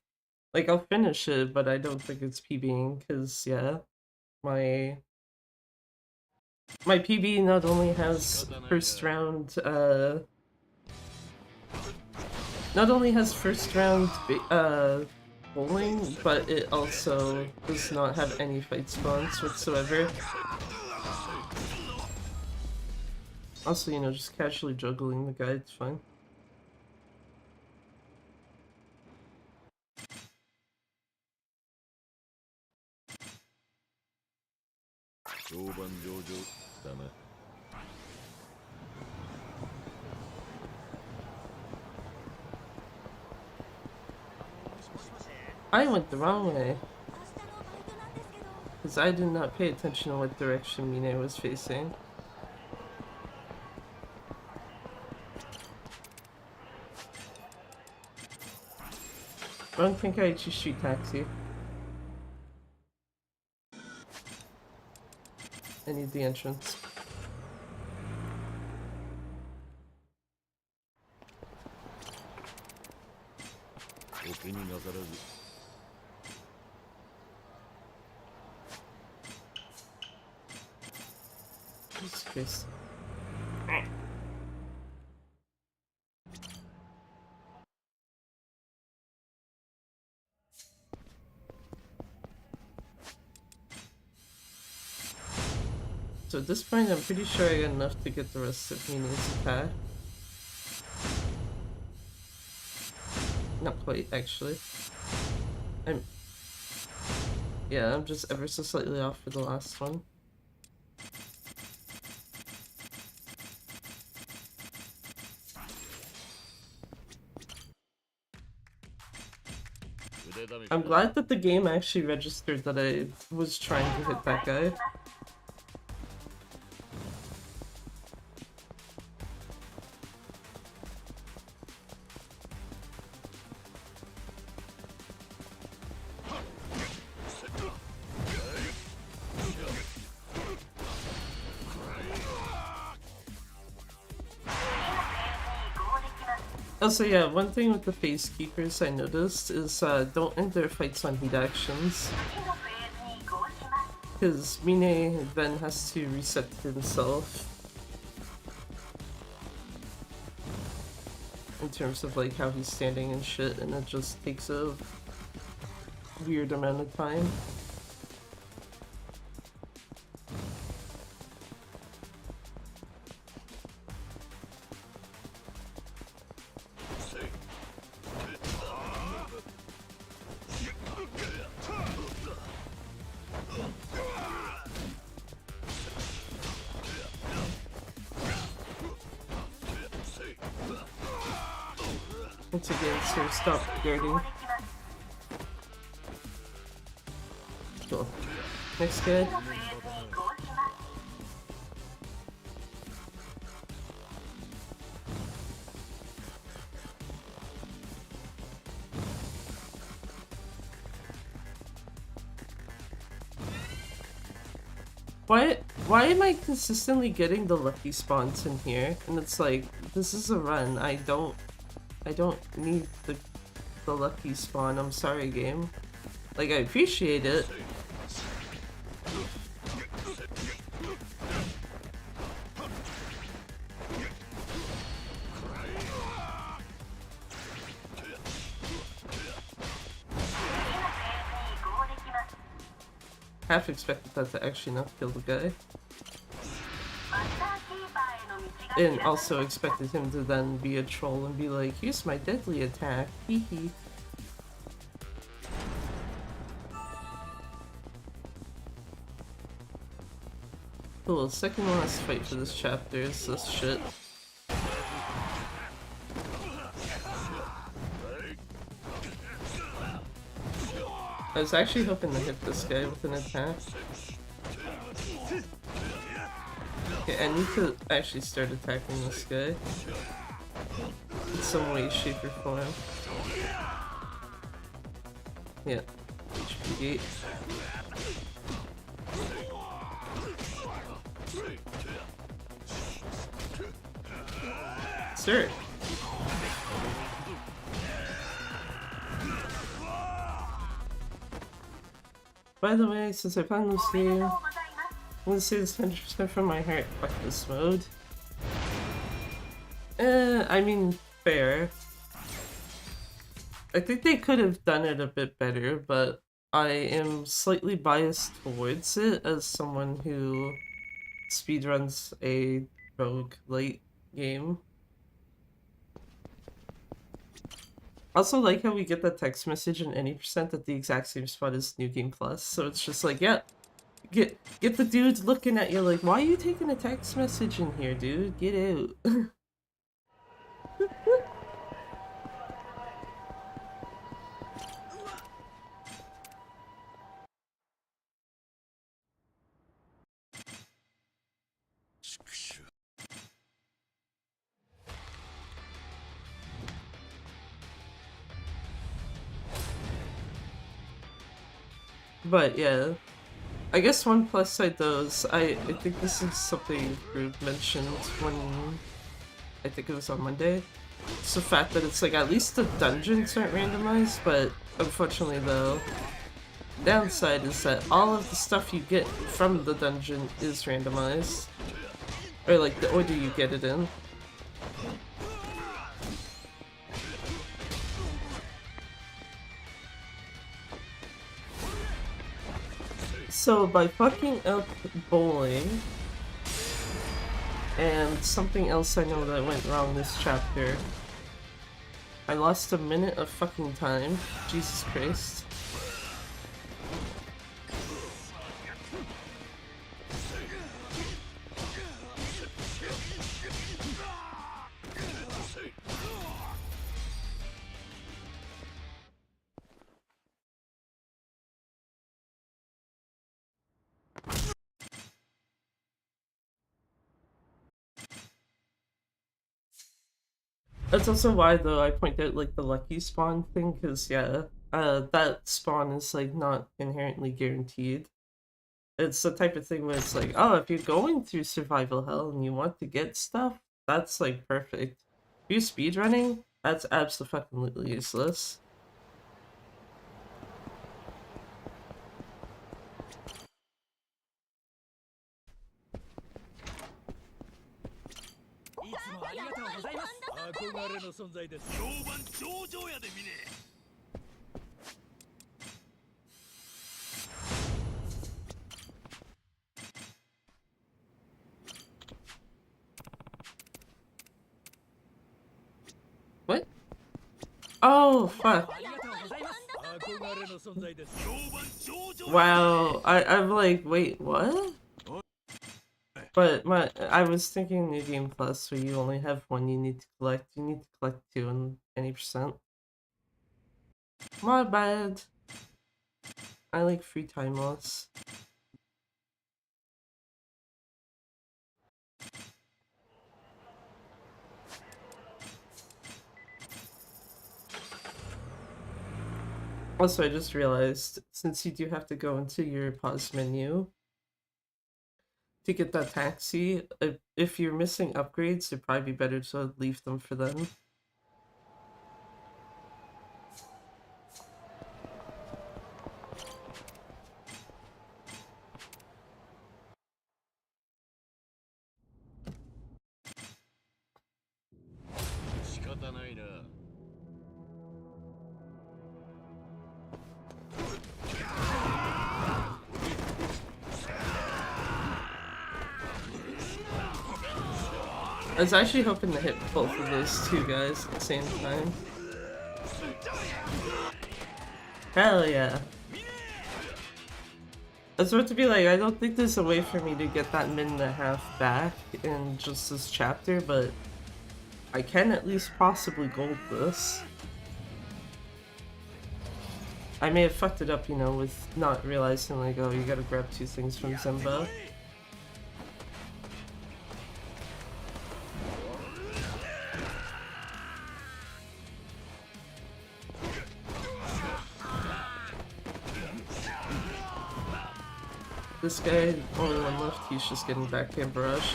Like, I'll finish it, but I don't think it's PBing, because, yeah, my PB not only has first round, bowling, but it also does not have any fight spawns whatsoever. Also, you know, just casually juggling the guy, it's fine. I went the wrong way. Because I did not pay attention to what direction Mine was facing. I don't think I actually shoot taxi. I need the entrance. Jesus Christ. So at this point, I'm pretty sure I got enough to get the rest of Mine's attack. Not quite, actually. Yeah, I'm just ever so slightly off for the last one. I'm glad that the game actually registered that I was trying to hit that guy. Also, yeah, one thing with the face keepers I noticed is don't end their fights on heat actions. Because Mine then has to reset himself. In terms of like how he's standing and shit, and it just takes a weird amount of time. Once again, so stop guarding. Cool. Next guy. Why am I consistently getting the lucky spawns in here? And it's like, this is a run. I don't need the lucky spawn. I'm sorry, game. Like, I appreciate it. Half expected that to actually not kill the guy. And also expected him to then be a troll and be like, here's my deadly attack, hee hee. Cool, second last fight for this chapter is this shit. I was actually hoping to hit this guy with an attack. Okay, I need to actually start attacking this guy. In some way, shape, or form. Yeah. HP gate. Sir. By the way, since I found this game, I'm gonna say this 100% from my heart. Fuck this mode. I mean, fair. I think they could have done it a bit better, but I am slightly biased towards it as someone who speedruns a roguelite game. Also like how we get that text message in any percent at the exact same spot as New Game Plus, so it's just like, yeah, get the dude looking at you like, why are you taking a text message in here, dude? Get out. But yeah, I guess one plus side though is I think this is something Groove mentioned when I think it was on Monday. It's the fact that it's like at least the dungeons aren't randomized, but unfortunately though, the downside is that all of the stuff you get from the dungeon is randomized. Or like the order you get it in. So by fucking up bowling, and something else I know that went wrong this chapter, I lost a minute of fucking time. Jesus Christ. That's also why though I point out like the lucky spawn thing, because yeah, that spawn is like not inherently guaranteed. It's the type of thing where it's like, oh, if you're going through survival hell and you want to get stuff, that's like perfect. If you're speedrunning, that's absolutely useless. What? Oh, fuck. Wow, I'm like, wait, what? But I was thinking New Game Plus where you only have one you need to collect. You need to collect two in any percent. My bad. I like free time loss. Also, I just realized, since you do have to go into your pause menu, to get that taxi, if you're missing upgrades, it'd probably be better to leave them for them. I was actually hoping to hit both of those two guys at the same time. Hell yeah. I was about to be like, I don't think there's a way for me to get that minute and a half back in just this chapter, but I can at least possibly gold this. I may have fucked it up, you know, with not realizing, like, oh, you gotta grab two things from Zemba. This guy, only one left, he's just getting backhand barrage.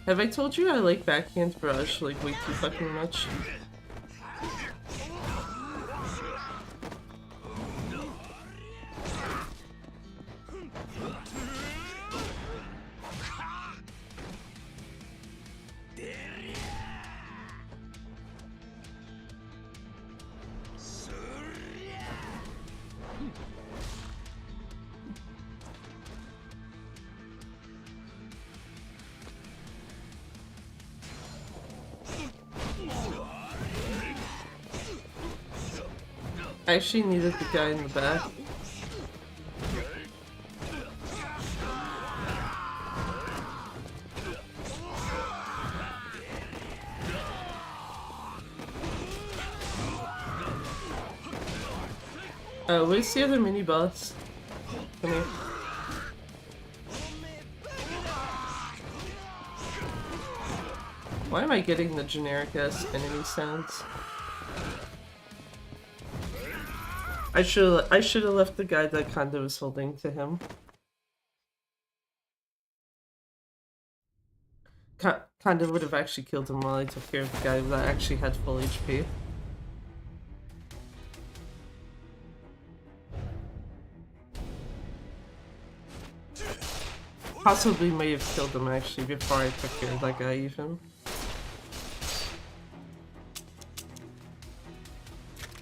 Have I told you I like backhand barrage like way too fucking much? I actually needed the guy in the back. Where's the other mini boss? Come here. Why am I getting the generic ass enemy sounds? I should have left the guy that Kanda was holding to him. Kanda would have actually killed him while I took care of the guy that actually had full HP. Possibly may have killed him actually before I took care of that guy even.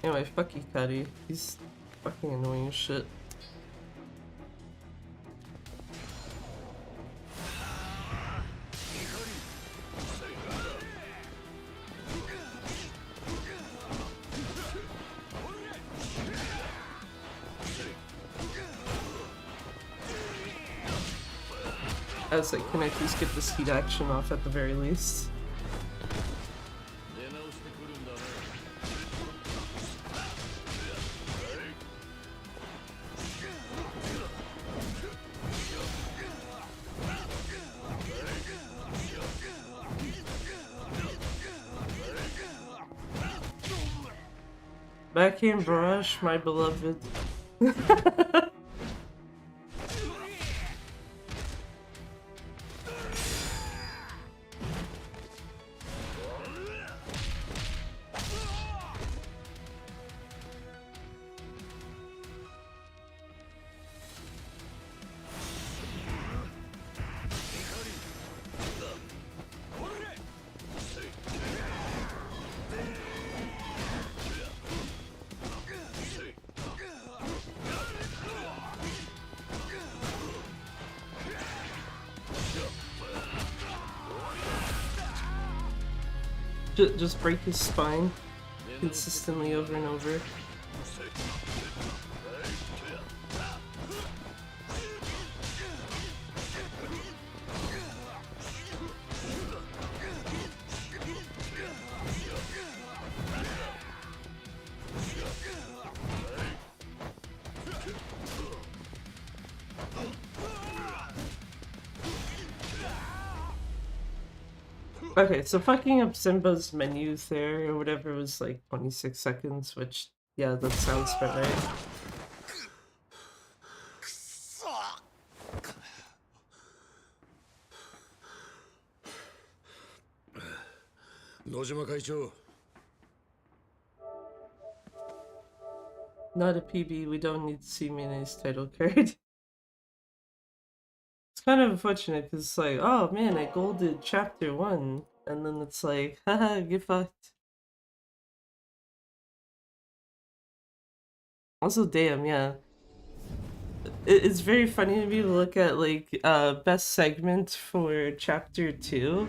Anyway, fuck you, Cuddy. He's fucking annoying as shit. I was like, can I please get this heat action off at the very least? Backhand barrage, my beloved. Just break his spine consistently over and over. Okay, so fucking up Simba's menus there, or whatever, was like 26 seconds, which, yeah, that sounds about right. Not a PB, we don't need to see Mina's title card. It's kind of unfortunate because it's like, oh man, I golded chapter 1, and then it's like, haha, get fucked. Also, damn, yeah. It's very funny to me to look at, like, best segment for chapter 2.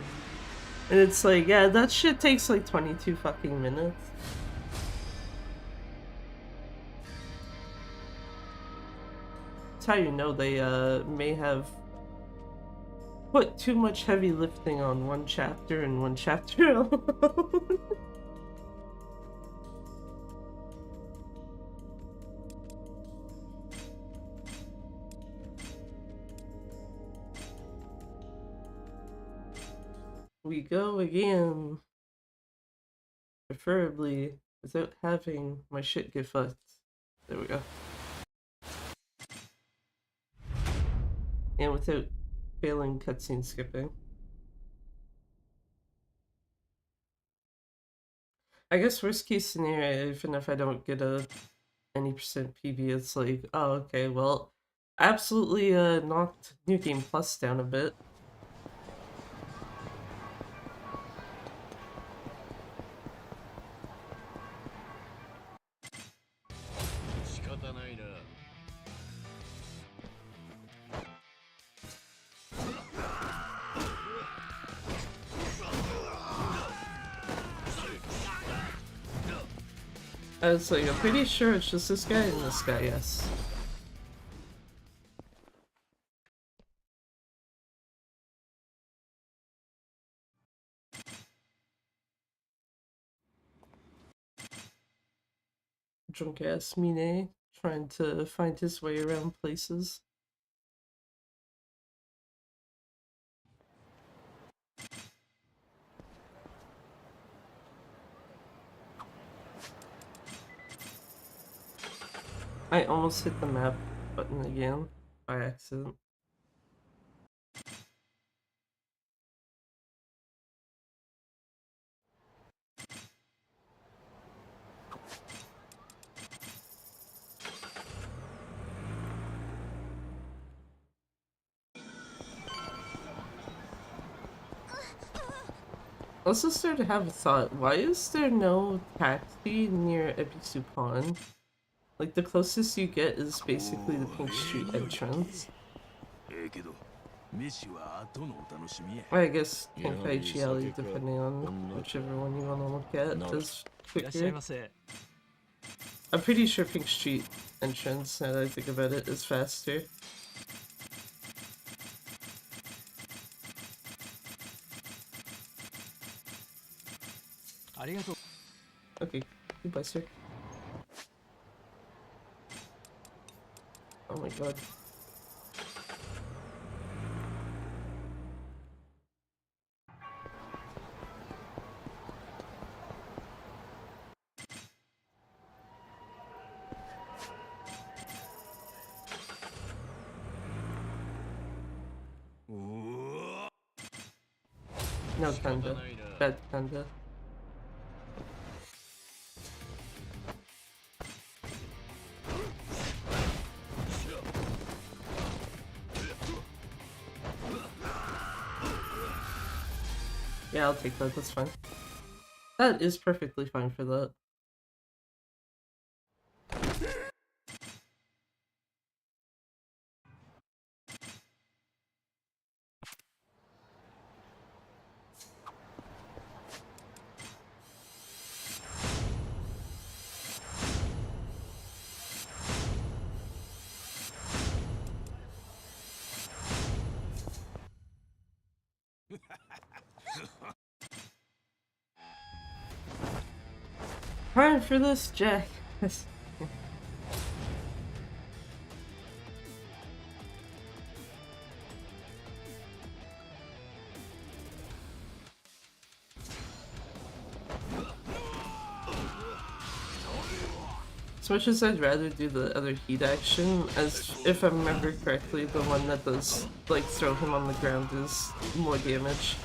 And it's like, yeah, that shit takes like 22 fucking minutes. That's how you know they, may have put too much heavy lifting on one chapter and one chapter alone. We go again. Preferably without having my shit get fucked. There we go. And without failing cutscene skipping. I guess worst case scenario, even if I don't get a any percent PB, it's like, oh okay, well, absolutely knocked New Game Plus down a bit. I was like, I'm pretty sure it's just this guy and this guy, yes. Drunk ass Mine trying to find his way around places. I almost hit the map button again by accident. Let's just start to have a thought. Why is there no taxi near Ebisu Pond? Like, the closest you get is basically the Pink Street entrance. I guess Tenkaichi Alley, depending on whichever one you want to look at, is quicker. I'm pretty sure Pink Street entrance, now that I think about it, is faster. Okay, goodbye, sir. Oh my god. No panda. Bad panda. Yeah, I'll take that, that's fine. That is perfectly fine for that. Time for this, Jack. As much as I'd rather do the other heat action, as if I remember correctly, the one that does, like, throw him on the ground is more damage.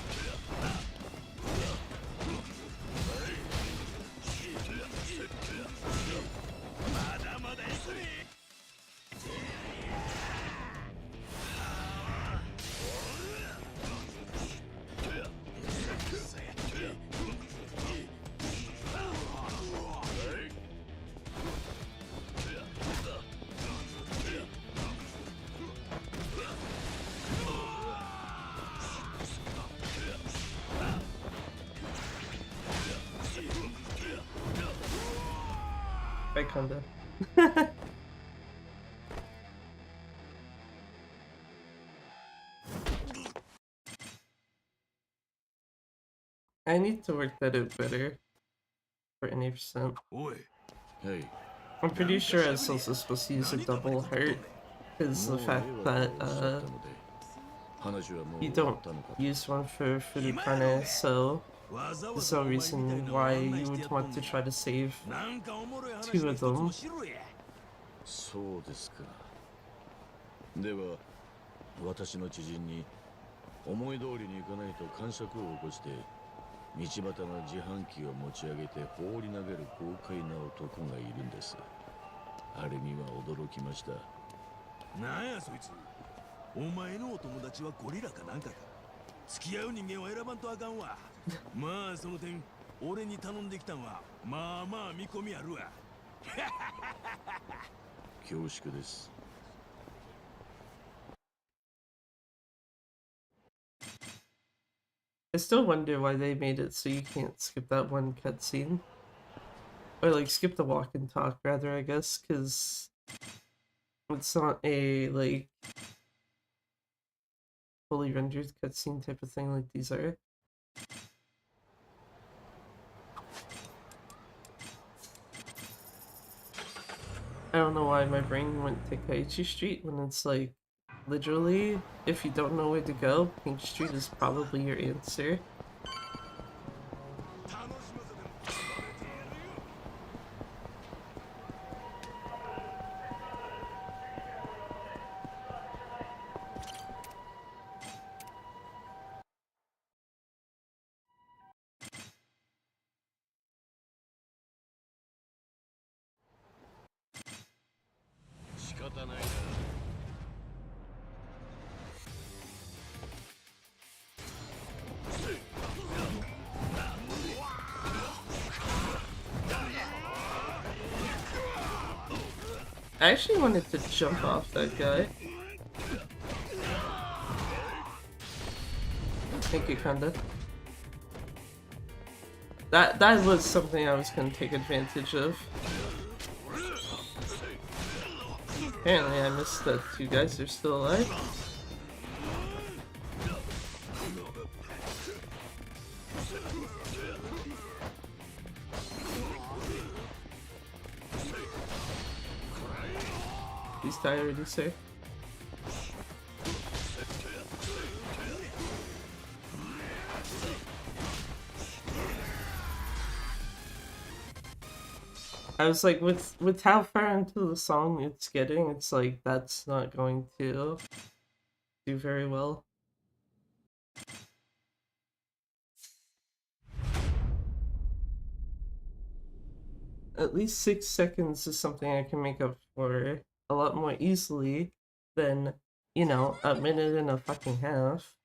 kinda. I need to work that out better for any percent. Hey. I'm pretty sure I was also supposed to use a double heart because the fact that you don't use one for the carne, so there's no reason why you would want to try to save 2 of them. そうですか。では、私の知人に思い通りにいかないと感触を起こして道端の自販機を持ち上げて放り投げる豪快な男がいるんです。あれには驚きました。なんやそいつ。お前のお友達はゴリラかなんかか。付き合う人間は選ばんとあかんわ。まあその点、俺に頼んできたんはまあまあ見込みあるわ。恐縮です。I still wonder why they made it so you can't skip that one cutscene. Or like skip the walk and talk rather, I guess, because it's not a like fully rendered cutscene type of thing like these are. I don't know why my brain went to Kaiichi Street when it's like, literally, if you don't know where to go, Pink Street is probably your answer. I actually wanted to jump off that guy. Thank you, Kanda. That was something I was gonna take advantage of. Apparently I missed that 2 guys are still alive. Please die already, sir. I was like, with how far into the song it's getting, it's like that's not going to do very well. At least 6 seconds is something I can make up for a lot more easily than, you know, a minute and a fucking half.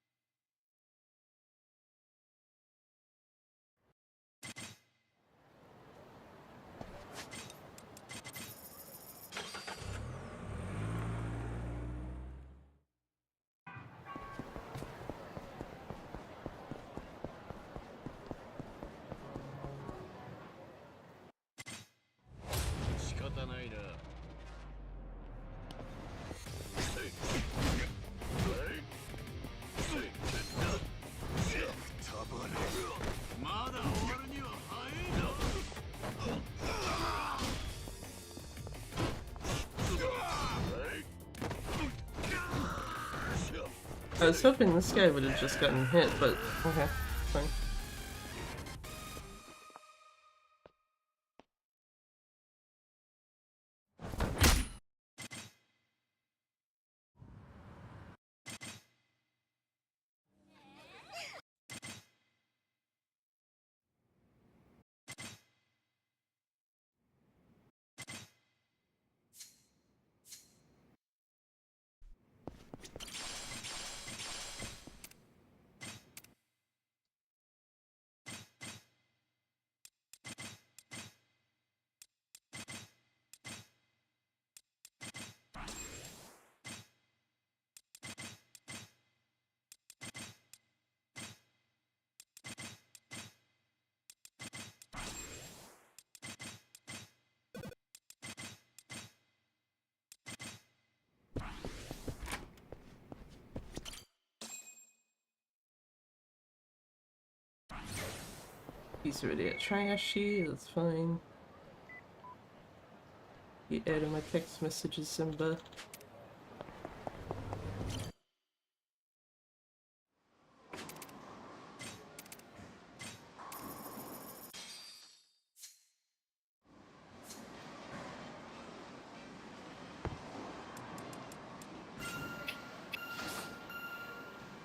I was hoping this guy would have just gotten hit, but okay, fine. He's already at trashy, that's fine. He added my text messages, Simba.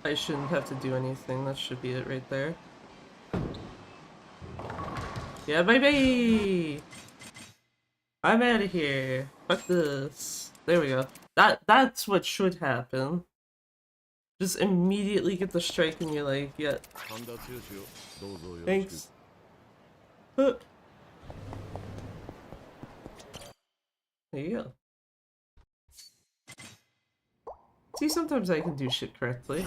I shouldn't have to do anything, that should be it right there. Yeah, baby! I'm out of here. Fuck this. There we go. That's what should happen. Just immediately get the strike and you're like, yeah. Thanks. There you go. See, sometimes I can do shit correctly.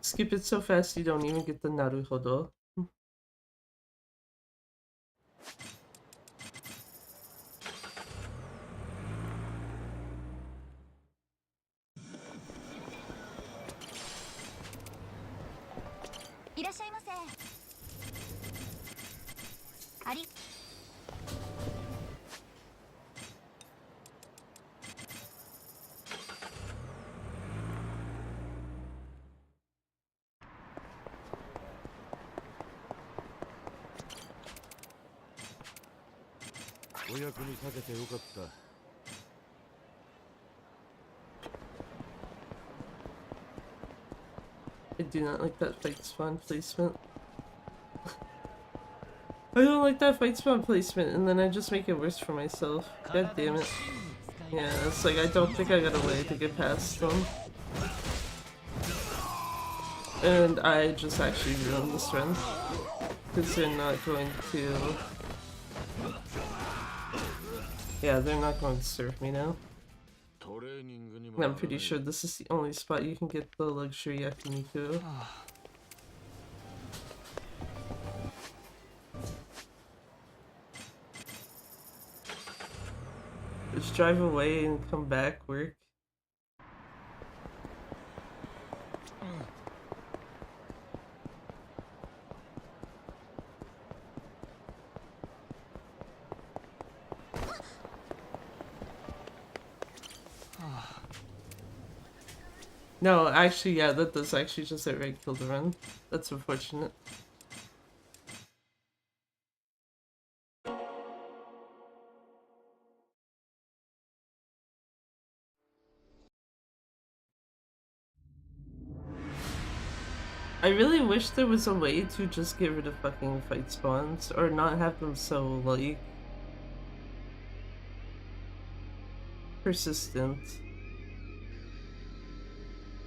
Skip it so fast you don't even get the naruhodo. I do not like that fight spawn placement. I don't like that fight spawn placement, and then I just make it worse for myself. God damn it. Yeah, it's like I don't think I got a way to get past them. And I just actually ruined this run. Because they're not going to... Yeah, they're not going to serve me now. And I'm pretty sure this is the only spot you can get the luxury yakiniku. Just drive away and come back, work. No, actually, yeah, that does actually just outright kill the run. That's unfortunate. I really wish there was a way to just get rid of fucking fight spawns, or not have them so, like, persistent.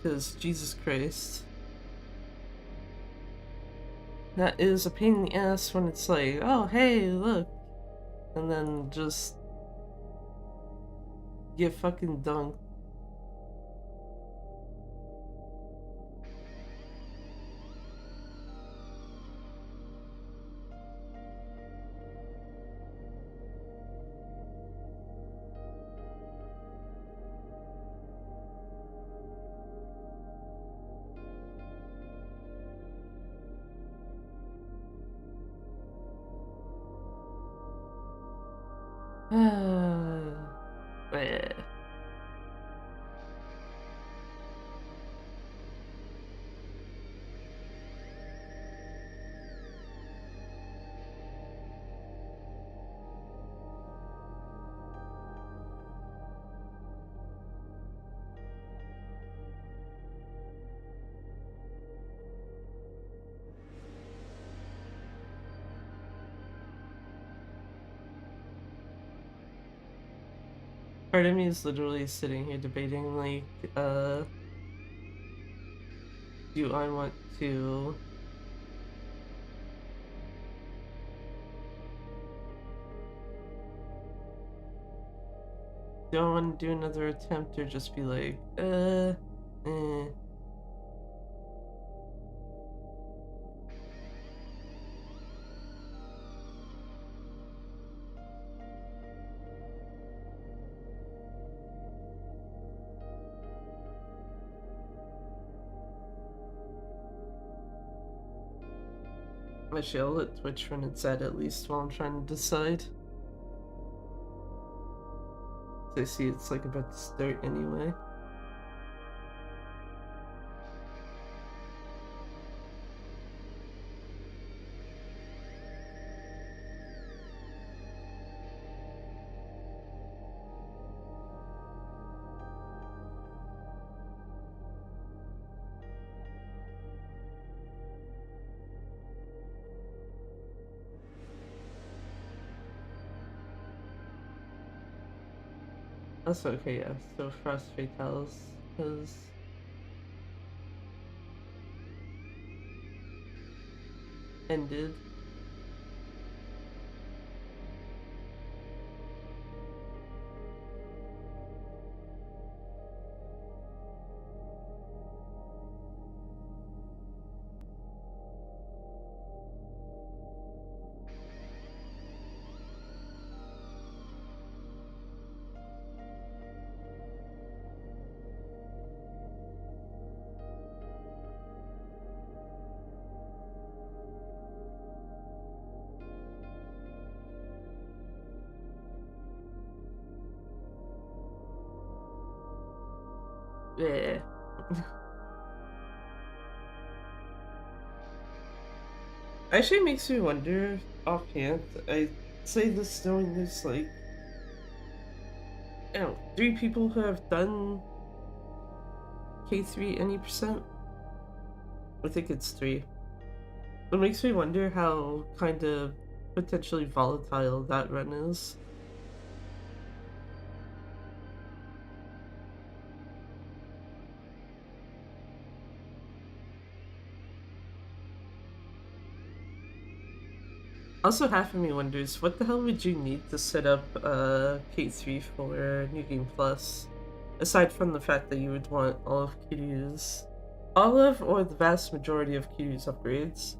Because, Jesus Christ. That is a pain in the ass when it's like, oh, hey, look. And then just get fucking dunked. Bleh. Part of me is literally sitting here debating, like, do I want to... Do I want to do another attempt or just be like, eh. Actually, I'll let Twitch run its ad at least while I'm trying to decide. I see it's like about to start anyway. That's okay, yeah. So Frost Fatales has ended. Yeah. Actually makes me wonder offhand. I say this knowing there's like, I don't know, 3 people who have done K3 any percent. I think it's 3. It makes me wonder how kind of potentially volatile that run is. Also, half of me wonders, what the hell would you need to set up K3 for New Game Plus? Aside from the fact that you would want all of Kiryu's... all of, or the vast majority of Kiryu's upgrades.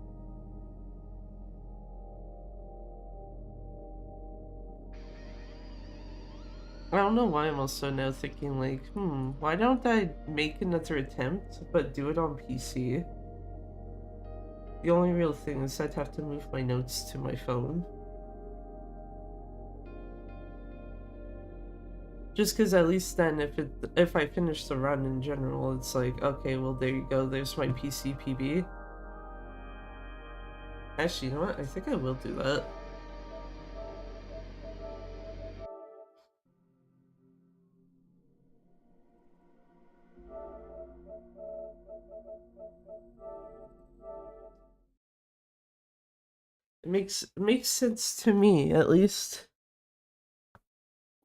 I don't know why I'm also now thinking like, why don't I make another attempt, but do it on PC? The only real thing is I'd have to move my notes to my phone. Just because at least then if I finish the run in general, it's like, okay, well there you go, there's my PC PB. Actually, you know what? I think I will do that. It makes sense to me, at least.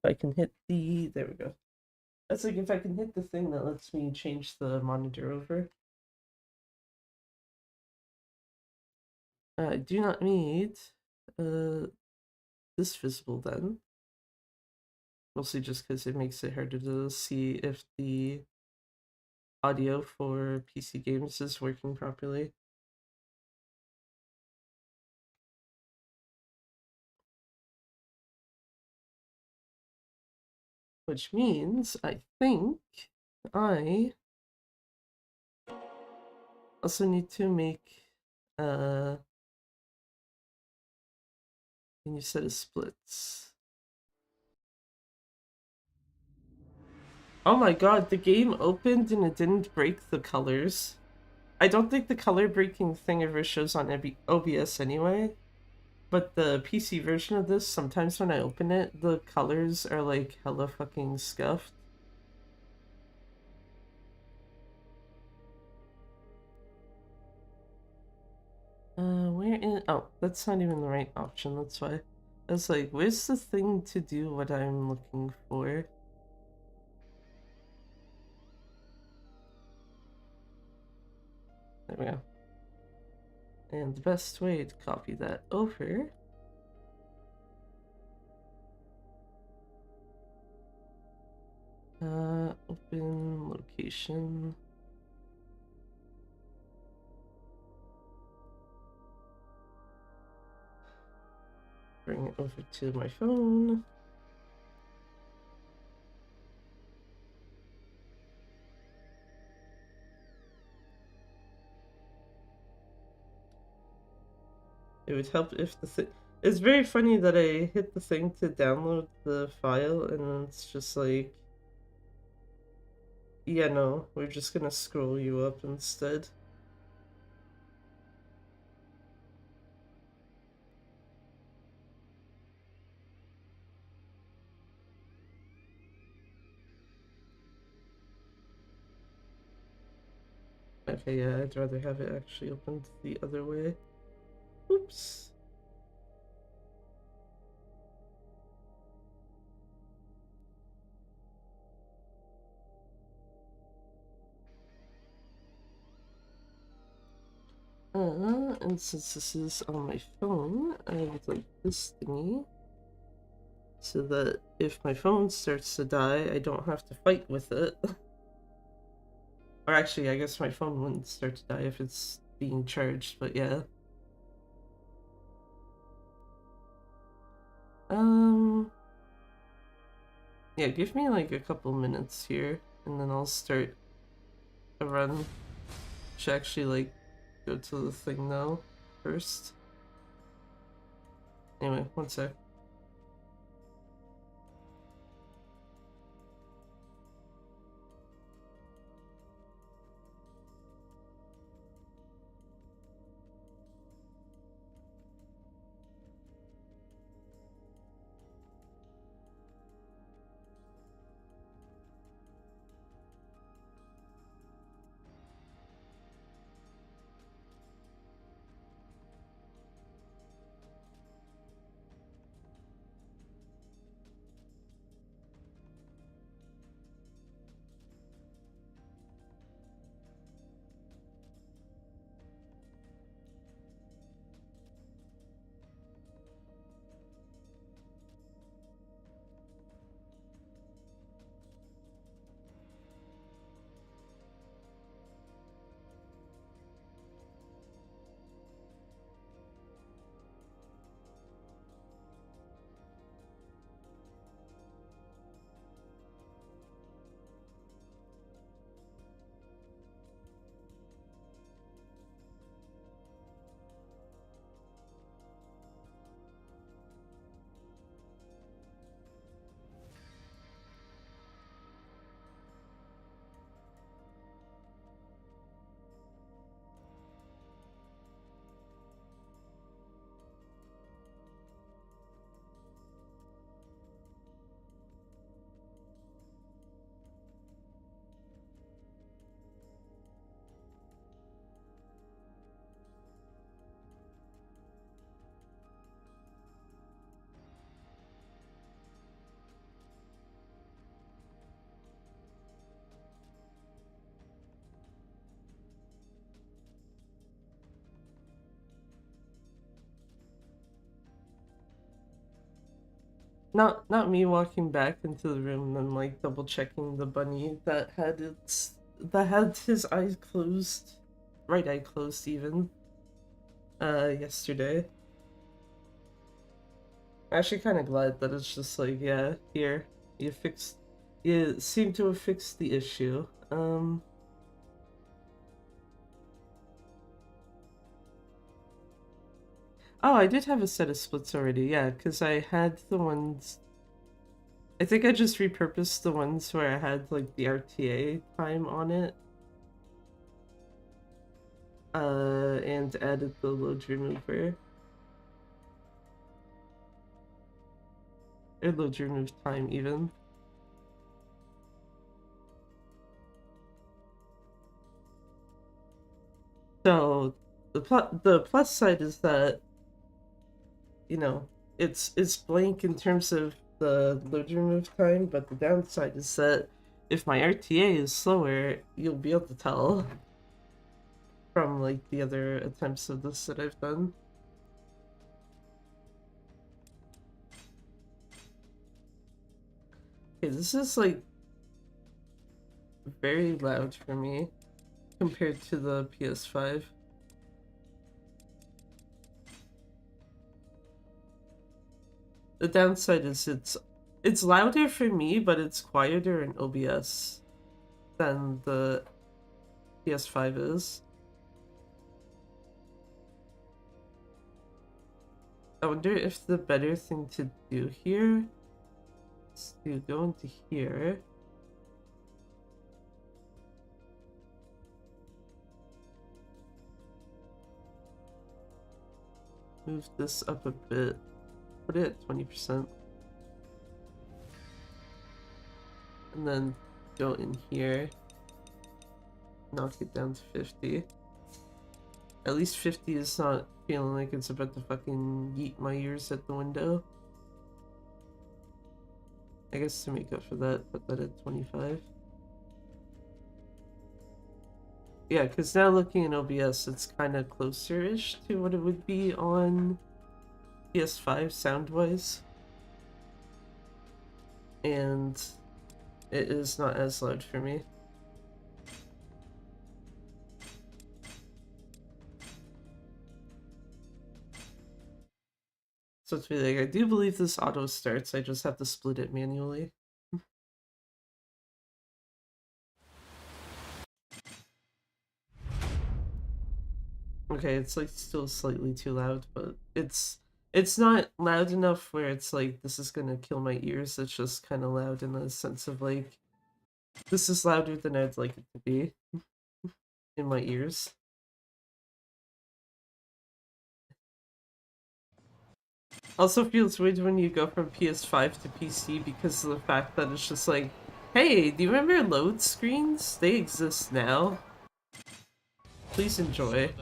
If I can hit there we go. That's like if I can hit the thing that lets me change the monitor over. I do not need this visible then. Mostly just because it makes it harder to see if the audio for PC games is working properly. Which means I think I also need to make a new set of splits. Oh my god, the game opened and it didn't break the colors. I don't think the color breaking thing ever shows on OBS anyway, but the PC version of this, sometimes when I open it, the colors are like hella fucking scuffed. Where in? Oh, that's not even the right option, that's why. I was like, where's the thing to do what I'm looking for? There we go. And the best way to copy that over open location. Bring it over to my phone. It would help if the thing. It's very funny that I hit the thing to download the file and it's just like, yeah, no, we're just gonna scroll you up instead. Okay, yeah, I'd rather have it actually opened the other way. Oops. And since this is on my phone, I would like this thingy so that if my phone starts to die, I don't have to fight with it. Or actually, I guess my phone wouldn't start to die if it's being charged, but yeah. Yeah, give me like a couple minutes here, and then I'll start a run. Should actually like go to the thing now first. Anyway, one sec. Not me walking back into the room and like double checking the bunny that had his eyes closed, right eye closed even, yesterday. I'm actually kind of glad that it's just like, yeah, here, you seem to have fixed the issue. Oh, I did have a set of splits already, yeah, because I had the ones. I think I just repurposed the ones where I had like the RTA time on it. And added the load remover. Or load remove time even. So the plus side is that, you know, it's blank in terms of the load remove time, but the downside is that if my RTA is slower, you'll be able to tell from like the other attempts of this that I've done. Okay, this is like very loud for me compared to the PS5. The downside is it's louder for me, but it's quieter in OBS than the PS5 is. I wonder if the better thing to do here is to go into here. Move this up a bit. Put it at 20%. And then go in here. Knock it down to 50. At least 50 is not feeling like it's about to fucking yeet my ears at the window. I guess to make up for that, put that at 25. Yeah, because now looking in OBS, it's kind of closer-ish to what it would be on PS5 sound-wise. And it is not as loud for me. So it's really like, I do believe this auto starts, I just have to split it manually. Okay, it's like still slightly too loud, but it's not loud enough where it's like this is gonna kill my ears. It's just kind of loud in the sense of like this is louder than I'd like it to be in my ears. Also feels weird when you go from PS5 to PC because of the fact that it's just like, hey, do you remember load screens? They exist now. Please enjoy.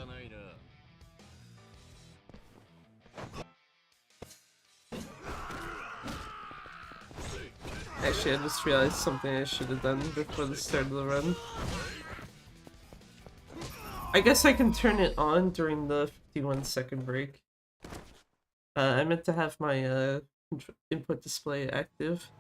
Actually, I just realized something I should have done before the start of the run. I guess I can turn it on during the 51-second break. I meant to have my input display active.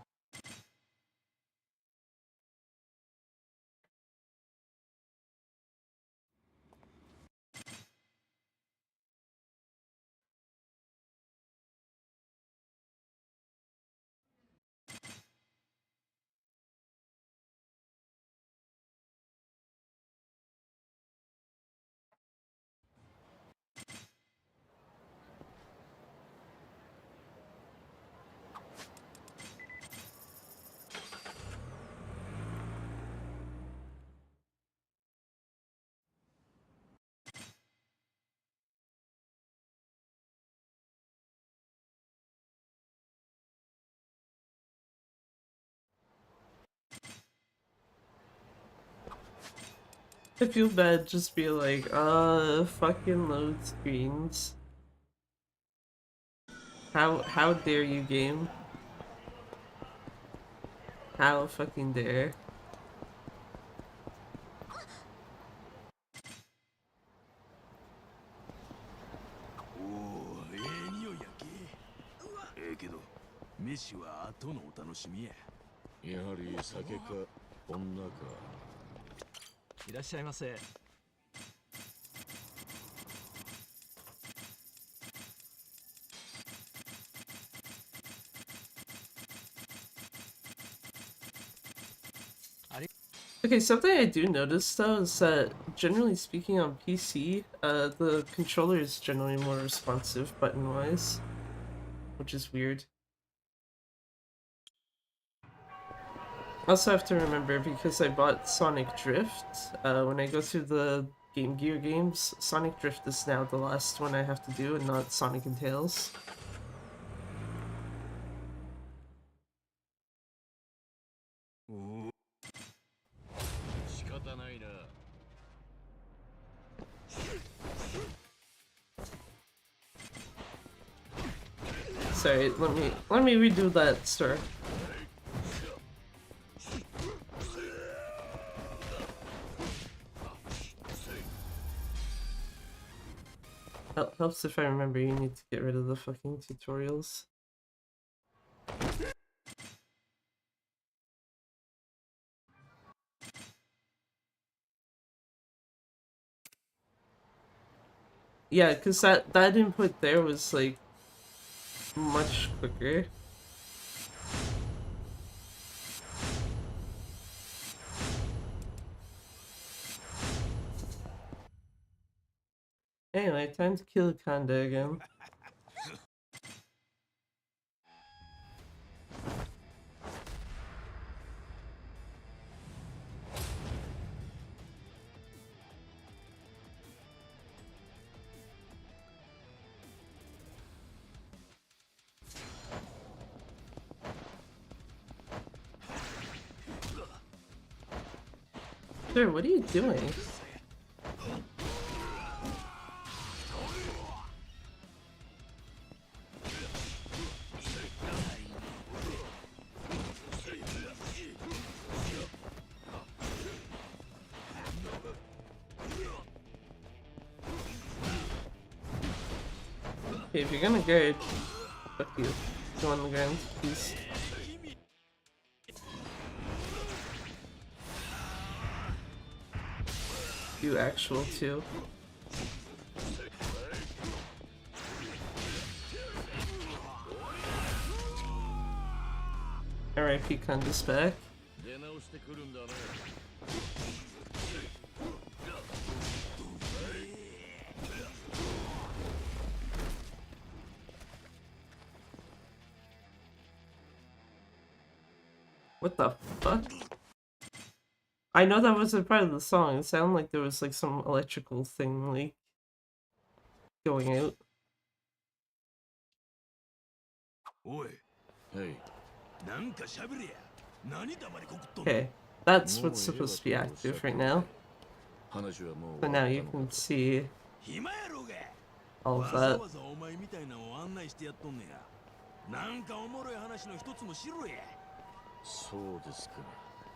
I feel bad just be like, fucking load screens. How dare you, game? How fucking dare? Oh, 匂いやけ。けど、飯は後のお楽しみや。やはり酒か女か。いらっしゃいませ。Okay, something I do notice though is that generally speaking on PC, the controller is generally more responsive button-wise, which is weird. Also have to remember, because I bought Sonic Drift, when I go through the Game Gear games, Sonic Drift is now the last one I have to do and not Sonic and Tails. Sorry, let me redo that, sir. Helps if I remember you need to get rid of the fucking tutorials. Yeah, because that input there was like much quicker. Anyway, time to kill Kanda again. Sir, what are you doing? Okay, if you're gonna guard, fuck you. Go on the ground, please. You actual too. RIP Conda's back. What the fuck? I know that wasn't part of the song. It sounded like there was like some electrical thing like going out. Okay, that's what's supposed to be active right now. So now you can see all of that.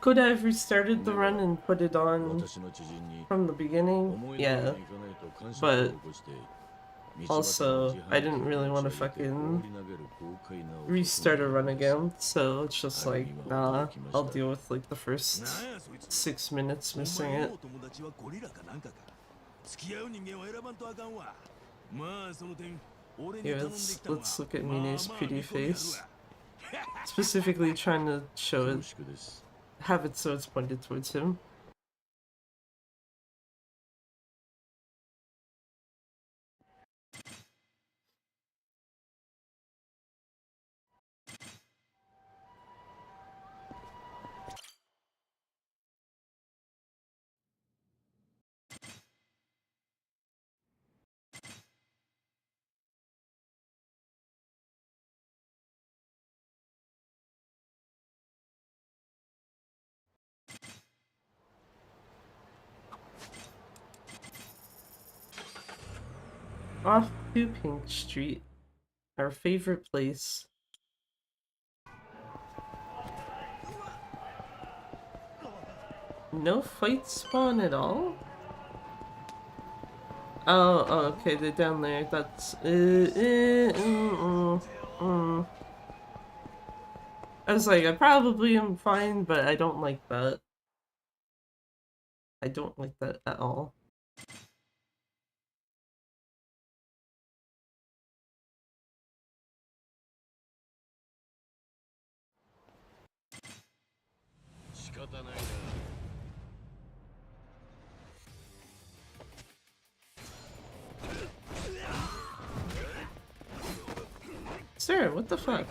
Could I have restarted the run and put it on from the beginning? Yeah, but also I didn't really want to fucking restart a run again, so it's just like, nah, I'll deal with like the first 6 minutes missing it. Here, let's look at Mine's pretty face. Specifically trying to show it, have it so it's pointed towards him. Off to Pink Street, our favorite place. No fight spawn at all? Oh, okay, they're down there. That's I was like, I probably am fine, but I don't like that. I don't like that at all. Sir, what the fuck?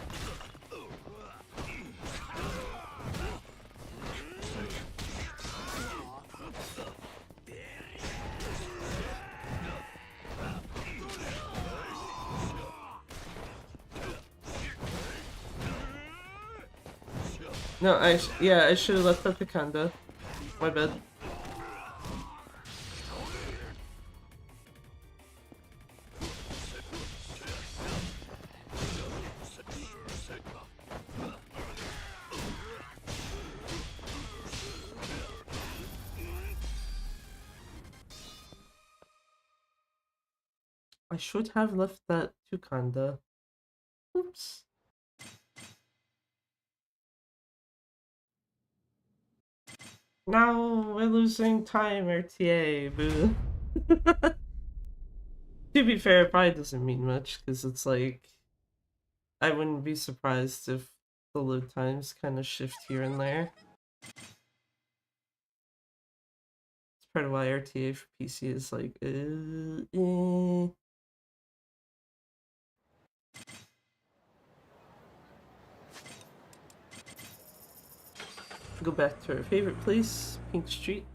No, I should have left the Picanda. My bad. I should have left that Tukanda. Oops. Now we're losing time, RTA, boo. To be fair, it probably doesn't mean much, because it's like, I wouldn't be surprised if the load times kind of shift here and there. It's part of why RTA for PC is like, Go back to our favorite place, Pink Street.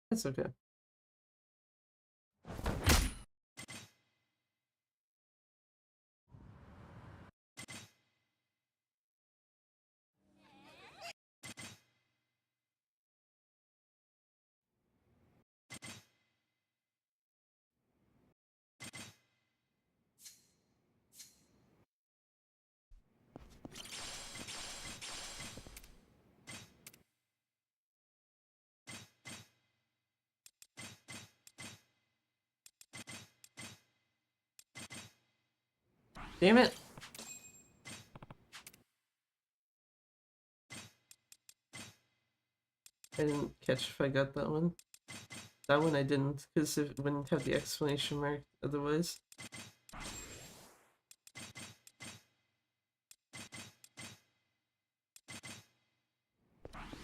That's okay. Damn it. I didn't catch if I got that one. That one I didn't, because it wouldn't have the exclamation mark otherwise.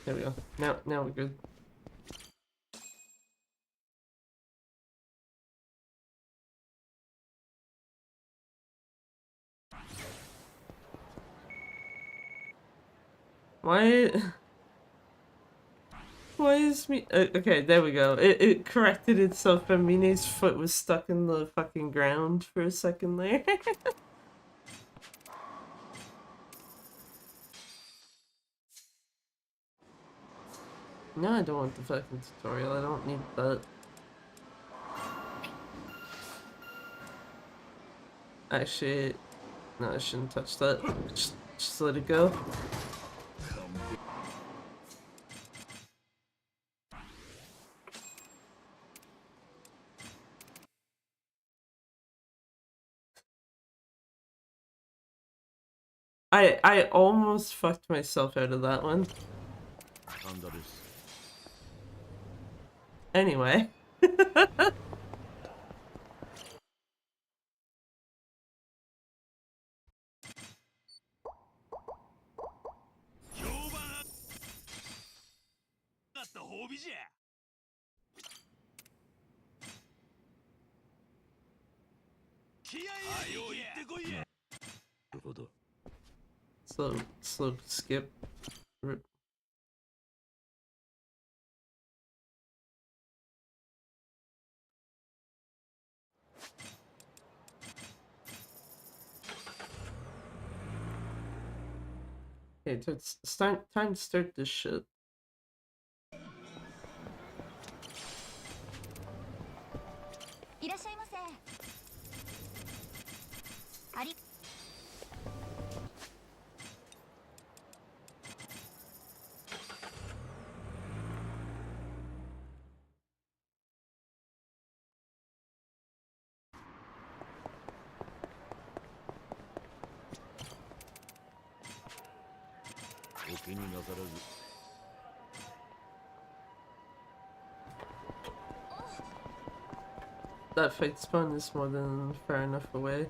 There we go. Now we're good. Why? Why is me? Okay, there we go. It corrected itself, and Mine's foot was stuck in the fucking ground for a second there. No, I don't want the fucking tutorial. I don't need that. Actually, no, I shouldn't touch that. Just let it go. I almost fucked myself out of that one. Anyway. Slow skip. Okay, it's time to start this shit. That fight spawn is more than far enough away.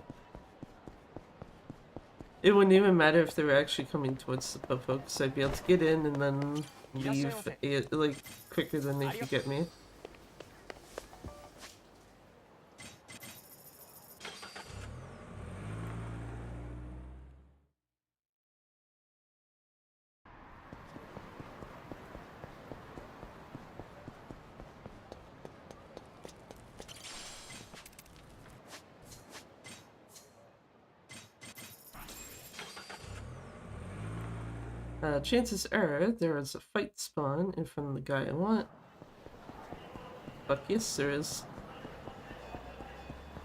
It wouldn't even matter if they were actually coming towards the puffo, because I'd be able to get in and then leave it, like, quicker than they could get me. Chances are there is a fight spawn in front of the guy I want. Fuck yes, there is.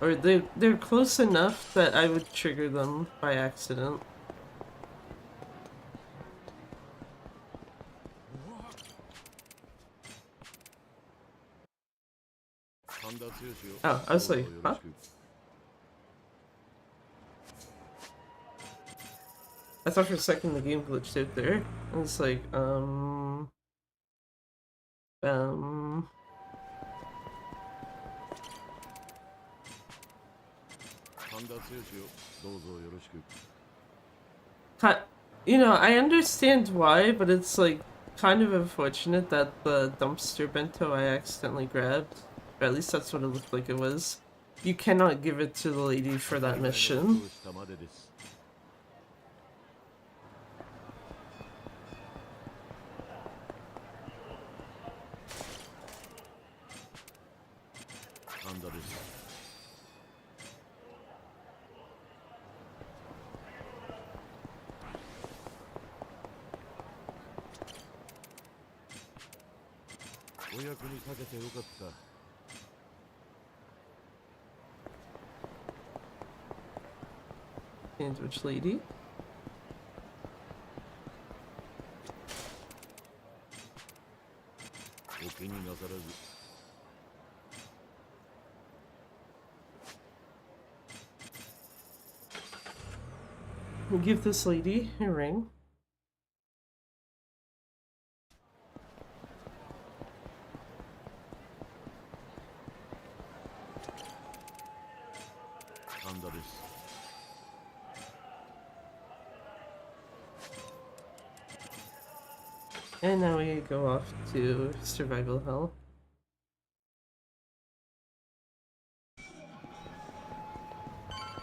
Or they're close enough that I would trigger them by accident. Oh, I was like, huh? I thought for a second the game glitched out there. I was like, You know, I understand why, but it's like kind of unfortunate that the dumpster bento I accidentally grabbed, or at least that's what it looked like it was, you cannot give it to the lady for that mission. Sandwich lady. We'll give this lady a ring. And now we go off to survival hell.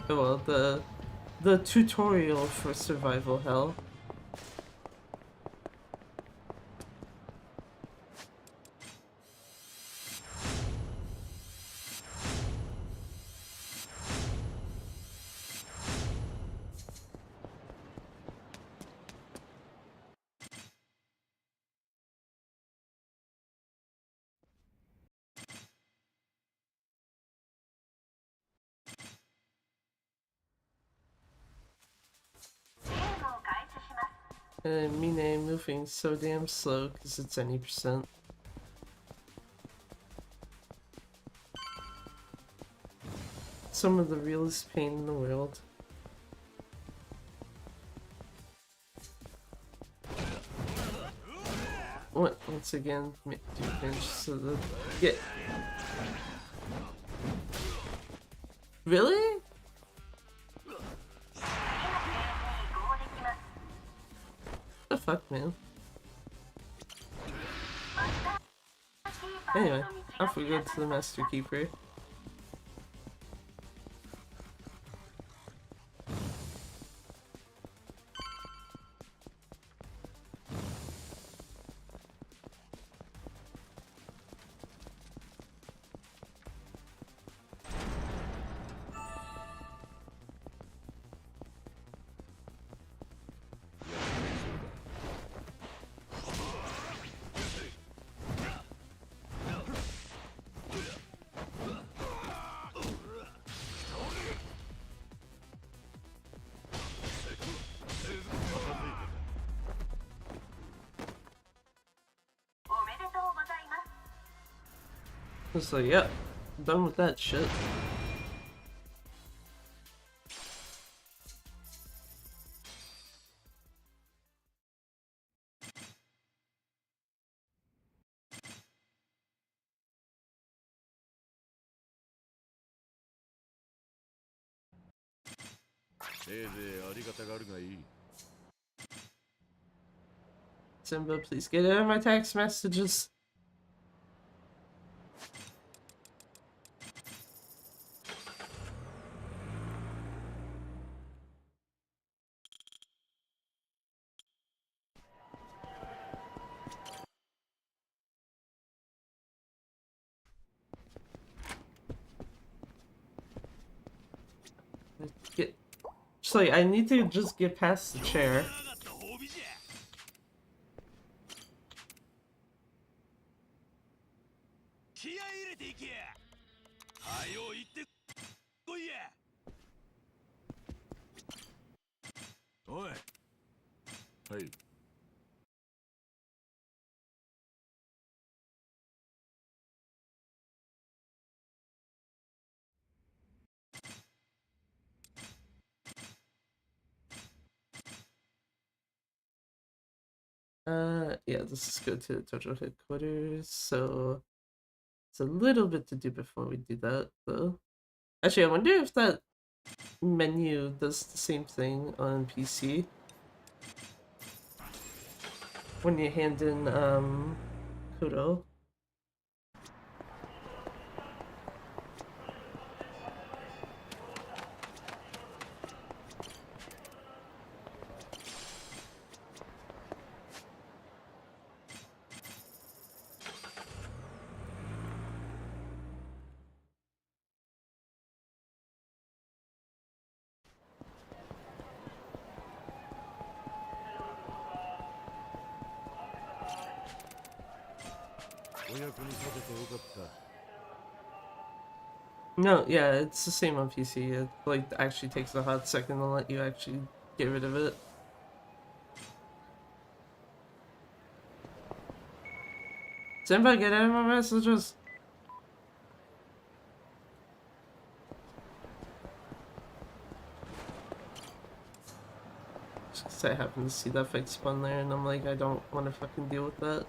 Oh well, the tutorial for survival hell. Mine moving so damn slow because it's any percent. Some of the realest pain in the world. What? Once again, do pinch so the get. Really? The fuck, man. Anyway, off we go to the Master Keeper. It's like, yep, done with that shit. Simba, please get out of my text messages. Just like, I need to just get past the chair. Yeah, let's just go to the Tojo headquarters. So it's a little bit to do before we do that, though. Actually, I wonder if that menu does the same thing on PC. When you hand in, Kuro. No, yeah, it's the same on PC. It like actually takes a hot second to let you actually get rid of it. Senpai, get out of my messages! Just 'cause I happen to see that fight spawn there and I'm like, I don't want to fucking deal with that.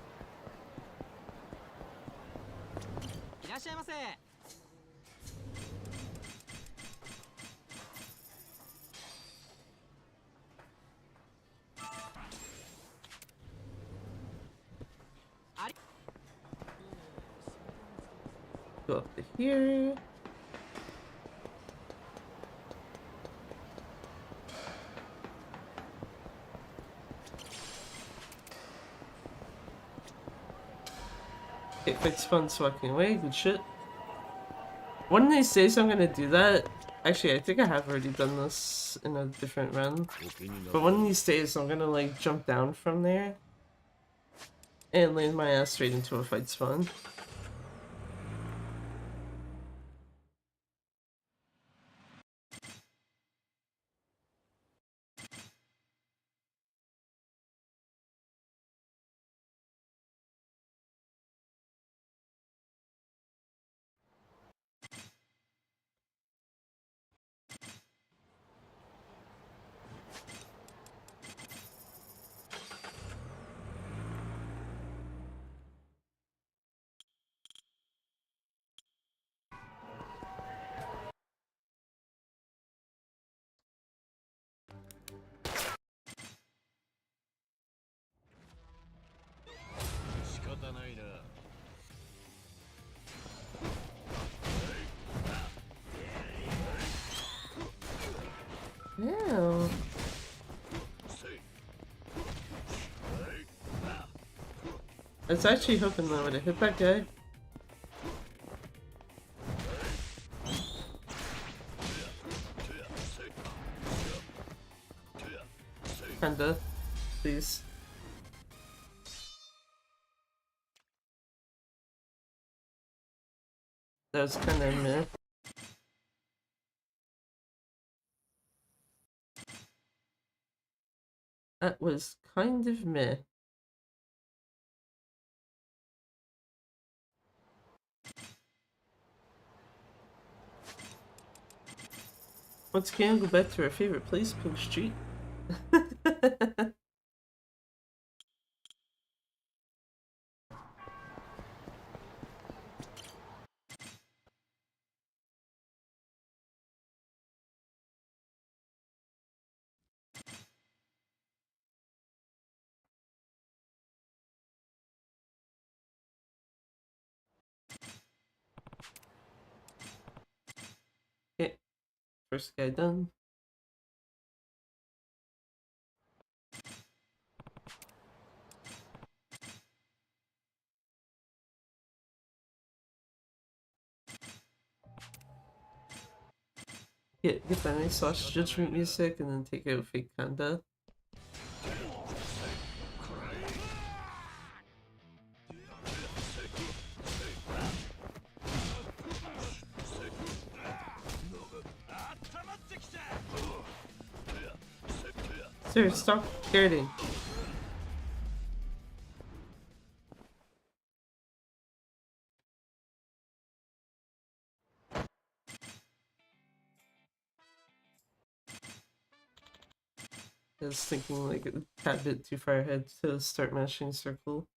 Go up to here. Okay, fight spawn's walking away, good shit. One of these days I'm gonna do that. Actually, I think I have already done this in a different run. But one of these days I'm gonna like jump down from there and land my ass straight into a fight spawn. Yeah. I was actually hoping that would have hit that guy. Kinda. Please. That was kinda meh. That was kind of meh. Once again, go back to our favorite place, Pink Street. Okay, first guy done. Get that nice sausage judgment music and then take out fake panda. Sir, stop guarding. I was thinking like a tad bit too far ahead to start mashing circle.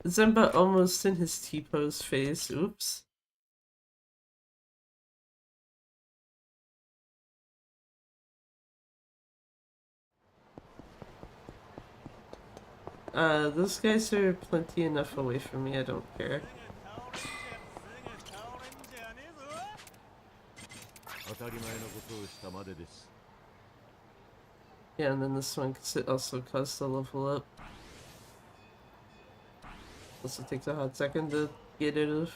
Zemba almost in his T-pose face. Oops. Those guys are plenty enough away from me, I don't care. Yeah, and then this one also costs the level up. Also takes a hot second to get it of.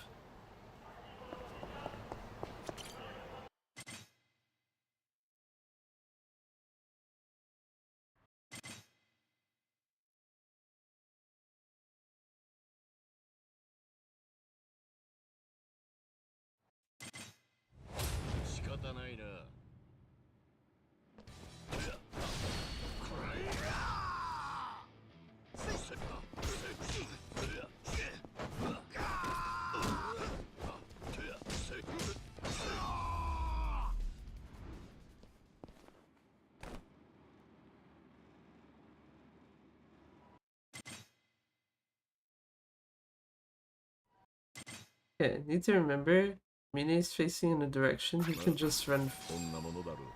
Okay, need to remember, Mine's facing in a direction, he can just run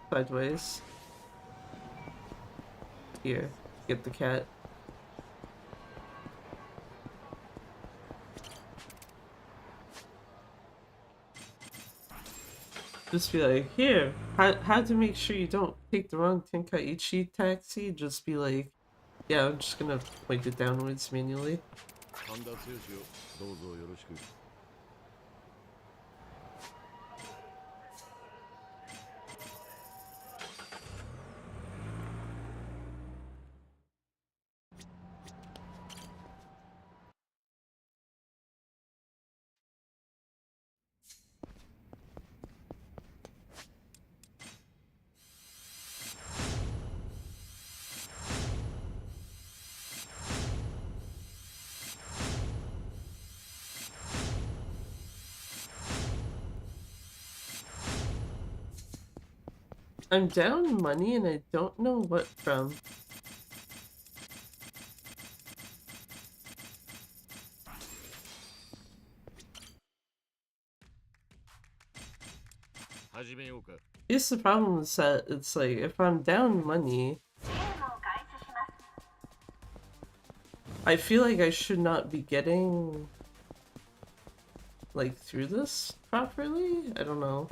sideways. Here, get the cat. Just be like, here, how to make sure you don't take the wrong Tenkaichi taxi? Just be like, yeah, I'm just gonna point it downwards manually. I'm down money and I don't know what from. It's the problem is that it's like, if I'm down money, I feel like I should not be getting, like, through this properly? I don't know.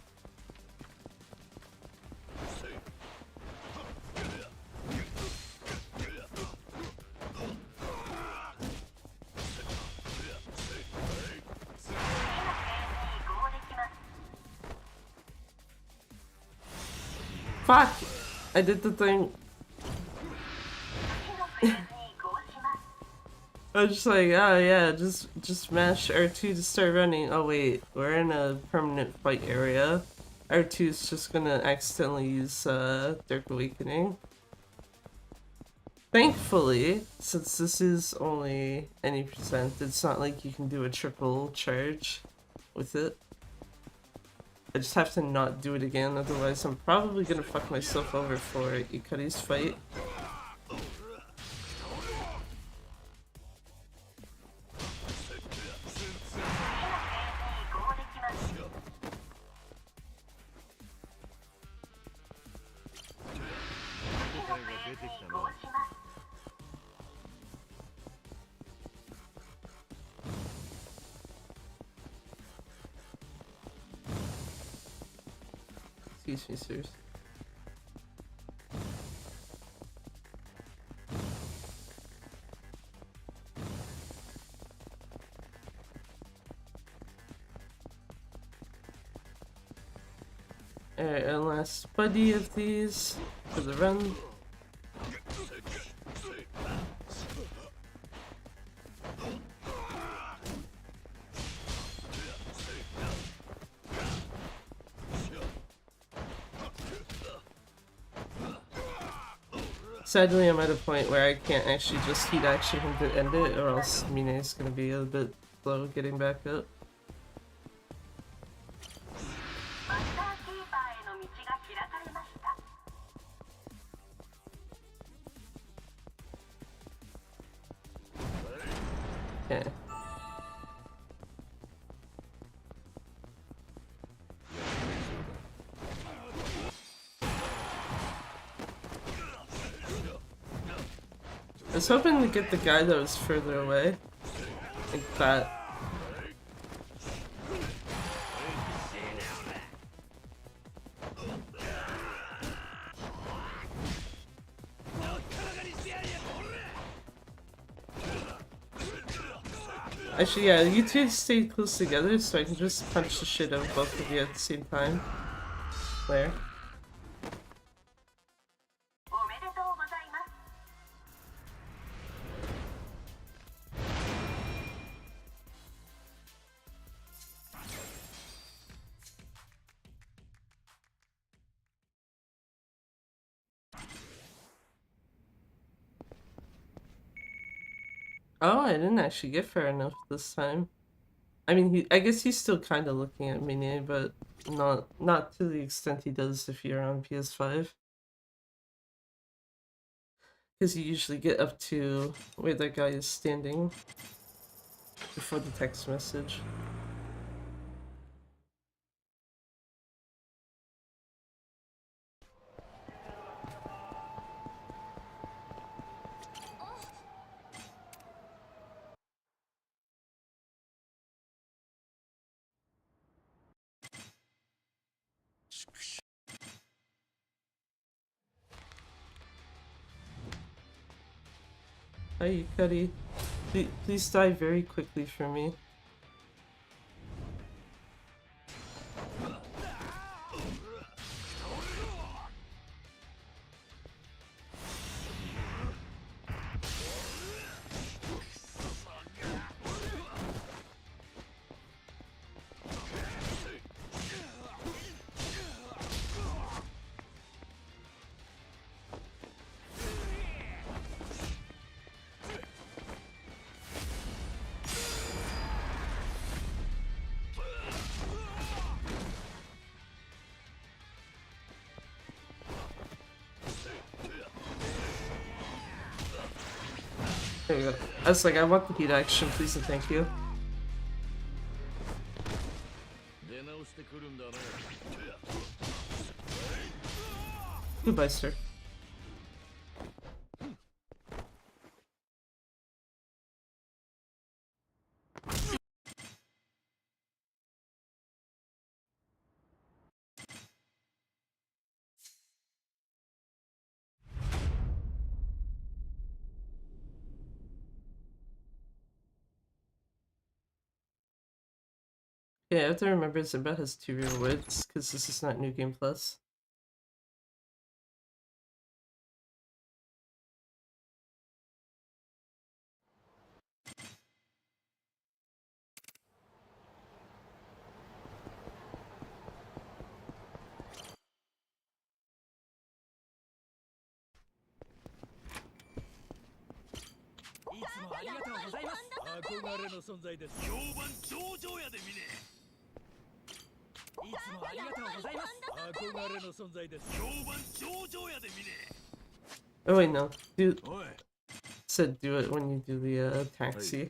Fuck! I did the thing. I was just like, oh yeah, just mash R2 to start running. Oh wait, we're in a permanent fight area. R2 is just gonna accidentally use Dark Awakening. Thankfully, since this is only any percent, it's not like you can do a triple charge with it. I just have to not do it again, otherwise I'm probably gonna fuck myself over for Ikari's fight. Excuse me, sirs. Alright, and last buddy of these for the run. Sadly, I'm at a point where I can't actually just heat action him to end it, or else Mine's gonna be a bit slow getting back up. Okay. I was hoping to get the guy that was further away. Like that. Actually, yeah, you two stay close together so I can just punch the shit out of both of you at the same time. There. Oh, I didn't actually get fair enough this time. I mean, I guess he's still kind of looking at me, but not to the extent he does if you're on PS5. Because you usually get up to where that guy is standing before the text message. Hi, Cuddy. Please die very quickly for me. There we go. I was like, I want the heat action, please and thank you. Goodbye, sir. Yeah, I have to remember Zimba has 2 real wits, because this is not New Game Plus. Oh wait, no. Said do it when you do the taxi.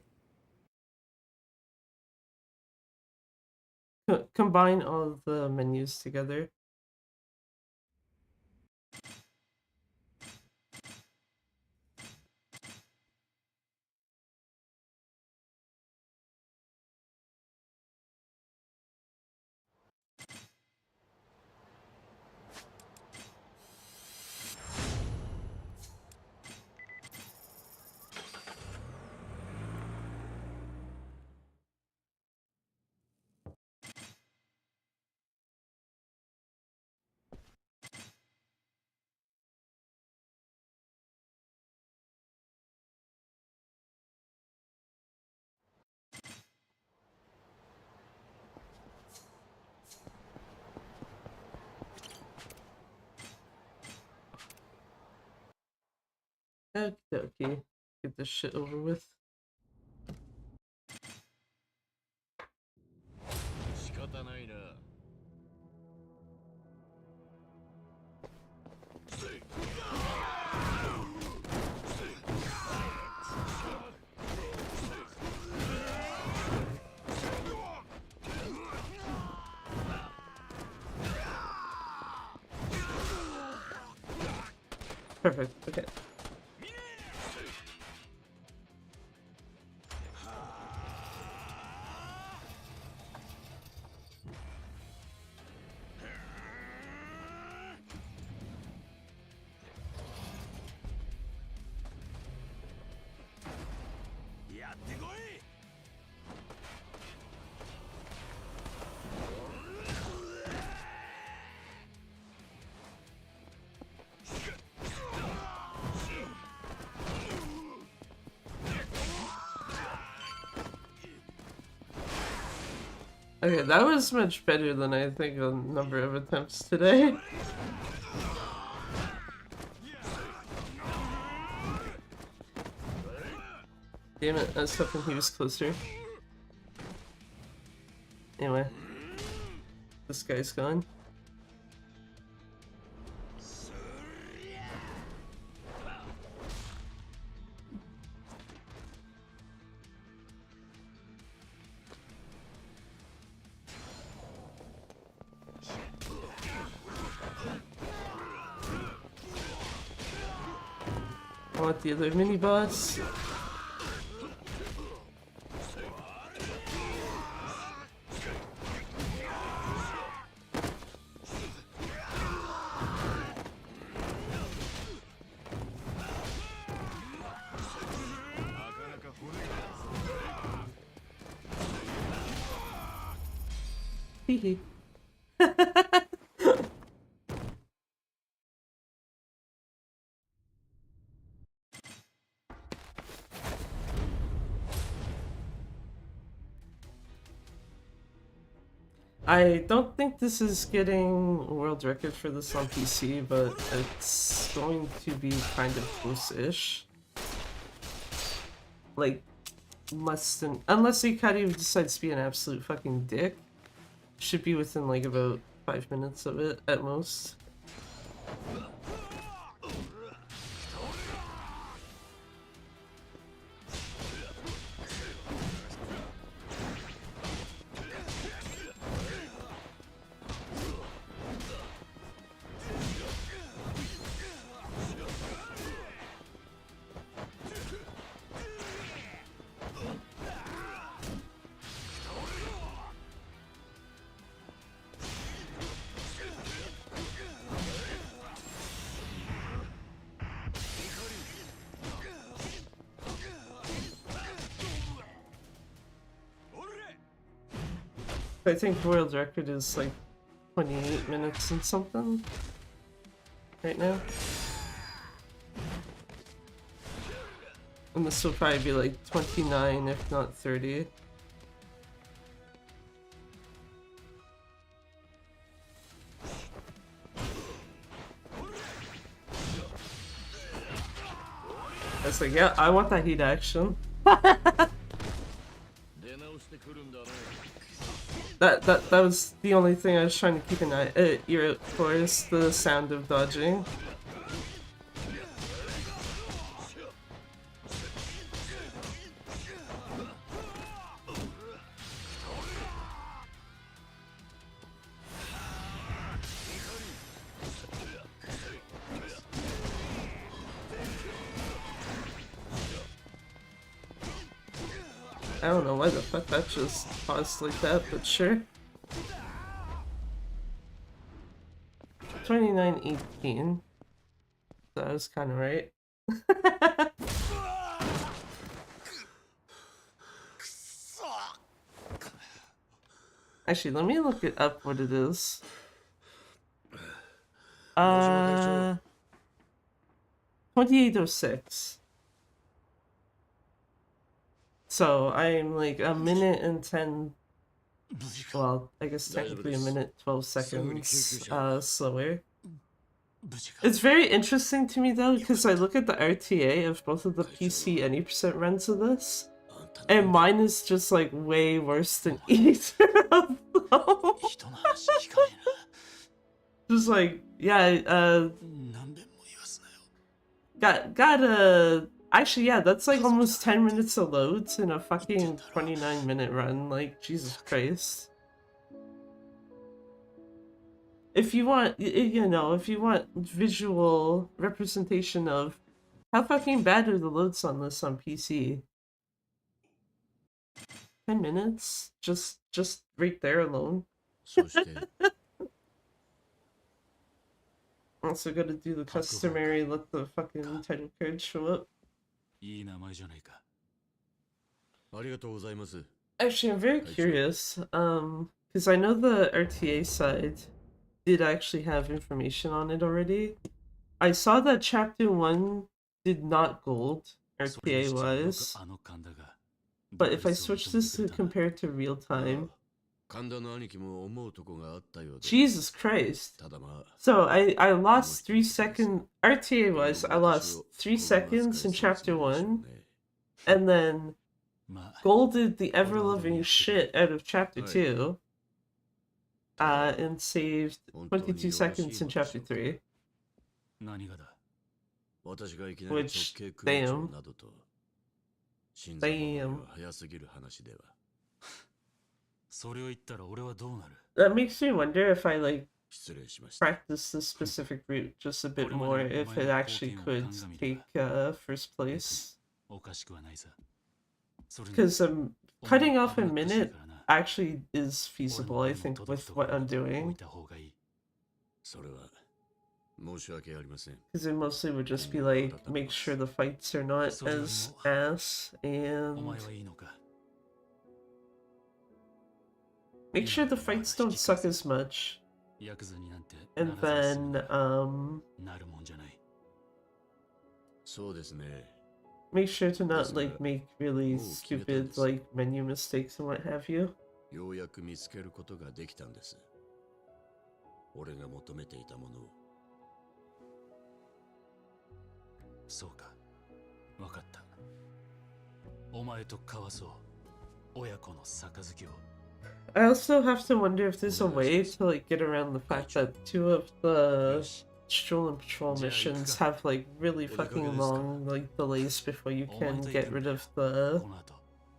Combine all the menus together. Okay. Get this shit over with. Perfect, okay. Okay, that was much better than I think a number of attempts today. Damn it, I was hoping he was closer. Anyway. This guy's gone. I want the other mini boss. Hee I don't think this is getting a world record for this on PC, but it's going to be kind of close-ish. Like, less than... Unless Ikari decides to be an absolute fucking dick. Should be within, like, about 5 minutes of it, at most. I think the world record is like 28 minutes and something right now. And this will probably be like 29 if not 30. I was like, yeah, I want that heat action. That was the only thing I was trying to keep an ear out for, is the sound of dodging. I don't know why the fuck that just paused like that, but sure. 29:18. That was kind of right. Actually, let me look it up what it is. 28:06. So I'm like a minute and 10, well, I guess technically a minute 12 seconds slower. It's very interesting to me though, because I look at the RTA of both of the PC any percent runs of this, and mine is just like way worse than either of them. Just like, yeah, got actually, yeah, that's like almost 10 minutes of loads in a fucking 29-minute run. Like, Jesus Christ. If you want, you know, if you want visual representation of how fucking bad are the loads on this on PC. 10 minutes? Just right there alone. Also gotta do the customary let the fucking title card show up. Actually, I'm very curious, because I know the RTA side did actually have information on it already. I saw that Chapter 1 did not gold, RTA-wise. But if I switch this to compare to real time, Jesus Christ. So I lost 3 seconds. RTA was I lost 3 seconds in chapter 1, and then golded the ever loving shit out of chapter 2, and saved 22 seconds in chapter 3. Which, damn. Damn. That makes me wonder if I like practice this specific route just a bit more, if it actually could take first place. Because cutting off a minute actually is feasible, I think, with what I'm doing. Because it mostly would just be like, make sure the fights are not as ass, and make sure the fights don't suck as much. And then, make sure to not like make really stupid like menu mistakes and what have you. I also have to wonder if there's a way to like get around the fact that 2 of the Stroll and Patrol missions have like really fucking long like delays before you can get rid of the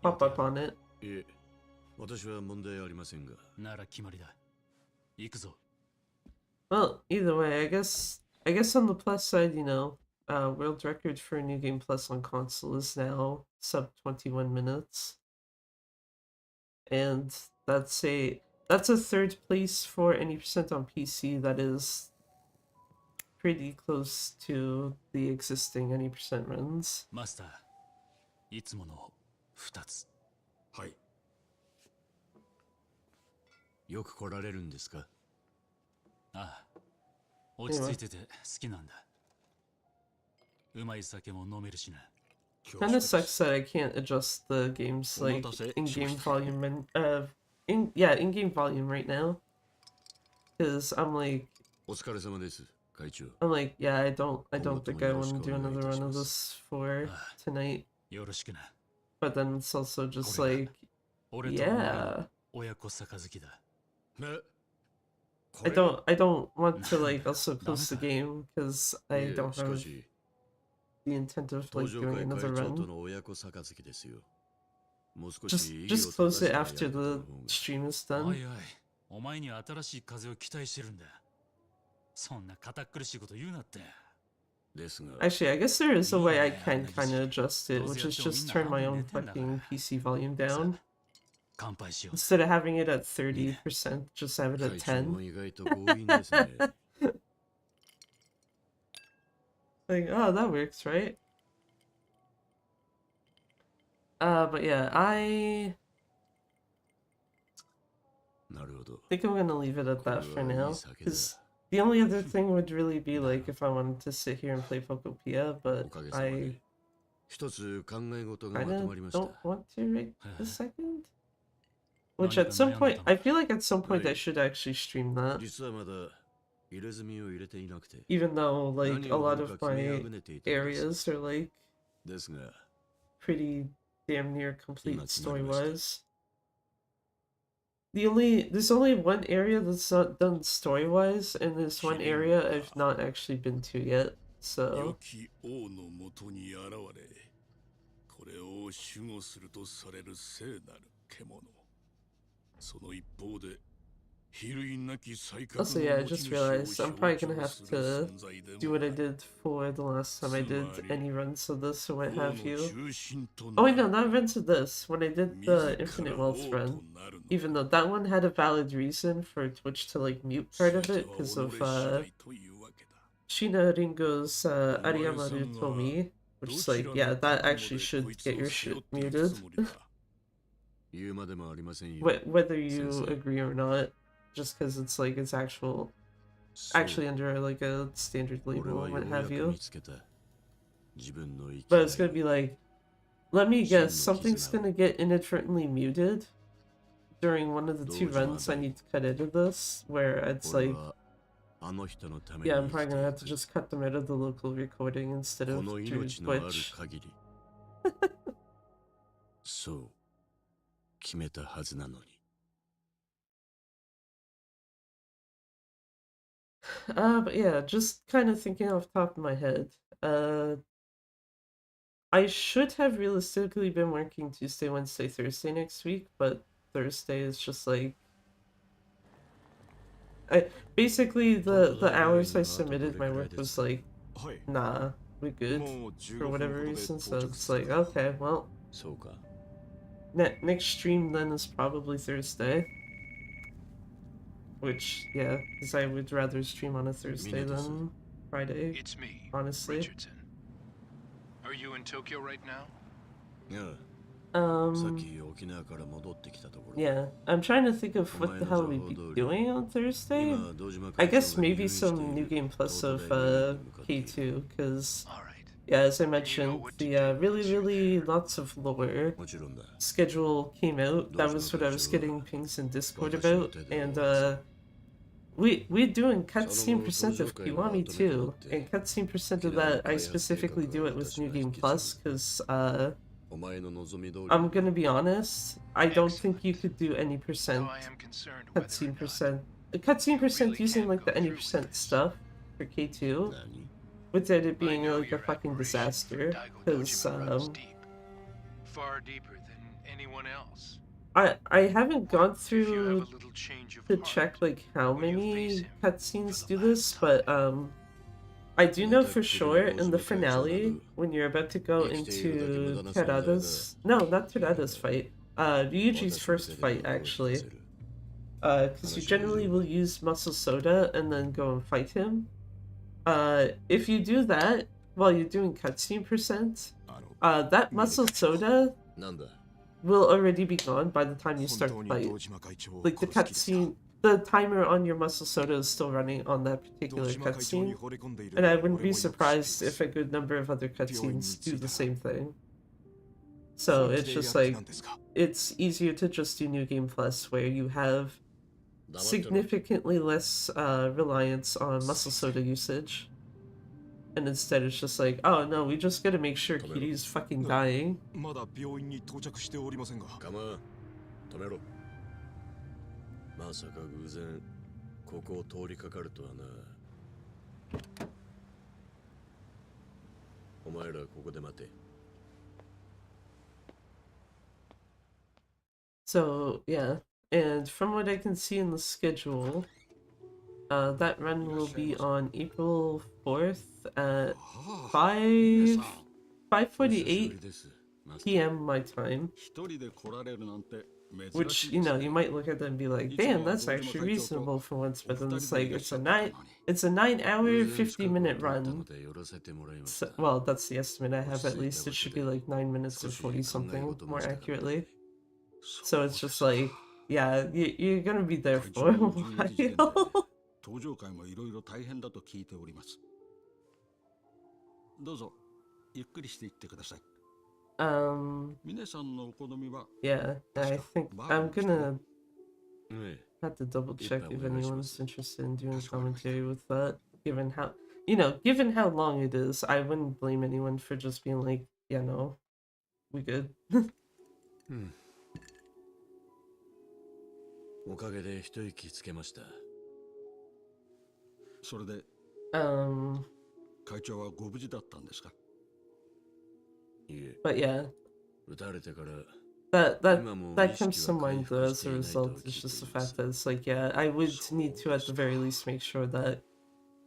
pop-up on it. Well, either way, I guess on the plus side, you know, world record for New Game Plus on console is now sub 21 minutes. And that's a 3rd place for any percent on PC. That is pretty close to the existing any percent runs. Master, いつもの2つ。はい。よく来られるんですか？ああ、落ち着いてて好きなんだ。うまい酒も飲めるしな。Kind of sucks that I can't adjust the game's like in-game volume and in-game volume right now, because I'm like, yeah, I don't think I want to do another run of this for tonight. But then it's also just like, yeah, I don't want to like also close the game because I don't have the intent of like doing another run. Just close it after the stream is done. Actually, I guess there is a way I can kind of adjust it, which is just turn my own fucking PC volume down. Instead of having it at 30%, just have it at 10. Like, oh, that works, right? But yeah, I think I'm gonna leave it at that for now, because the only other thing would really be like if I wanted to sit here and play Phocopia, but I kinda don't want to right this second. Which at some point, I feel like at some point I should actually stream that. Even though, like, a lot of my areas are, like, pretty damn near complete story-wise. There's only one area that's not done story-wise, and there's one area I've not actually been to yet, so... その一方で Also, yeah, I just realized I'm probably gonna have to do what I did for the last time I did any runs of this or what have you. Oh wait, no, not runs of this. When I did the Infinite Wealth run, even though that one had a valid reason for Twitch to like mute part of it because of Shina Ringo's Ariamaru Tomi, which is like, yeah, that actually should get your shit muted. Whether you agree or not. Just because it's like it's actually under like a standard label and what have you. But it's gonna be like, let me guess, something's gonna get inadvertently muted, during one of the 2 runs I need to cut out of this, where it's like, yeah, I'm probably gonna have to just cut them out of the local recording instead of through Twitch. そう決めたはずなのに。But yeah, just kind of thinking off the top of my head. I should have realistically been working Tuesday, Wednesday, Thursday next week, but Thursday is just like basically the hours I submitted my work was like, nah, we're good for whatever reason. So it's like, okay, well, next stream then is probably Thursday. Which, yeah, because I would rather stream on a Thursday than Friday. It's me, honestly. Richardson. Are you in Tokyo right now? Yeah. Yeah, I'm trying to think of what the hell we'd be doing on Thursday. I guess maybe some New Game Plus of K2, because, yeah, as I mentioned, the really lots of lore schedule came out. That was what I was getting pings in Discord about, and we're doing cutscene percent of Kiwami too, and cutscene percent of that I specifically do it with New Game Plus, because I'm gonna be honest, I don't think you could do any percent cutscene percent using like the any percent stuff for K2 without it being like a fucking disaster, because far deeper than anyone else. I haven't gone through to check like how many cutscenes do this, but I do know for sure in the finale when you're about to go into Terada's not Terada's fight, Ryuji's first fight actually, because you generally will use muscle soda and then go and fight him. If you do that while you're doing cutscene percent, that muscle soda will already be gone by the time you start the fight. Like the cutscene, the timer on your muscle soda is still running on that particular cutscene, and I wouldn't be surprised if a good number of other cutscenes do the same thing. So it's just like, it's easier to just do New Game Plus where you have significantly less reliance on muscle soda usage. And instead it's just like, oh no, we just gotta make sure Kiryu's fucking dying. まだ病院に到着しておりませんが。構わん、止めろ。まさか偶然ここを通りかかるとはな。お前らここで待て。So yeah, and from what I can see in the schedule, that run will be on April 4th at 5:48 p.m. my time. Which, you know, you might look at that and be like, damn, that's actually reasonable for once, but then it's like, it's a 9-hour, 50-minute run. So, well, that's the estimate I have, at least. It should be like 9 minutes and 40 something, more accurately. So it's just like, yeah, you're gonna be there for a while. 登場会もいろいろ大変だと聞いております。どうぞゆっくりしていってください。皆さんのお好みは Yeah, I think I'm gonna have to double check if anyone's interested in doing commentary with that. Given how, given how long it is, I wouldn't blame anyone for just being like, yeah, no, we good. おかげで一息つけました。それで会長はご無事だったんですか? But yeah, that comes to mind though as a result. It's just the fact that it's like, yeah, I would need to at the very least make sure that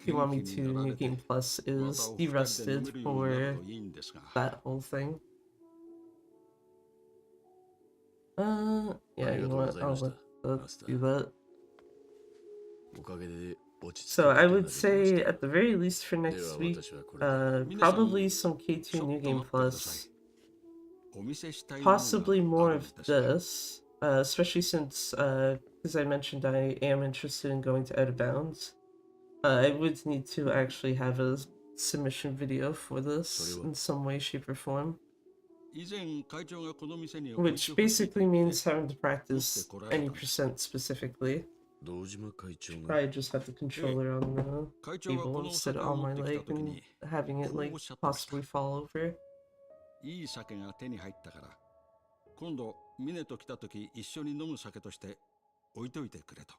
Kiwami 2 New Game Plus is de-rusted for that whole thing. Yeah, you know what, let's do that. So I would say at the very least for next week, probably some K2 New Game Plus, possibly more of this, especially since, as I mentioned, I am interested in going to Out of Bounds. I would need to actually have a submission video for this in some way, shape, or form. which basically means having to practice any percent specifically. Probably just have the controller on the table instead of on my leg and having it like possibly fall over. いい酒が手に入ったから今度ミネと来た時一緒に飲む酒として置いといてくれと。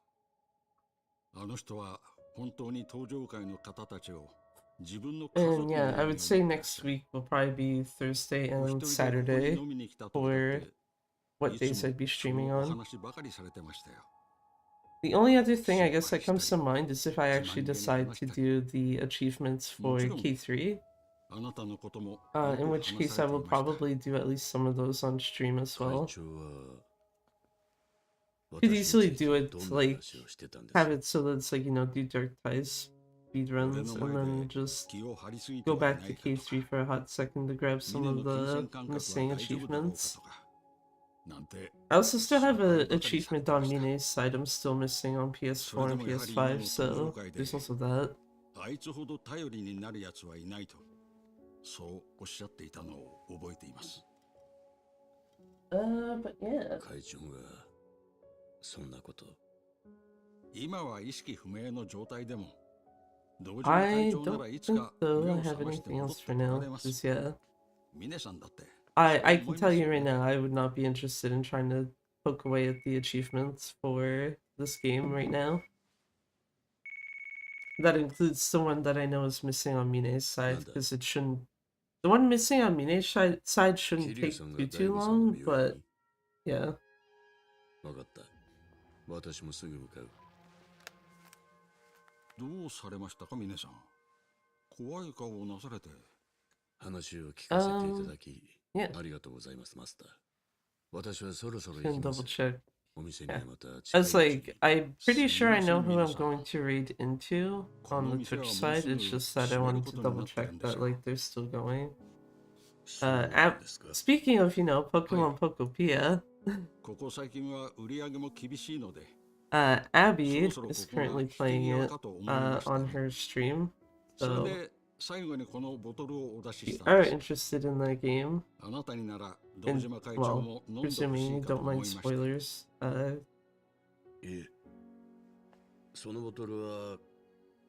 あの人は本当に登場会の方たちを自分の家族 And yeah, I would say next week will probably be Thursday and Saturday for what days I'd be streaming on. The only other thing I guess that comes to mind is if I actually decide to do the achievements for K3. In which case I will probably do at least some of those on stream as well. Could easily do it, like, have it so that it's like, you know, do Dark Ties speedruns and then just go back to K3 for a hot second to grab some of the missing achievements. I also still have an achievement on Mine's side I'm still missing on PS4 and PS5, so there's also that. そうおっしゃっていたのを覚えています。But yeah. 会長がそんなこと。今は意識不明の状態でも、同時に I 会長な don't らいつ think か though 目 I を have 覚まして anything 戻っ else て for こら now, れます。 because yeah. ミネさんだって。I can tell you right now, I would not be interested in trying to poke away at the achievements for this game right now. That includes the one that I know is missing on Mine's side, because it shouldn't... The one missing on Mine's side shouldn't take too long, but yeah. わかった。私もすぐ向かう。どうされましたか、ミネさん。怖い顔をなされて。話を聞かせていただき、ありがとうございます、マスター。私はそろそろ行きます。 Yeah. I was like, I'm pretty sure I know who I'm going to raid into on the Twitch side. It's just that I wanted to double check that like they're still going. Speaking of, you know, Pokemon Pokopia, Abby is currently playing it on her stream. So if you are interested in that game, and, well, presuming you don't mind spoilers, そのボトルは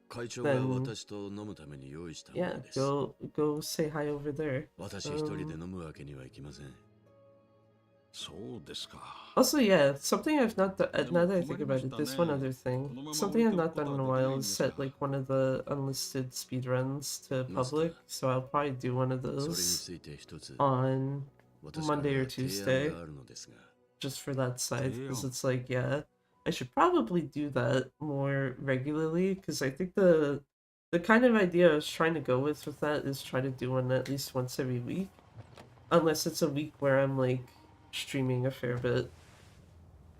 会長が私と飲むために用意したものです。 go say hi over there. 私一人で飲むわけにはいきません。 そうですか。 Also, yeah, something I've not done, now that I think about it, there's one other thing. Something I've not done in a while is set like one of the unlisted speedruns to public, so I'll probably do one of those on Monday or Tuesday, just for that side, because it's like, yeah, I should probably do that more regularly, because I think the kind of idea I was trying to go with that is try to do one at least once every week, unless it's a week where I'm like streaming a fair bit,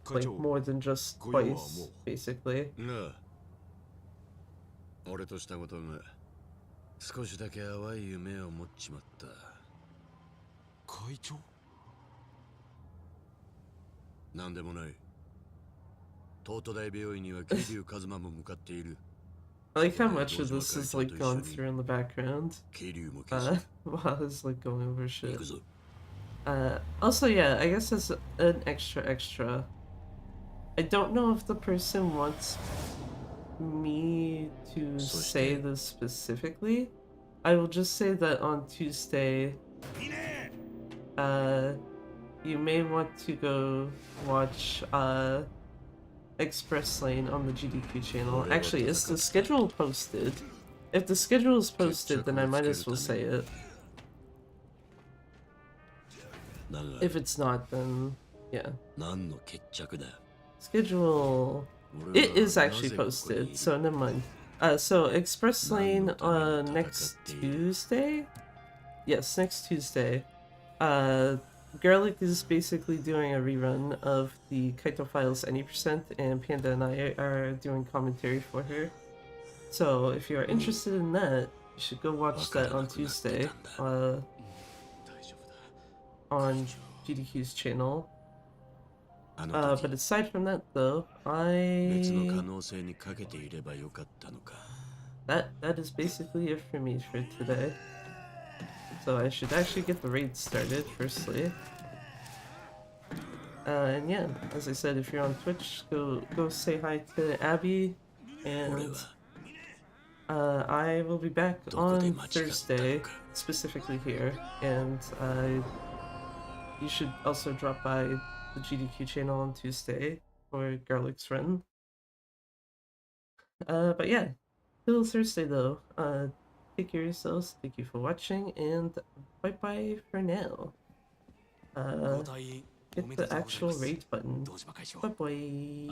like more than just twice, basically. 俺としたことが少しだけ淡い夢を持っちまった。会長？なんでもない。東都大病院には桐生一馬も向かっている。I like how much of this is like going through in the background while it's like going over shit. Also, yeah, I guess as an extra, I don't know if the person wants me to say this specifically. I will just say that on Tuesday, you may want to go watch Express Lane on the GDQ channel. Actually, is the schedule posted? If the schedule is posted, then I might as well say it. If it's not, then yeah. Schedule. It is actually posted, so never mind. So Express Lane next Tuesday? Yes, next Tuesday. Garlic is basically doing a rerun of the Kaito Files Any Percent, and Panda and I are doing commentary for her. So if you are interested in that, you should go watch that on Tuesday on GDQ's channel. But aside from that, though, that is basically it for me for today. so I should actually get the raid started firstly. And yeah, as I said, if you're on Twitch, go say hi to Abby, and I will be back on Thursday, specifically here, and you should also drop by the GDQ channel on Tuesday for Garlic's Run. But yeah, till Thursday though, take care of yourselves, thank you for watching, and bye-bye for now. Hit the actual rate button. Bye-bye.